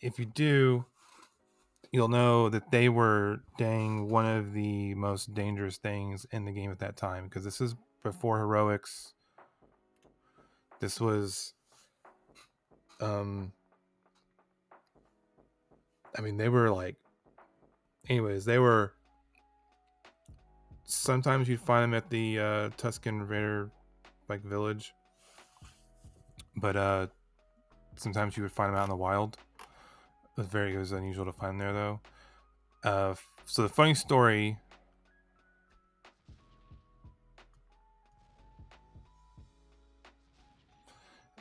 If you do, you'll know that they were one of the most dangerous things in the game at that time, because this is before heroics. This was I mean, they were like, anyways, they were, sometimes you'd find them at the Tuscan Raider like village, but sometimes you would find them out in the wild. It was unusual to find them there though. So the funny story,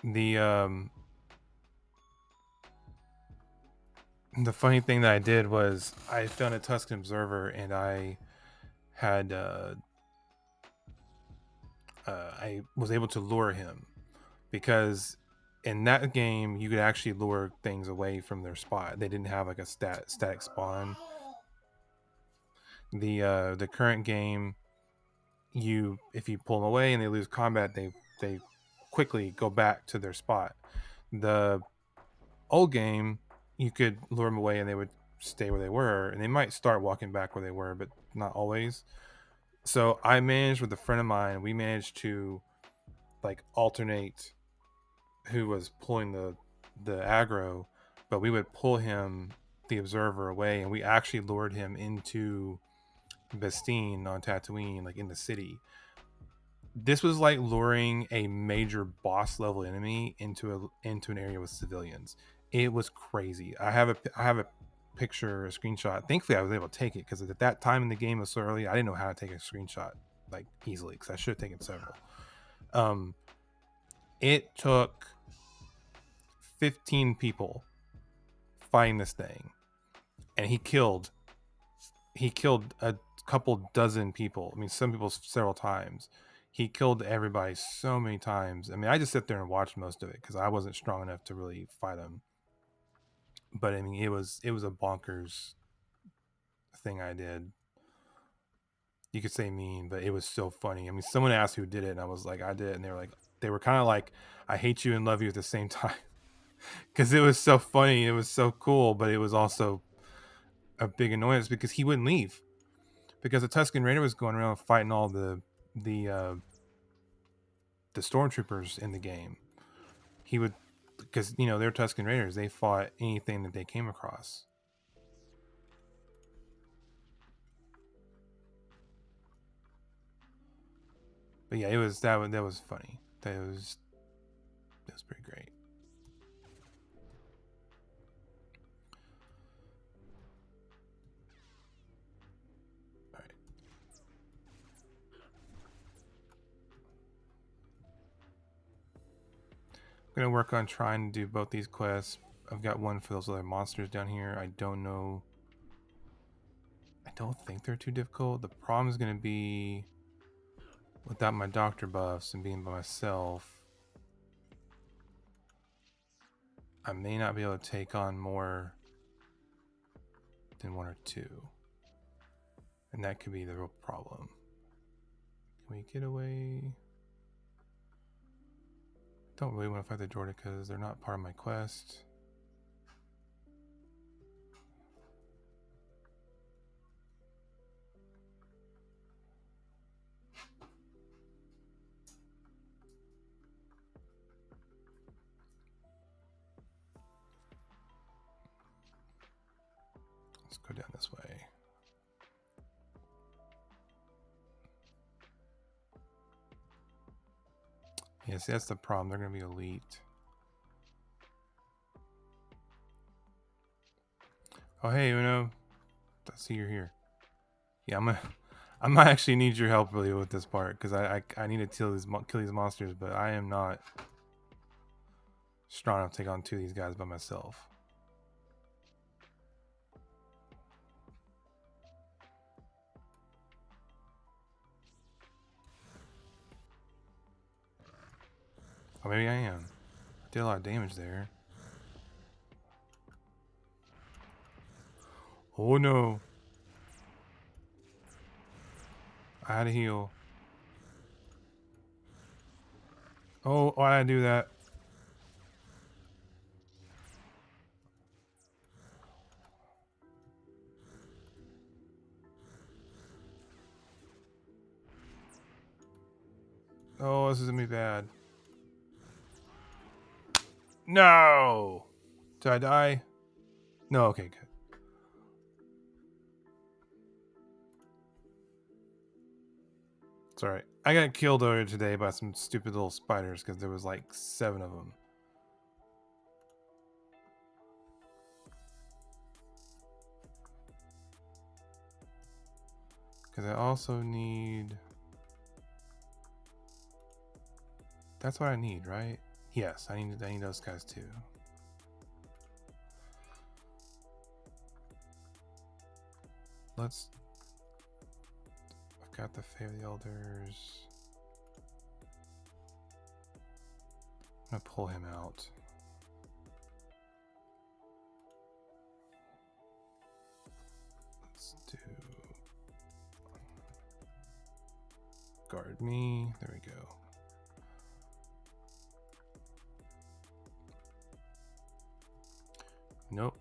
the funny thing that I did was I found a Tuscan Observer, and I had I was able to lure him, because in that game you could actually lure things away from their spot. They didn't have like a static spawn. The current game, if you pull them away and they lose combat, they quickly go back to their spot. The old game, you could lure them away and they would stay where they were, and they might start walking back where they were, but not always. So I managed with a friend of mine, we managed to like alternate who was pulling the aggro, but we would pull him, the observer, away, and we actually lured him into Bastine on Tatooine, like in the city. This was like luring a major boss level enemy into an area with civilians. It was crazy. I have a picture, a screenshot. Thankfully, I was able to take it, because at that time in the game, it was so early, I didn't know how to take a screenshot like easily, because I should have taken several. It took 15 people fighting this thing, and he killed a couple dozen people. I mean, some people several times. He killed everybody so many times. I mean, I just sit there and watched most of it because I wasn't strong enough to really fight him. But I mean, it was a bonkers thing I did. You could say mean, but it was so funny. I mean, someone asked who did it, and I was like, I did it, and they were kind of like, I hate you and love you at the same time, because it was so funny. It was so cool, but it was also a big annoyance because he wouldn't leave, because the Tuscan Raider was going around fighting all the stormtroopers in the game. He would, because they're Tuscan Raiders. They fought anything that they came across. But yeah, it was that was funny. That was pretty great. All right. I'm gonna work on trying to do both these quests. I've got one for those other monsters down here. I don't know. I don't think they're too difficult. The problem is gonna be without my doctor buffs and being by myself. I may not be able to take on more than one or two. And that could be the real problem. Can we get away? Don't really want to fight the Jordan because they're not part of my quest. Let's go down this way. Yeah, see, that's the problem. They're going to be elite. Oh, hey, Uno. I see you're here. Yeah, I might actually need your help really with this part because I need to kill these monsters, but I am not strong enough to take on 2 of these guys by myself. Oh, maybe I am. I did a lot of damage there. Oh no. I had to heal. Oh, why did I do that? Oh, this is gonna be bad. No! Did I die? No, okay, good. It's alright. I got killed earlier today by some stupid little spiders because there was like 7 of them. Because I also need... That's what I need, right? Yes, I need those guys too. I've got the Fae of the Elders. I'm gonna pull him out. Let's do guard me. There we go. Nope.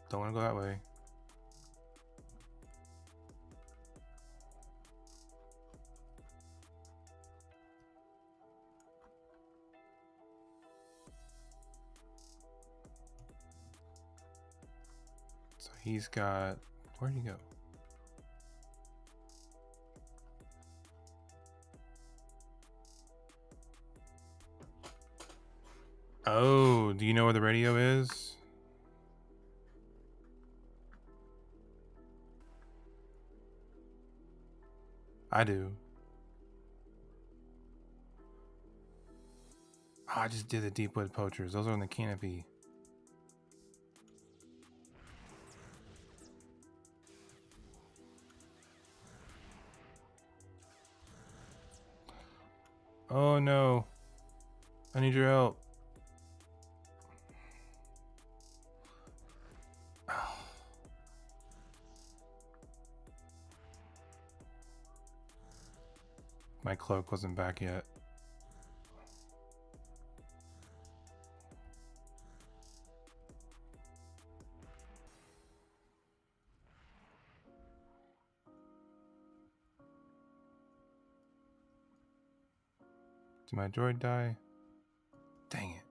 Don't want to go that way. So he's got... Where'd he go? Oh, do you know where the radio is? I do. Oh, I just did the Deepwood Poachers. Those are on the canopy. Oh no. I need your help. My cloak wasn't back yet. Did my droid die? Dang it.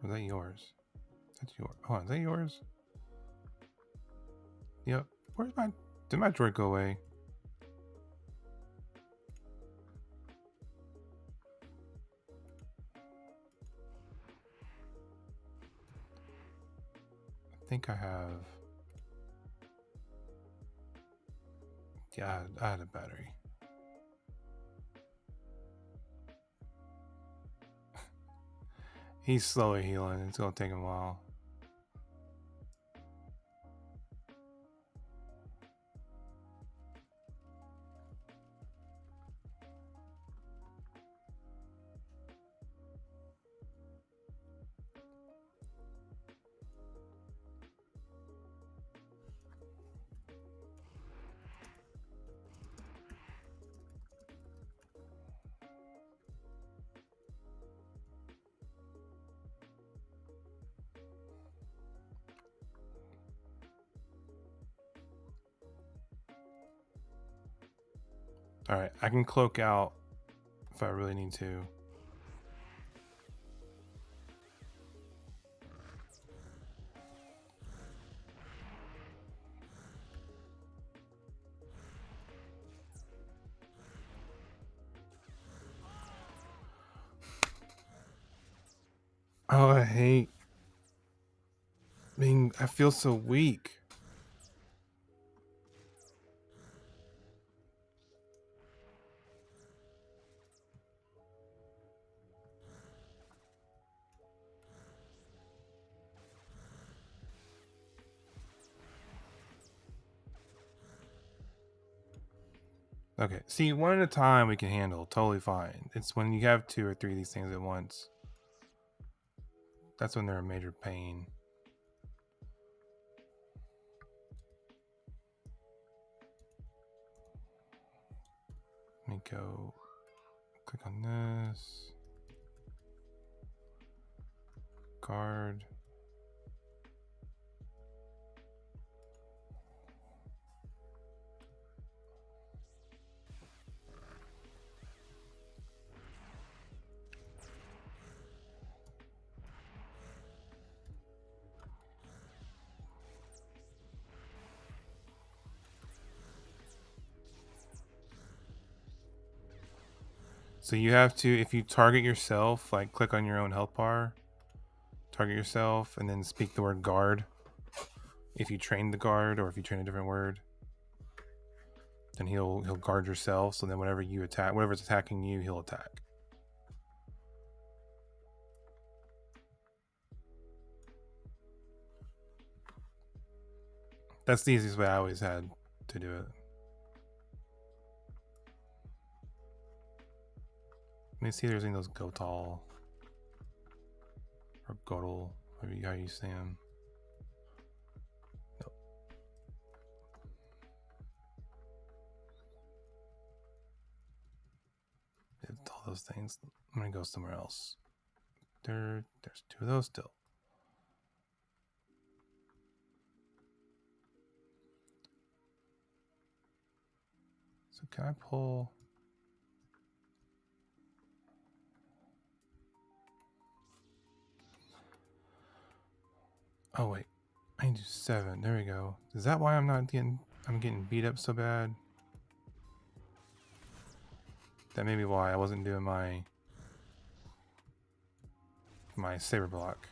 Was that yours? That's yours. Oh, is that yours? Yep. Where's my... Did my droid go away? I think I have... Yeah, I had a battery. He's slowly healing. It's gonna take him a while. Alright, I can cloak out if I really need to. Oh, I hate being... I feel so weak. Okay, see, one at a time we can handle totally fine. It's when you have 2 or 3 of these things at once. That's when they're a major pain. Let me go click on this. Guard. So you have to, if you target yourself, like click on your own health bar, target yourself, and then speak the word guard. If you train the guard, or if you train a different word, then he'll guard yourself. So then whenever you attack, whatever's attacking you, he'll attack. That's the easiest way I always had to do it. Let me see if there's any of those Gotal or Godel, maybe how you say them. Nope. It's all those things. I'm gonna go somewhere else. There's 2 of those still. So can I pull? Oh wait, I need to do 7. There we go. Is that why I'm getting beat up so bad? That may be why I wasn't doing my saber block.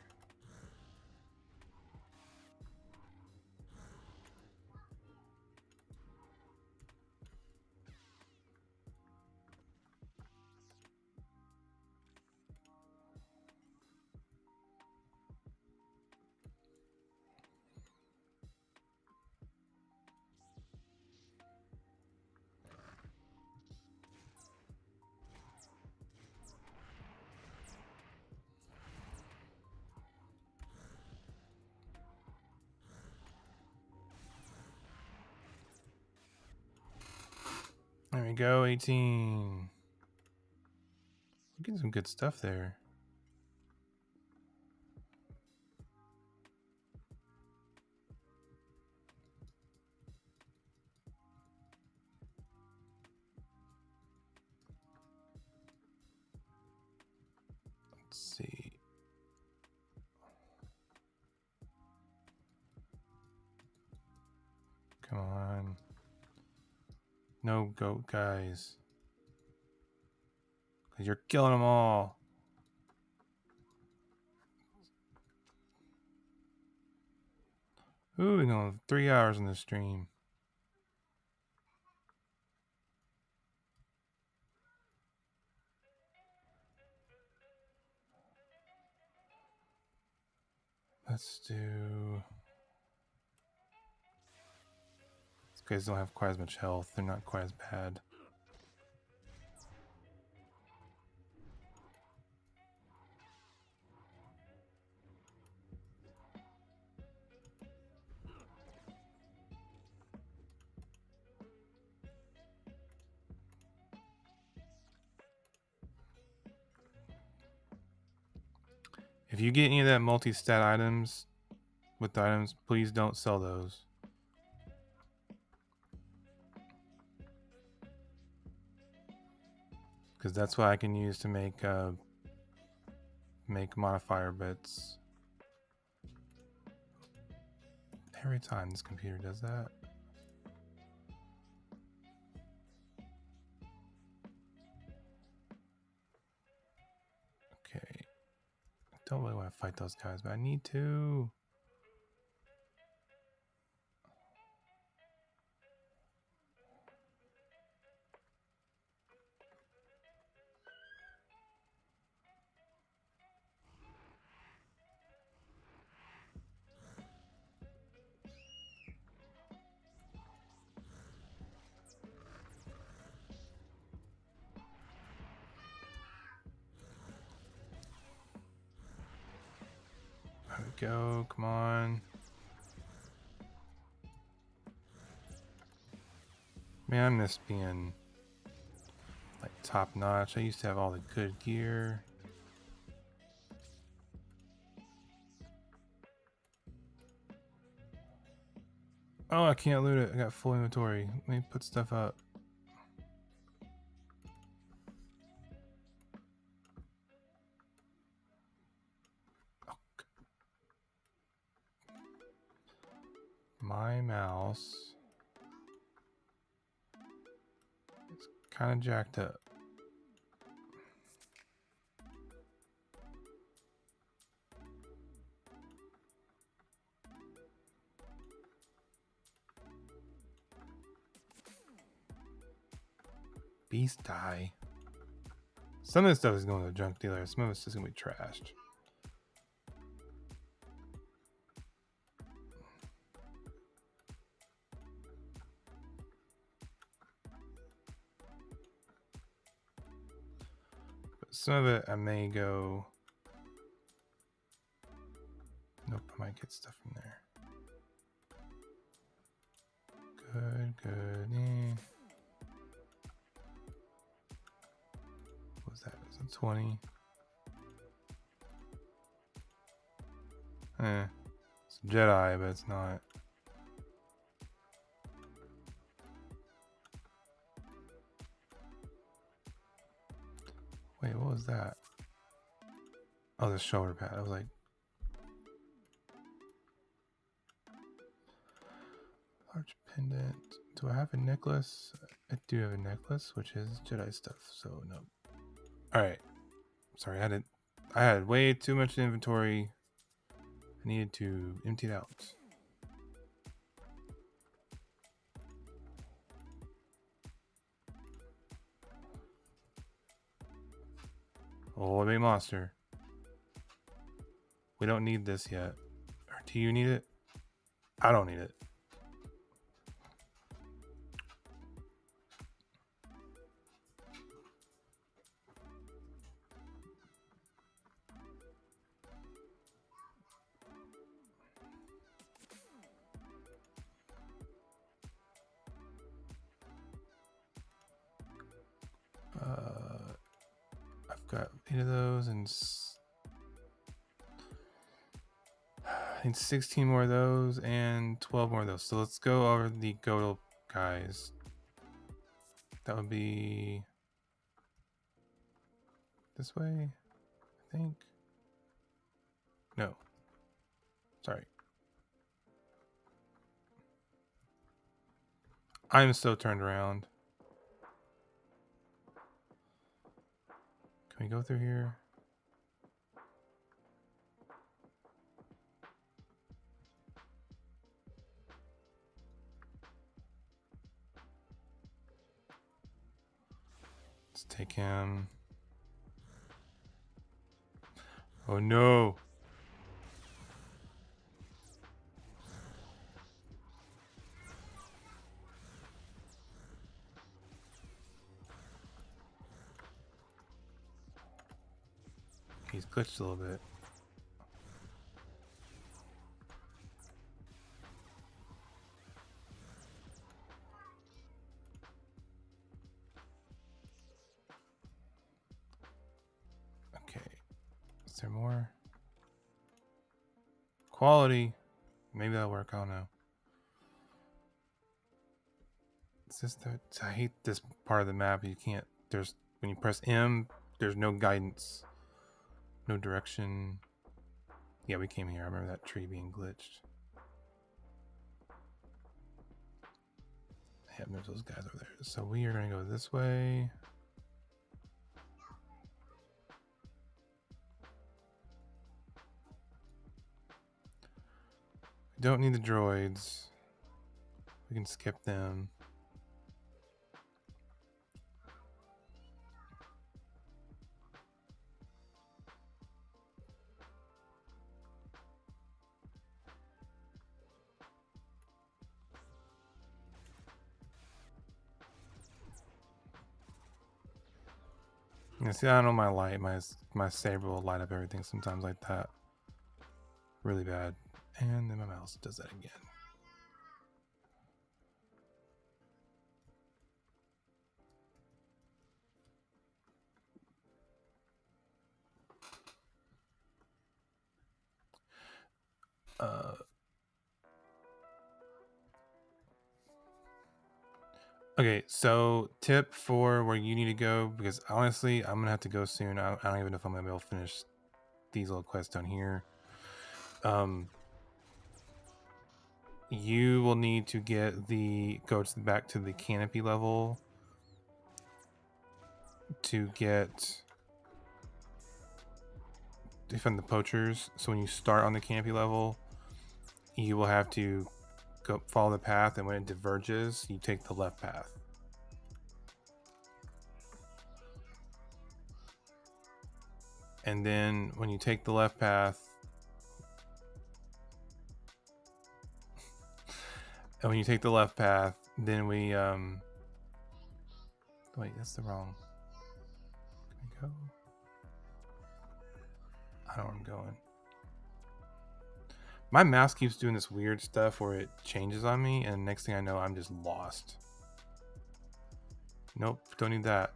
There we go, 18. We're getting some good stuff there. Let's see. Come on. No goat guys. Because you're killing them all. Ooh, we know 3 hours in the stream. Let's do... These guys don't have quite as much health. They're not quite as bad. If you get any of that multi-stat items with the items, please don't sell those. because that's what I can use to make modifier bits. Every time this computer does that. Okay. I don't really want to fight those guys, but I need to. There we go. Come on. Man, I miss being like top notch. I used to have all the good gear. Oh, I can't loot it. I got full inventory. Let me put stuff up. My mouse is kind of jacked up. Beast die. Some of this stuff is going to the junk dealer. Some of it's just going to be trashed. But some of it I may go... Nope, I might get stuff from there. Good. What was that? Was it 20? It's a Jedi, but it's not. Wait, what was that? Oh, the shoulder pad. I was like... Large pendant. Do I have a necklace? I do have a necklace, which is Jedi stuff, so no. Alright. Sorry, I had way too much inventory. I needed to empty it out. Oh, big monster. We don't need this yet. Or do you need it? I don't need it. I've got 8 of those and I need 16 more of those and 12 more of those. So let's go over the Godel guys. That would be this way, I think. No. Sorry. I'm so turned around. Can we go through here? Let's take him. Oh no. He's glitched a little bit. Okay. Is there more? Quality. Maybe that'll work. I don't know. Is this the... I hate this part of the map. You can't... when you press M, there's no guidance, no direction. Yeah, we came here. I remember that tree being glitched. Yeah, there's those guys over there. So we are going to go this way. We don't need the droids. We can skip them. You see, I don't know my light. My saber will light up everything sometimes like that. Really bad. And then my mouse does that again. Okay, so tip for where you need to go, because honestly, I'm gonna have to go soon. I don't even know if I'm gonna be able to finish these little quests down here. You will need to go back to the canopy level to defend the poachers. So when you start on the canopy level, you will have to go follow the path, and when it diverges, you take the left path. And then when you take the left path, then we wait, that's the wrong. Can we go? I don't know where I'm going. My mouse keeps doing this weird stuff where it changes on me, and next thing I know, I'm just lost. Nope, don't need that.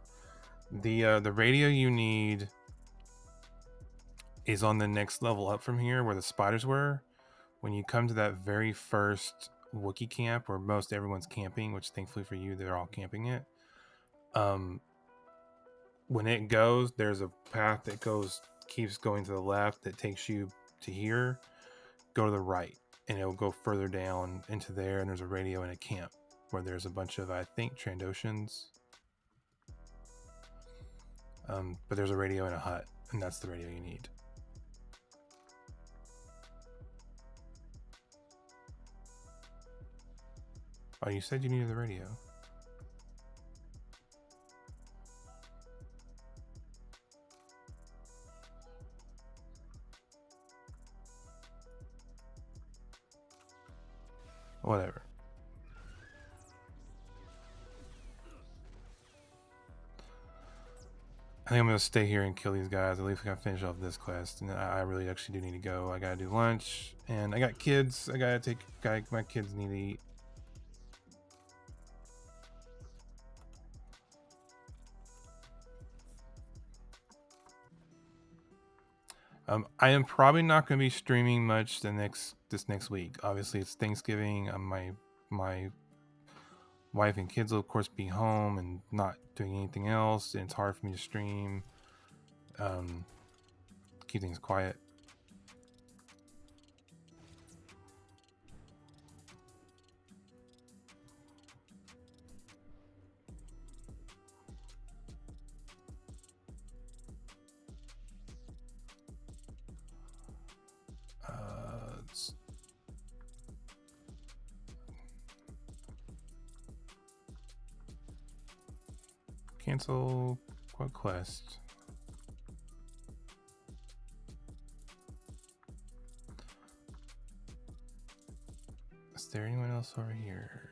The radio you need is on the next level up from here, where the spiders were. When you come to that very first Wookiee camp, where most everyone's camping, which thankfully for you, they're all camping it. When it goes, there's a path that keeps going to the left that takes you to here. Go to the right, and it'll go further down into there, and there's a radio in a camp where there's a bunch of, I think, Trandoshans. But there's a radio in a hut, and that's the radio you need. Oh, you said you needed the radio. Whatever. I think I'm gonna stay here and kill these guys. At least we gotta finish off this quest. And I really actually do need to go. I gotta do lunch, and I got kids. My kids need to eat. I am probably not gonna be streaming much this next week. Obviously, it's Thanksgiving. My wife and kids will of course be home and not doing anything else, and it's hard for me to stream. Keep things quiet. Cancel what quest? Is there anyone else over here?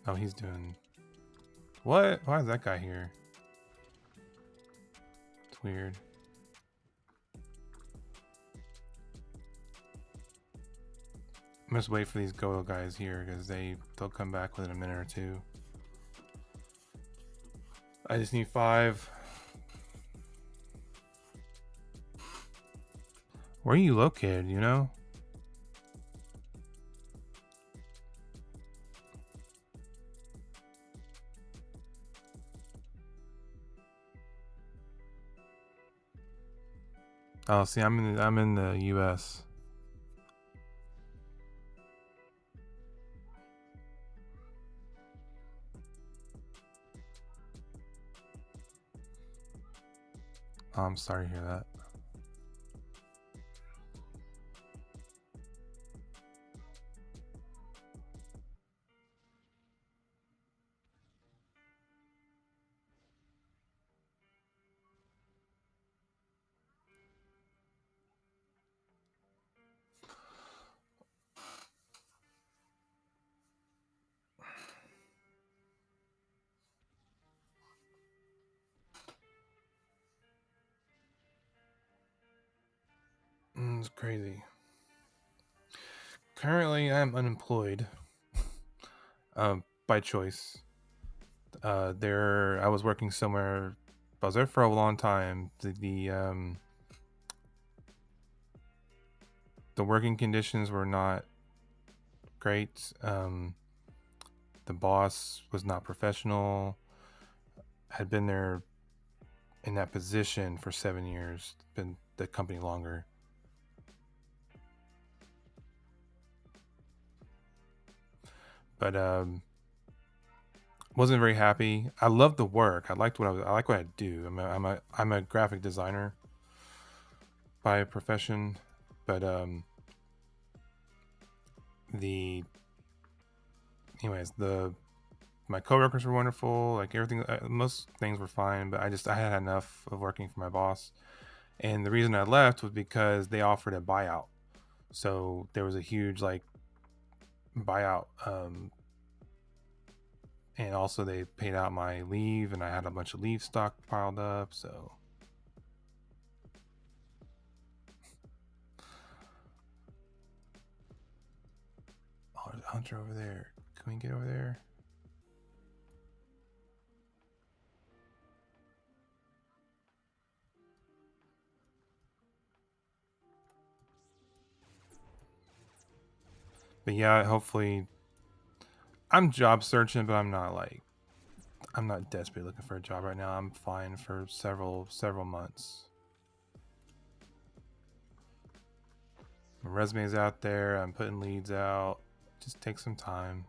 Oh, he's doing... What? Why is that guy here? It's weird. I'm just wait for these Godo guys here, because they'll come back within a minute or two. I just need 5. Where are you located, you know? Oh, see, I'm in the U.S. Oh, I'm sorry to hear that. It's crazy. Currently, I'm unemployed. By choice. I was working somewhere. I was there for a long time. The working conditions were not great. The boss was not professional. Had been there in that position for 7 years. Been the company longer. But wasn't very happy. I loved the work. I like what I do. I'm a graphic designer by profession, but the anyways the my coworkers were wonderful. Like everything, most things were fine. But I had enough of working for my boss, and the reason I left was because they offered a buyout. So there was a huge like buyout, and also they paid out my leave, and I had a bunch of leave stock piled up. So oh, there's a hunter over there. Can we get over there? But yeah, hopefully, I'm job searching, but I'm not desperately looking for a job right now. I'm fine for several months. My resume's out there. I'm putting leads out. Just take some time.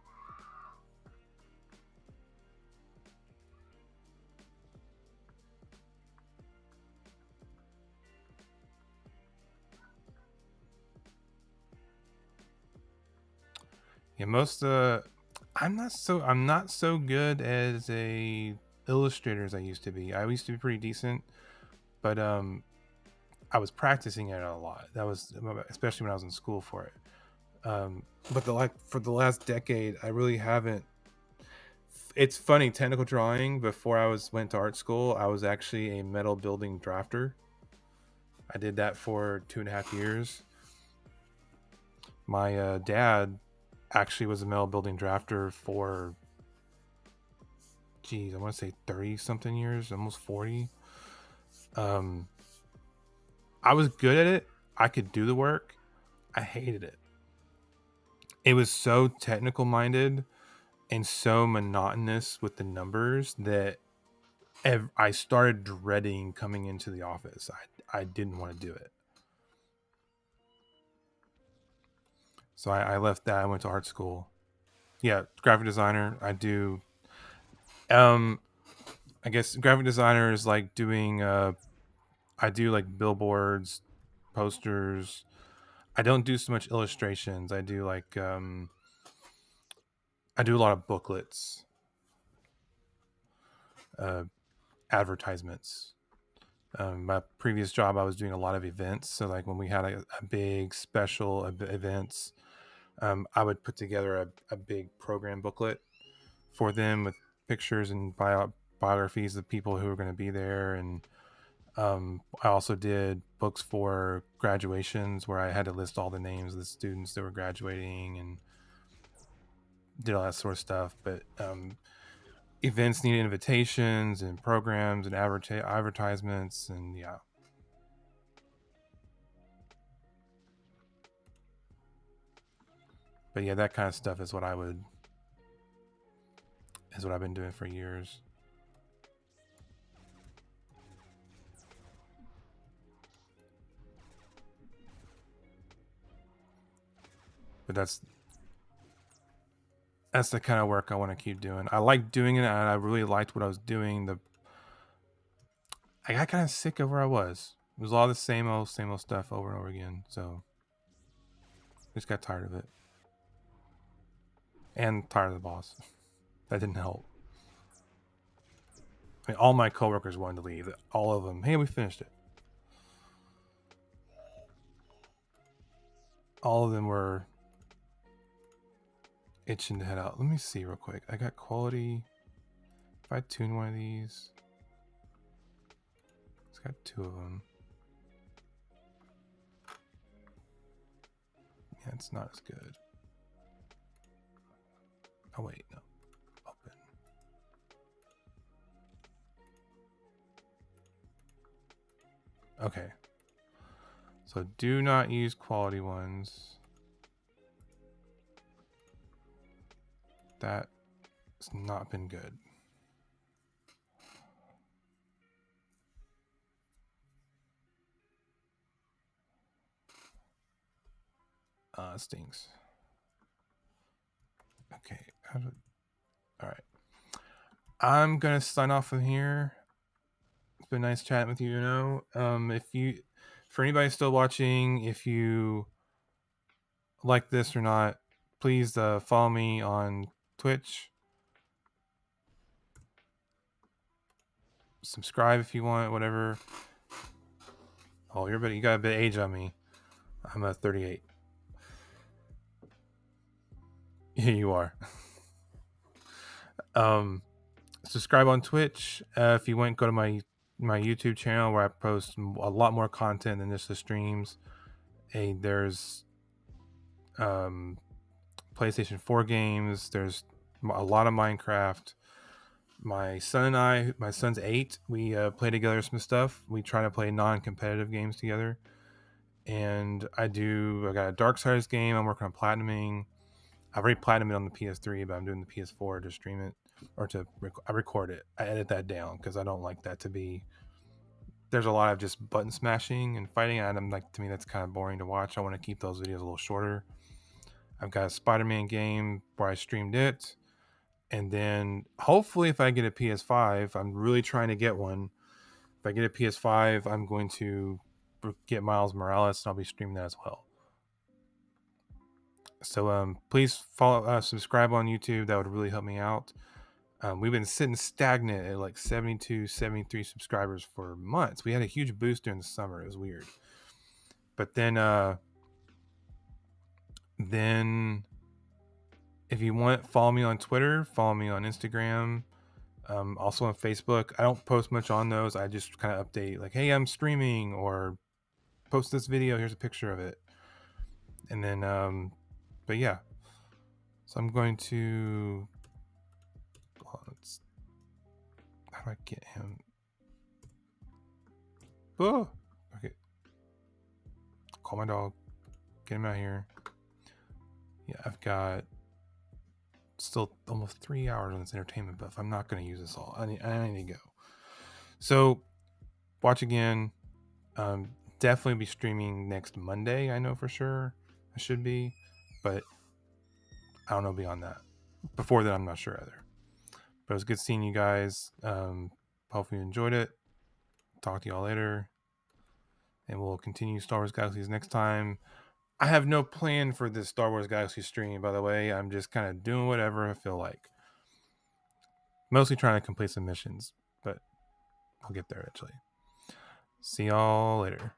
Yeah, I'm not so good as a illustrator as I used to be. I used to be pretty decent, but I was practicing it a lot. That was especially when I was in school for it. But for the last decade, I really haven't. It's funny, technical drawing. Before went to art school, I was actually a metal building drafter. I did that for 2.5 years. My dad actually was a metal building drafter for, geez, I want to say 30 something years, almost 40. Um, I was good at it. I could do the work. I hated it. It was so technical minded and so monotonous with the numbers that I started dreading coming into the office. I didn't want to do it. So I left that. I went to art school. Yeah, graphic designer. I do. Um, I guess graphic designer is like doing. I do like billboards, posters. I don't do so much illustrations. I do a lot of booklets, uh, advertisements. My previous job, I was doing a lot of events. So like when we had a big special events, I would put together a big program booklet for them with pictures and biographies of people who were going to be there. And I also did books for graduations where I had to list all the names of the students that were graduating and did all that sort of stuff. But events need invitations and programs and advertisements, and yeah. But yeah, that kind of stuff is what I've been doing for years. But that's the kind of work I want to keep doing. I like doing it, and I really liked what I was doing. I got kind of sick of where I was. It was all the same old stuff over and over again. So I just got tired of it, and tired of the boss. That didn't help. I mean, all my coworkers wanted to leave. All of them. Hey, we finished it. All of them were itching to head out. Let me see real quick. I got quality. If I tune one of these, it's got 2 of them. Yeah, it's not as good. Oh wait, no. Open. Okay. So do not use quality ones. That's not been good. Stinks. Okay. All right. I'm gonna sign off from here. It's been nice chatting with you. For anybody still watching, if you like this or not, please follow me on Twitch. Subscribe if you want, whatever. Oh, you got a bit of age on me. I'm a 38. Yeah, you are. Subscribe on Twitch. If you want, go to my YouTube channel where I post a lot more content than just the streams. There's PlayStation 4 games. There's a lot of Minecraft. My son's 8. We play together some stuff. We try to play non-competitive games together. And I got a Darksiders game I'm working on platinuming. I've already platinumed it on the PS3, but I'm doing the PS4 to stream it, or I record it. I edit that down because I don't like that to be. There's a lot of just button smashing and fighting, and to me that's kind of boring to watch. I want to keep those videos a little shorter. I've got a Spider-Man game where I streamed it, and then hopefully if I get a PS5, I'm really trying to get one. If I get a PS5, I'm going to get Miles Morales, and I'll be streaming that as well. So please follow, subscribe on YouTube. That would really help me out. We've been sitting stagnant at like 72, 73 subscribers for months. We had a huge boost during the summer. It was weird. But then if you want, follow me on Twitter, follow me on Instagram, also on Facebook. I don't post much on those. I just kind of update like, hey, I'm streaming, or post this video. Here's a picture of it. And then, but yeah. So I'm going to, how do I get him? Oh, okay. Call my dog. Get him out here. Yeah, I've got still almost 3 hours on this entertainment buff. I'm not going to use this all. I need to go. So, watch again. Definitely be streaming next Monday. I know for sure. I should be, but I don't know beyond that. Before that, I'm not sure either. But it was good seeing you guys. Hopefully you enjoyed it. Talk to y'all later, and we'll continue Star Wars Galaxies next time. I have no plan for this Star Wars Galaxy stream, by the way. I'm just kind of doing whatever I feel like. Mostly trying to complete some missions, but I'll get there eventually. See y'all later.